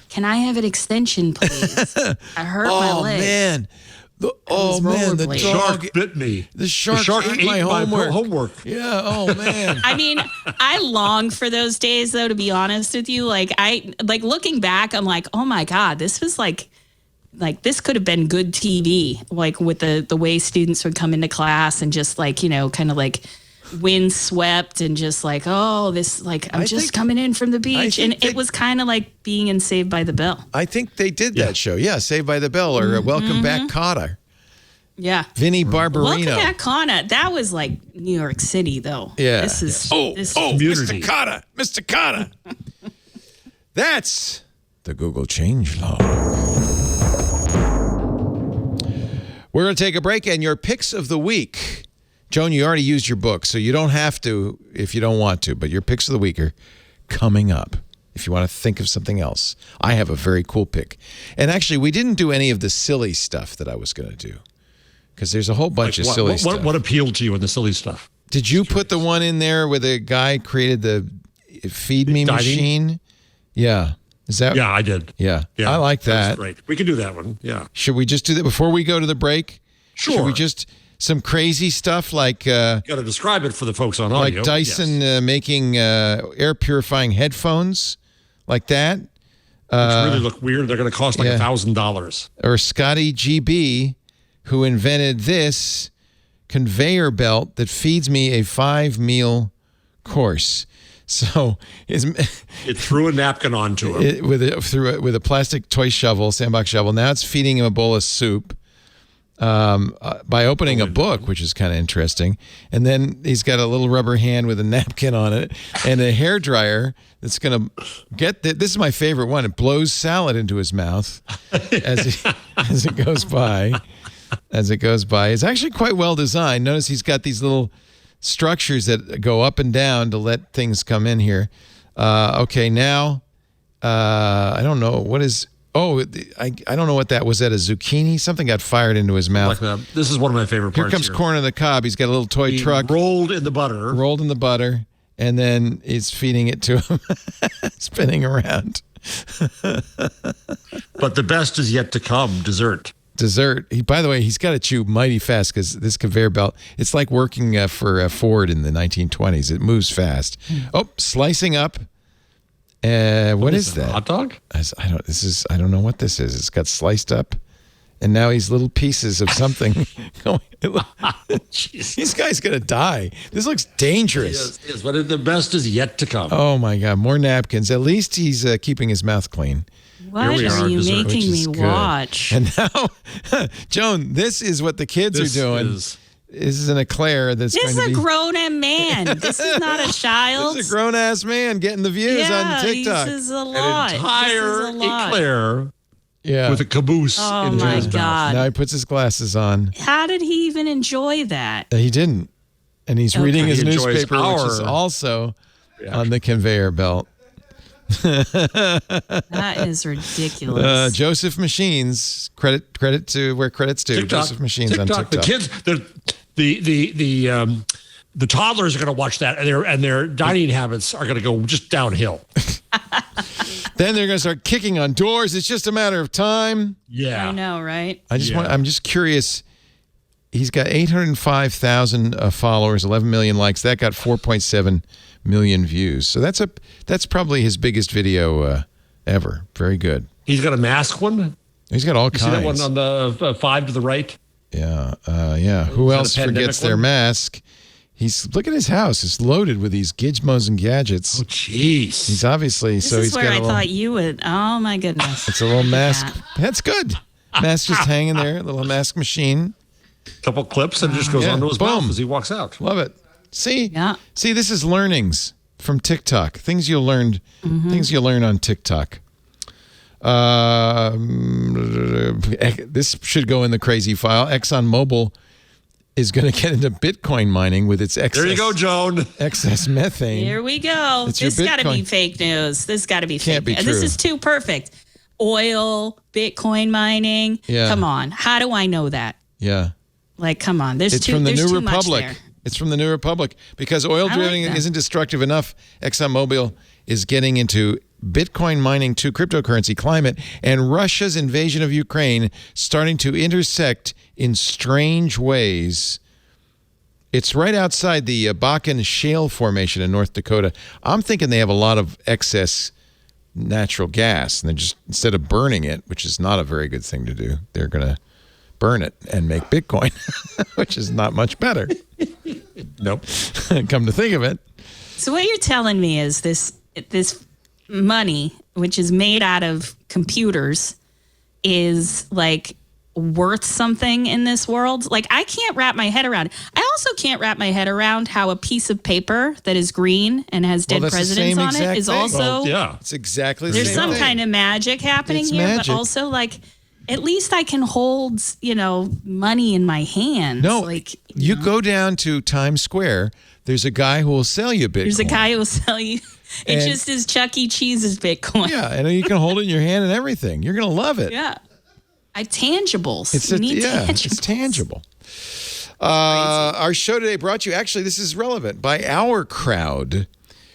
Can I have an extension, please? I hurt my leg. Man. The dog shark bit me. The shark ate my homework. Yeah, oh man. I mean, I long for those days though, to be honest with you. Like looking back, I'm like, oh my God, this was like this could have been good TV, like with the way students would come into class and just like, kind of like windswept and just like, oh, this, like, I'm just coming in from the beach. And it was kind of like being in Saved by the Bell. I think they did that show. Yeah, Saved by the Bell or Welcome Back, Kotter. Yeah. Vinnie Barbarino. Welcome Back, Kotter. That was like New York City, though. Yeah. This is Mr. Kotter. Mr. Kotter. That's the Google changelog. We're going to take a break, and your picks of the week. Joan, you already used your book, so you don't have to if you don't want to, but your picks of the week are coming up if you want to think of something else. I have a very cool pick. And actually, we didn't do any of the silly stuff that I was going to do because there's a whole bunch of silly stuff. What appealed to you in the silly stuff? Did you put the one in there where the guy created the feed me machine? Yeah. Is that? Yeah, I did. Yeah. I like that. That's great. We can do that one. Yeah. Should we just do that before we go to the break? Sure. Should we just some crazy stuff like you got to describe it for the folks on audio. Like Dyson making air purifying headphones like that? Which really look weird. They're going to cost like $1,000. Or Scotty GB, who invented this conveyor belt that feeds me a 5-meal course. So it threw a napkin onto him with a plastic toy shovel, sandbox shovel. Now it's feeding him a bowl of soup by opening a book, which is kind of interesting. And then he's got a little rubber hand with a napkin on it and a hairdryer that's going to get this is my favorite one. It blows salad into his mouth as it goes by. As it goes by, it's actually quite well designed. Notice he's got these little structures that go up and down to let things come in here. Okay, now I don't know what is. Oh, I don't know what that was. That a zucchini? Something got fired into his mouth. Like this is one of my favorite parts. Here comes corn on the cob. He's got a little toy truck rolled in the butter, and then he's feeding it to him, spinning around. But the best is yet to come. Dessert. By the way, he's got to chew mighty fast because this conveyor belt, it's like working for Ford in the 1920s. It moves fast. Oh, slicing up. What is that? Hot dog? I don't know what this is. It's got sliced up, and now he's little pieces of something. This guy's gonna die. This looks dangerous. Yes, but the best is yet to come. Oh my God, more napkins. At least he's keeping his mouth clean. What are you making me watch? And now, Joan, this is what the kids are doing. This is an eclair that's This is a grown-ass man. This is not a child. This is a grown-ass man getting the views on TikTok. This is a lot. An entire eclair with a caboose in his mouth. God. Now he puts his glasses on. How did he even enjoy that? He didn't. And he's reading his newspaper, which is also on the conveyor belt. That is ridiculous. Joseph Machines, credit to where credit's due. TikTok. Joseph Machines on TikTok. The kids, the toddlers are going to watch that, and their dining habits are going to go just downhill. Then they're going to start kicking on doors. It's just a matter of time. Yeah, I know, right? I'm just curious. He's got 805,000 followers, 11 million likes. That got 4.7 million views. So that's probably his biggest video ever. Very good. He's got a mask one. He's got all kinds. See that one on the 5 to the right? Yeah, yeah. Who else forgets their mask? Look at his house. It's loaded with these gizmos and gadgets. Oh, jeez. He's obviously this is he's where got I thought you would. Oh my goodness. It's a little mask. That's good. Mask just hanging there. A little mask machine. Couple clips and it just goes onto his mouth as he walks out. Love it. See, this is learnings from TikTok. Things you'll learn. Things you'll learn on TikTok. This should go in the crazy file. ExxonMobil is going to get into Bitcoin mining with its excess. There you go, Joan. Excess methane. Here we go. This got to be fake news. This got to be fake. Can't be true. This is too perfect. Oil, Bitcoin mining. Yeah. Come on. How do I know that? Yeah. Like, come on. It's from the New too Republic. Much there. It's from the New Republic because oil drilling isn't destructive enough. ExxonMobil is getting into Bitcoin mining to cryptocurrency climate, and Russia's invasion of Ukraine starting to intersect in strange ways. It's right outside the Bakken Shale Formation in North Dakota. I'm thinking they have a lot of excess natural gas, and they're just, instead of burning it, which is not a very good thing to do, they're going to burn it and make Bitcoin, which is not much better. Nope. Come to think of it. So what you're telling me is this money, which is made out of computers, is like worth something in this world. Like, I can't wrap my head around it. I also can't wrap my head around how a piece of paper that is green and has dead presidents on it is also it's exactly the there's same some thing. kind of magic happening It's here, magic. but also like at least I can hold, money in my hands. No, like you go down to Times Square. There's a guy who will sell you Bitcoin. there's a guy who will sell you. It And- just is Chuck E. Cheese's Bitcoin. Yeah, and you can hold it in your hand and everything. You're going to love it. Yeah. Tangibles. It's You need tangibles. tangibles. It's tangible. Our show today brought to you, actually, this is relevant, by Our Crowd,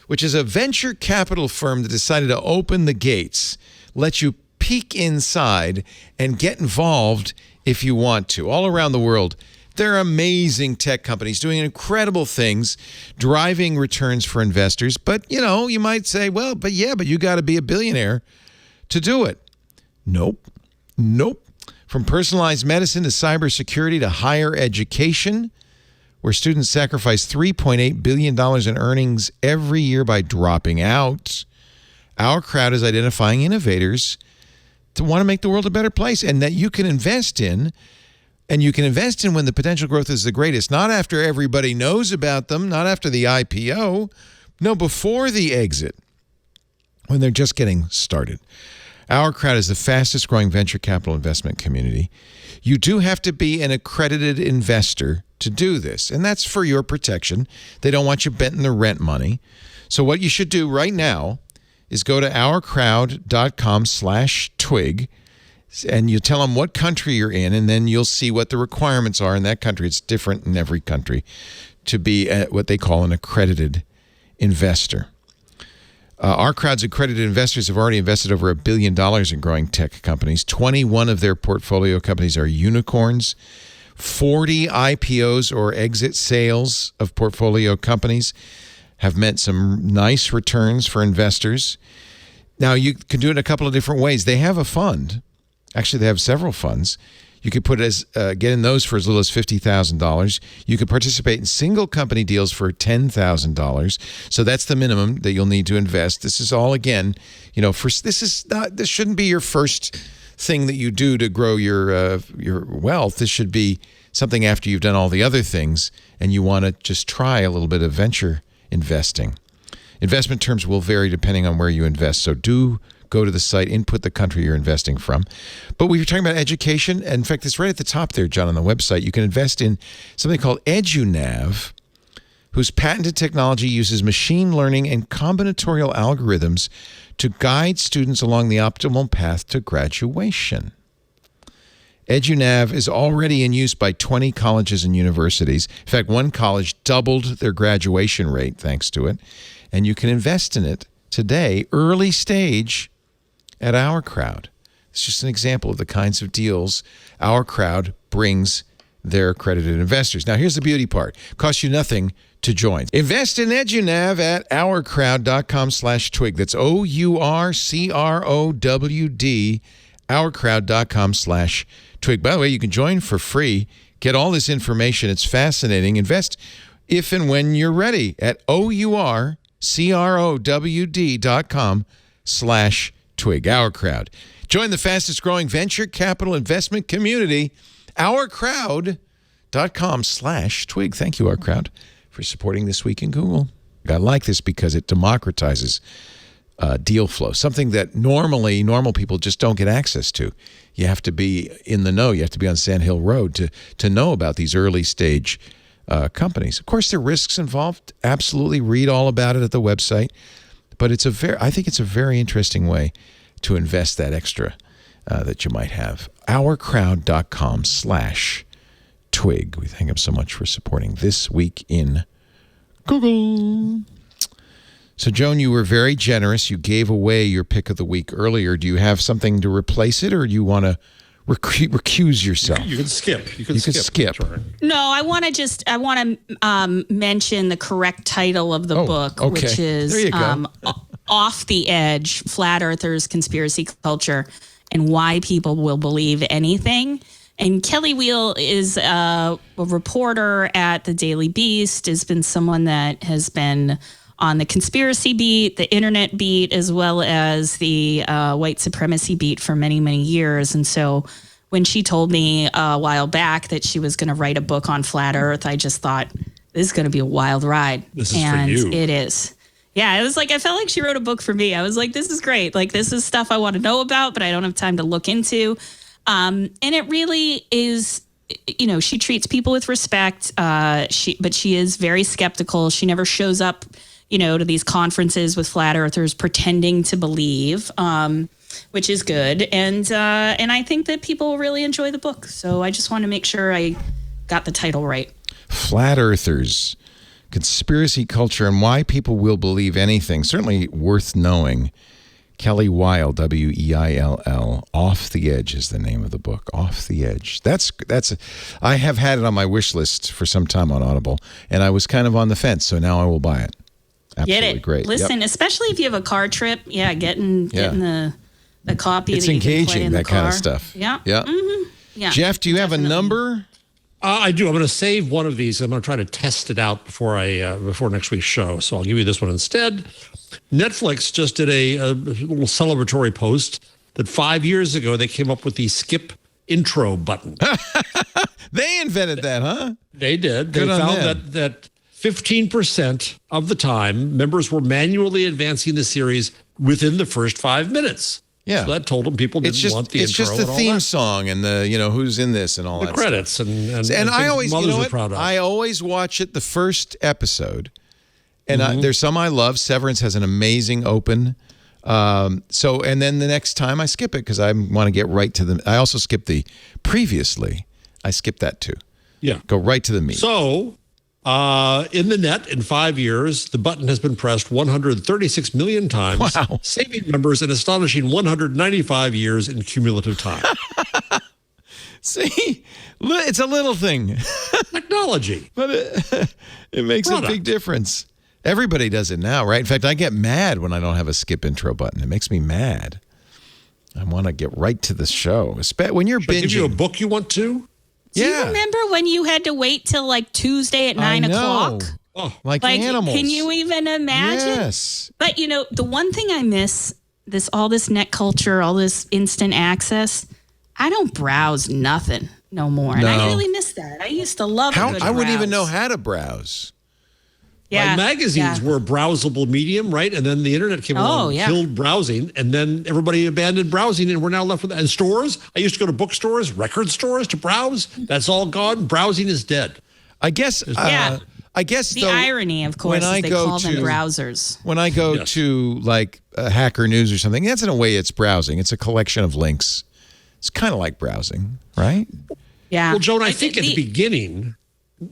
which is a venture capital firm that decided to open the gates, let you peek inside and get involved if you want to. All around the world, they're amazing tech companies doing incredible things, driving returns for investors. But, you might say, but you got to be a billionaire to do it. Nope. From personalized medicine to cybersecurity to higher education, where students sacrifice $3.8 billion in earnings every year by dropping out, Our Crowd is identifying innovators to want to make the world a better place and that you can invest in. And you can invest in when the potential growth is the greatest, not after everybody knows about them, not after the IPO, no, before the exit, when they're just getting started. Our Crowd is the fastest growing venture capital investment community. You do have to be an accredited investor to do this, and that's for your protection. They don't want you betting the rent money. So what you should do right now is go to ourcrowd.com/twig, and you tell them what country you're in, and then you'll see what the requirements are in that country. It's different in every country to be what they call an accredited investor. Our Crowd's accredited investors have already invested over $1 billion in growing tech companies. 21 of their portfolio companies are unicorns. 40 IPOs or exit sales of portfolio companies have meant some nice returns for investors. Now, you can do it in a couple of different ways. They have a fund. Actually, they have several funds. You could get in those for as little as $50,000. You could participate in single company deals for $10,000. So that's the minimum that you'll need to invest. This is all, again, this shouldn't be your first thing that you do to grow your wealth. This should be something after you've done all the other things and you want to just try a little bit of venture investing. Investment terms will vary depending on where you invest. So do go to the site, input the country you're investing from. But we were talking about education. In fact, it's right at the top there, John, on the website. You can invest in something called EduNav, whose patented technology uses machine learning and combinatorial algorithms to guide students along the optimal path to graduation. EduNav is already in use by 20 colleges and universities. In fact, one college doubled their graduation rate thanks to it. And you can invest in it today, early stage, at Our Crowd. It's just an example of the kinds of deals Our Crowd brings their accredited investors. Now, here's the beauty part. It costs you nothing to join. Invest in EduNav at ourcrowd.com/twig. That's OURCROWD, ourcrowd.com/twig. By the way, you can join for free. Get all this information. It's fascinating. Invest if and when you're ready at ourcrowd.com/twig. Our Crowd. Join the fastest growing venture capital investment community, ourcrowd.com/twig. Thank you, Our Crowd, for supporting This Week in Google. I like this because it democratizes deal flow, something that normal people just don't get access to. You have to be in the know. You have to be on Sand Hill Road to know about these early stage companies. Of course, there are risks involved. Absolutely read all about it at the website. But I think it's a very interesting way to invest that extra that you might have. Ourcrowd.com/twig. We thank them so much for supporting This Week in Google. So, Joan, you were very generous. You gave away your pick of the week earlier. Do you have something to replace it, or do you want to recuse yourself? You can skip. You can skip. No, I want to mention the correct title of the book, okay. which is There you go. Off the Edge, Flat Earthers, Conspiracy Culture, and Why People Will Believe Anything. And Kelly Wheel is a reporter at the Daily Beast, has been someone that has been on the conspiracy beat, the internet beat, as well as the white supremacy beat for many, many years. And so when she told me a while back that she was going to write a book on flat Earth, I just thought, this is going to be a wild ride. This is for you. It is. Yeah, it was like, I felt like she wrote a book for me. I was like, this is great. Like, this is stuff I want to know about, but I don't have time to look into. And it really is, you know, she treats people with respect. But she is very skeptical. She never shows up, you know, to these conferences with flat earthers pretending to believe, which is good. And I think that people really enjoy the book. So I just want to make sure I got the title right. Flat Earthers, Conspiracy Culture, and Why People Will Believe Anything. Certainly worth knowing. Kelly Weil, Weill. Off the Edge is the name of the book. Off the Edge. I have had it on my wish list for some time on Audible, and I was kind of on the fence, so now I will buy it. Absolutely Get it. Great. Listen, especially if you have a car trip, getting the copy. It's that you engaging, can play in that the car. kind of stuff. Yeah. Yeah. Mm-hmm. Yeah. Jeff, do you have a number? I do. I'm going to save one of these. I'm going to try to test it out before next week's show. So I'll give you this one instead. Netflix just did a little celebratory post that 5 years ago they came up with the skip intro button. They invented that, huh? They did. Good They on found them. that 15% of the time members were manually advancing the series within the first 5 minutes. Yeah. So that told them people didn't want the It's intro just the and all theme that. song and the, you know, who's in this and all The that credits stuff. and I always, mothers you know are what? proud of. I always watch it the first episode. And there's some I love. Severance has an amazing open. And then the next time I skip it because I want to get right to the. I also skip the previously. I skip that too. Yeah. Go right to the meat. So, in the net, in 5 years, the button has been pressed 136 million times, Wow. saving members an astonishing 195 years in cumulative time. See, it's a little thing, Technology. but it makes a big difference. Everybody does it now, right? In fact, I get mad when I don't have a skip intro button. It makes me mad. I want to get right to the show. When you're Should I binging. give you a book you want to? Do you remember when you had to wait till like Tuesday at 9 o'clock? Oh, Like animals. Can you even imagine? Yes. But you know, the one thing I miss, all this net culture, all this instant access, I don't browse nothing no more. And I really miss that. I used to love a good I wouldn't even know browse. how to browse. Yeah. magazines were a browsable medium, right? And then the internet came along and killed browsing. And then everybody abandoned browsing and we're now left with that. And stores, I used to go to bookstores, record stores to browse. That's all gone. Browsing is dead. I guess. I guess the though, irony, of course, is they call them browsers. When I go to like Hacker News or something, that's in a way it's browsing. It's a collection of links. It's kind of like browsing, right? Yeah. Well, Joan, I think at the beginning,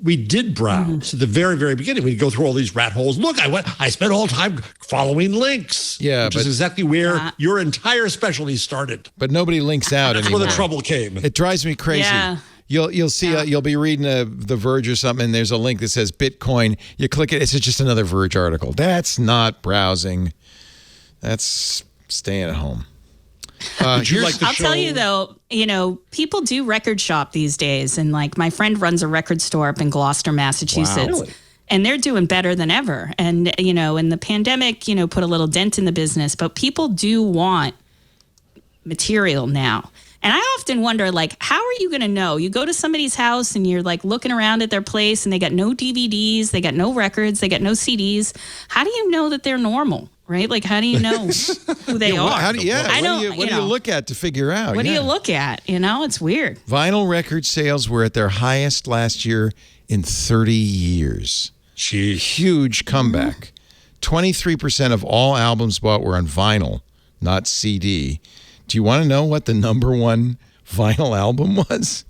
we did browse. At the very, very beginning, we'd go through all these rat holes. Look, I spent all time following links. Yeah, which is exactly where your entire specialty started. But nobody links out That's anymore. where the trouble came. It drives me crazy. Yeah. You'll see you'll be reading The Verge or something, and there's a link that says Bitcoin. You click it, it's just another Verge article. That's not browsing. That's staying at home. I'll tell you though, you know, people do record shop these days, and like my friend runs a record store up in Gloucester, Massachusetts. Wow. And they're doing better than ever. And, you know, and the pandemic, you know, put a little dent in the business, but people do want material now. And I often wonder, like, how are you going to know? You go to somebody's house and you're like looking around at their place and they got no DVDs, they got no records, they got no CDs. How do you know that they're normal? Right? Like, how do you know who they are? What do you look at to figure out? What do you look at? You know, it's weird. Vinyl record sales were at their highest last year in 30 years. Jeez. Huge comeback. 23% of all albums bought were on vinyl, not CD. Do you want to know what the number one vinyl album was?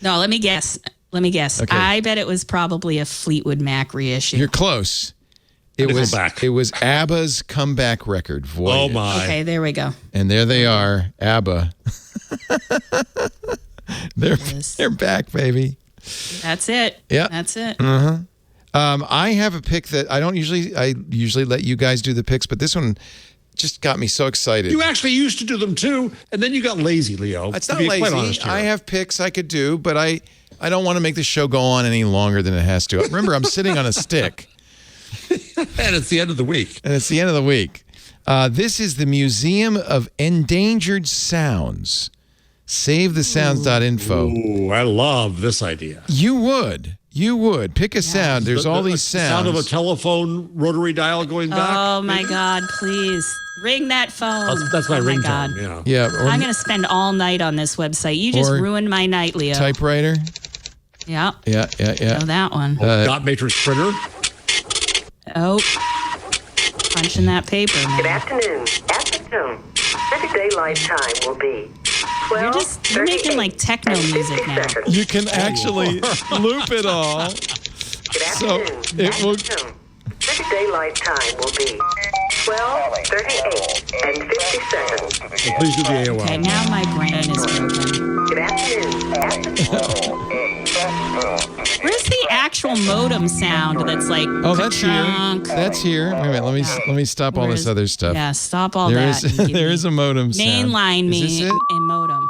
No, let me guess. Okay. I bet it was probably a Fleetwood Mac reissue. You're close. It was ABBA's comeback record, Voyage. Oh, my. Okay, there we go. And there they are, ABBA. They're back, baby. That's it. Yeah. That's it. I have a pick that I usually let you guys do the picks, but this one just got me so excited. You actually used to do them too, and then you got lazy, Leo. It's to not be quite lazy. honest here. I have picks I could do, but I don't want to make the show go on any longer than it has to. Remember, I'm sitting on a stick. And it's the end of the week. This is the Museum of Endangered Sounds. SaveTheSounds.info. Ooh, I love this idea. You would. Pick a sound. There's all these sounds. The sound of a telephone rotary dial going back. Oh, my God, please. Ring that phone. That's my ringtone, God. yeah. I'm going to spend all night on this website. You just ruined my night, Leo. Typewriter. Yeah. Yeah. Know that one. Dot matrix printer. Oh. Punching that paper, man. Good afternoon. At the tone, 30-day lifetime will be 12, You're making like techno music now. You can actually loop it all. Good So afternoon. it will. 30-day lifetime will be 12, 38, and 50 seconds. Well, please do the AOL. Okay, now my brain is broken. Good afternoon. At the Where's the actual modem sound that's like Oh, that's here. ka-chunk? That's here. Wait a minute. Let me stop all this other stuff. Yeah, stop all There that. is there is a modem sound. Mainline Is this me it? a modem.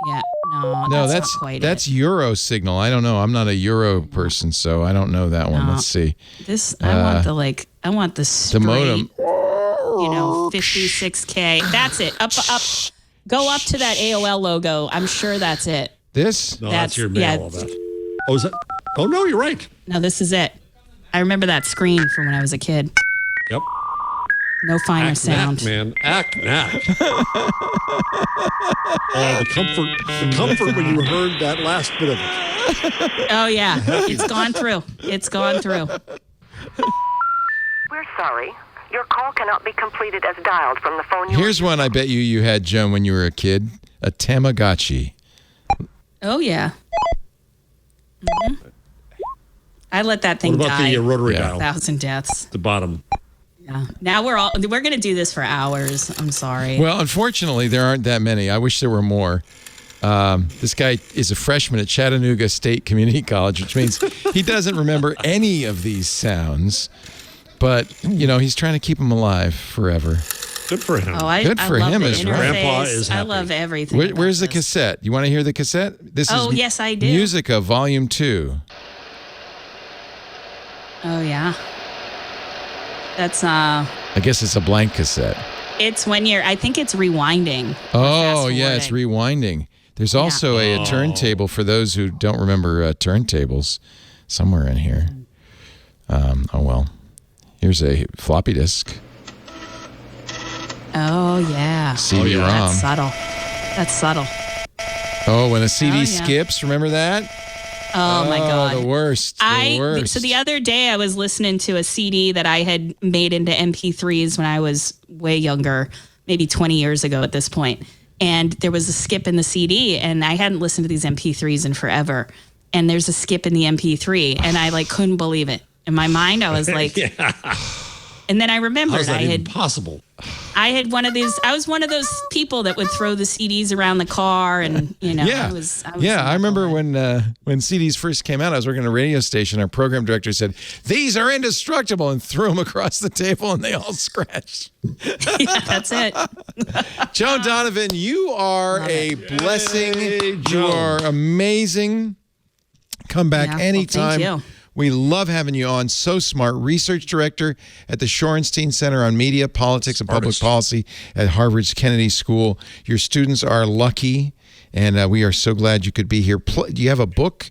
Yeah, no, No, that's not quite that's it. Euro signal. I don't know. I'm not a Euro person, so I don't know that one. No. Let's see. This I want the straight, The modem. 56K. That's it. Up. Go up to that AOL logo. I'm sure that's it. This? No, that's your mail. yeah. All that. Oh, is that? Oh, no, you're right. No, this is it. I remember that screen from when I was a kid. Yep. No finer Act sound. knack, man. Act knack. Oh, the comfort when you heard that last bit of it. Oh yeah, it's gone through. We're sorry. Your call cannot be completed as dialed from the phone you Here's one I bet you had, Joan, when you were a kid. A Tamagotchi. Oh yeah. Mhm. I let that thing What about die. the rotary Yeah. dial? 1,000 deaths. The bottom. Yeah. Now we're going to do this for hours. I'm sorry. Well, unfortunately, there aren't that many. I wish there were more. This guy is a freshman at Chattanooga State Community College, which means he doesn't remember any of these sounds. But, he's trying to keep them alive forever. Good for him. Oh, Good for love him the is right. interface. Grandpa is I happy. love everything. Where's the about this. cassette? You want to hear the cassette? This Oh, is yes, I do. Musica Volume 2. Oh yeah. That's I guess it's a blank cassette. it's when I think it's rewinding. Oh, yeah, it's rewinding. There's also a turntable for those who don't remember turntables somewhere in here. Oh, well. Here's a floppy disk. Oh yeah. CD-ROM. That's subtle. Oh, when a CD Oh, yeah. skips, remember that? Oh my God. The worst. The worst. So the other day I was listening to a CD that I had made into MP3s when I was way younger, maybe 20 years ago at this point. And there was a skip in the CD, and I hadn't listened to these MP3s in forever. And there's a skip in the MP3, and I couldn't believe it. In my mind, I was like, and then I remembered How's that even possible? I had one of these. I was one of those people that would throw the CDs around the car, and Yeah. I was I remember when CDs first came out, I was working at a radio station. Our program director said, "These are indestructible," and threw them across the table, and they all scratched. Yeah, that's it. Joan Donovan, you are a blessing. Yay, You Joan. are amazing. Come back Yeah, well, anytime. thank you. We love having you on. So smart. Research director at the Shorenstein Center on Media, Politics, and Public Smartest. Policy at Harvard's Kennedy School. Your students are lucky, and we are so glad you could be here. Do you have a book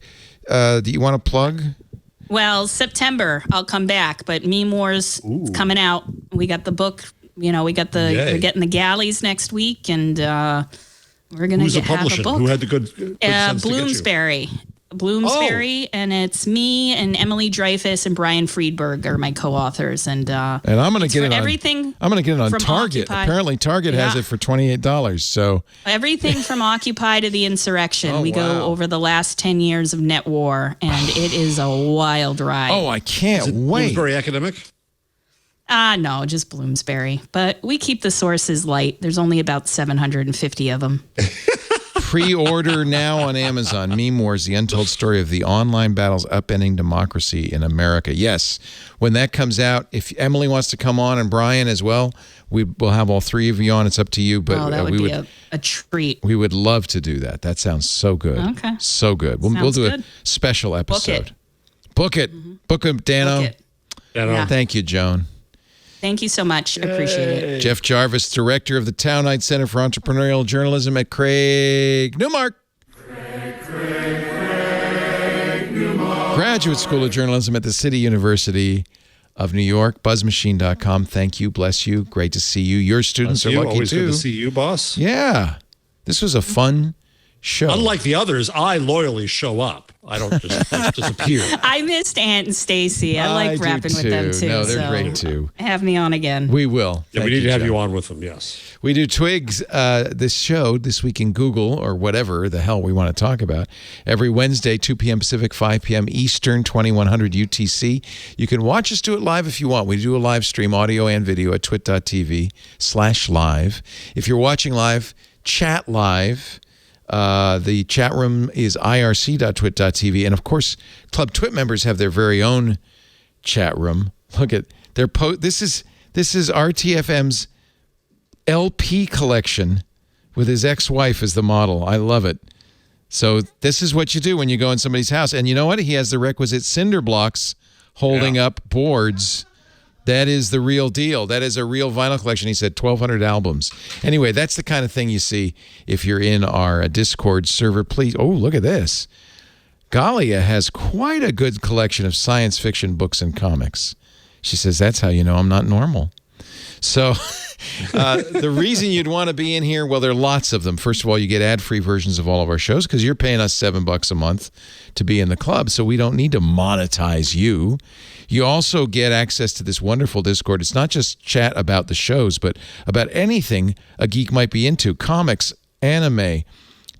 that you want to plug? Well, September I'll come back, but Meme Wars is coming out. We got the book. We got Yay. we're getting the galleys next week, and we're gonna Who's the have a publisher? book. Who had the good sense to get you? Bloomsbury, and it's me and Emily Dreyfus and Brian Friedberg are my co-authors, and And I'm going to get it on everything. I'm going to get it on from Target. Occupy. Apparently, Target has Yeah. it for $28. So Everything from Occupy to the insurrection. Oh, we wow. go over the last 10 years of net war, and it is a wild ride. I can't wait. Bloomsbury Academic? No, just Bloomsbury. But we keep the sources light. There's only about 750 of them. Pre-order now on Amazon. Meme Wars, the untold story of the online battles upending democracy in America. Yes, when that comes out, if Emily wants to come on and Brian as well, we will have all three of you on. It's up to you, but that would be a treat. We would love to do that. That sounds so good. Okay. So good. We'll do a special episode. Book it. Mm-hmm. Book it, Dano. Book it. Yeah. Thank you, Joan. Thank you so much. Appreciate it. Jeff Jarvis, Director of the Townite Center for Entrepreneurial Journalism at Craig Newmark. Graduate School of Journalism at the City University of New York. Buzzmachine.com. Thank you. Bless you. Great to see you. Your students are lucky Always too. Good to see you, boss. Yeah. This was a fun show. Unlike the others, I loyally show up. I don't just disappear. I missed Aunt and Stacy. I like rapping with them too. No, they're great too. Have me on again. We will. Yeah, we need to have you on with them, yes. We do Twigs, this show, This Week in Google, or whatever the hell we want to talk about, every Wednesday, 2 p.m. Pacific, 5 p.m. Eastern, 2100 UTC. You can watch us do it live if you want. We do a live stream, audio and video, at twit.tv/live. If you're watching live, chat live. The chat room is irc.twit.tv. And, of course, Club Twit members have their very own chat room. Look at their This is RTFM's LP collection with his ex-wife as the model. I love it. So this is what you do when you go in somebody's house. And you know what? He has the requisite cinder blocks holding up boards. That is the real deal. That is a real vinyl collection. He said 1,200 albums. Anyway, that's the kind of thing you see if you're in our Discord server. Please. Oh, look at this. Galia has quite a good collection of science fiction books and comics. She says, that's how you know I'm not normal. So the reason you'd want to be in here, well, there are lots of them. First of all, you get ad-free versions of all of our shows because you're paying us $7 a month to be in the club, so we don't need to monetize you. You also get access to this wonderful Discord. It's not just chat about the shows, but about anything a geek might be into. Comics, anime,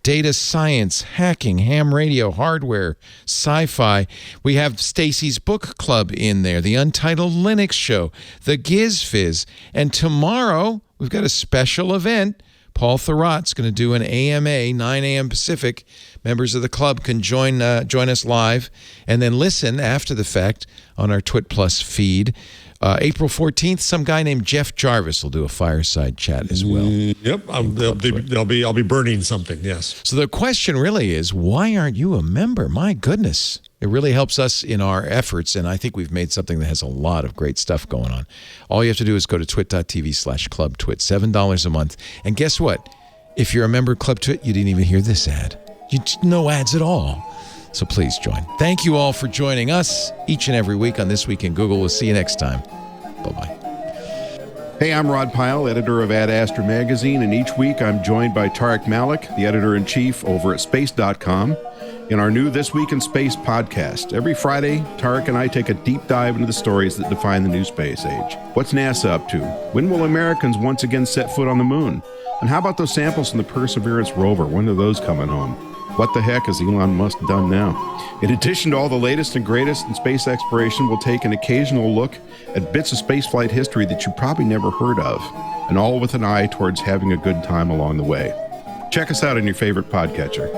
data science, hacking, ham radio, hardware, sci-fi. We have Stacy's Book Club in there, the Untitled Linux Show, the Giz Fizz. And tomorrow, we've got a special event. Paul Thurrot's going to do an AMA, 9 a.m. Pacific. Members of the club can join us live and then listen after the fact on our Twit Plus feed. April 14th, some guy named Jeff Jarvis will do a fireside chat as well. Yep, I'll be burning something, yes. So the question really is, why aren't you a member? My goodness. It really helps us in our efforts, and I think we've made something that has a lot of great stuff going on. All you have to do is go to twit.tv/clubtwit, $7 a month. And guess what? If you're a member of Club Twit, you didn't even hear this ad. No ads at all. So please join. Thank you all for joining us each and every week on This Week in Google. We'll see you next time. Bye-bye. Hey, I'm Rod Pyle, editor of Ad Astra Magazine, and each week I'm joined by Tarek Malik, the editor-in-chief over at Space.com, in our new This Week in Space podcast. Every Friday, Tarek and I take a deep dive into the stories that define the new space age. What's NASA up to? When will Americans once again set foot on the moon? And how about those samples from the Perseverance rover? When are those coming home? What the heck has Elon Musk done now? In addition to all the latest and greatest in space exploration, we'll take an occasional look at bits of spaceflight history that you probably never heard of, and all with an eye towards having a good time along the way. Check us out on your favorite podcatcher.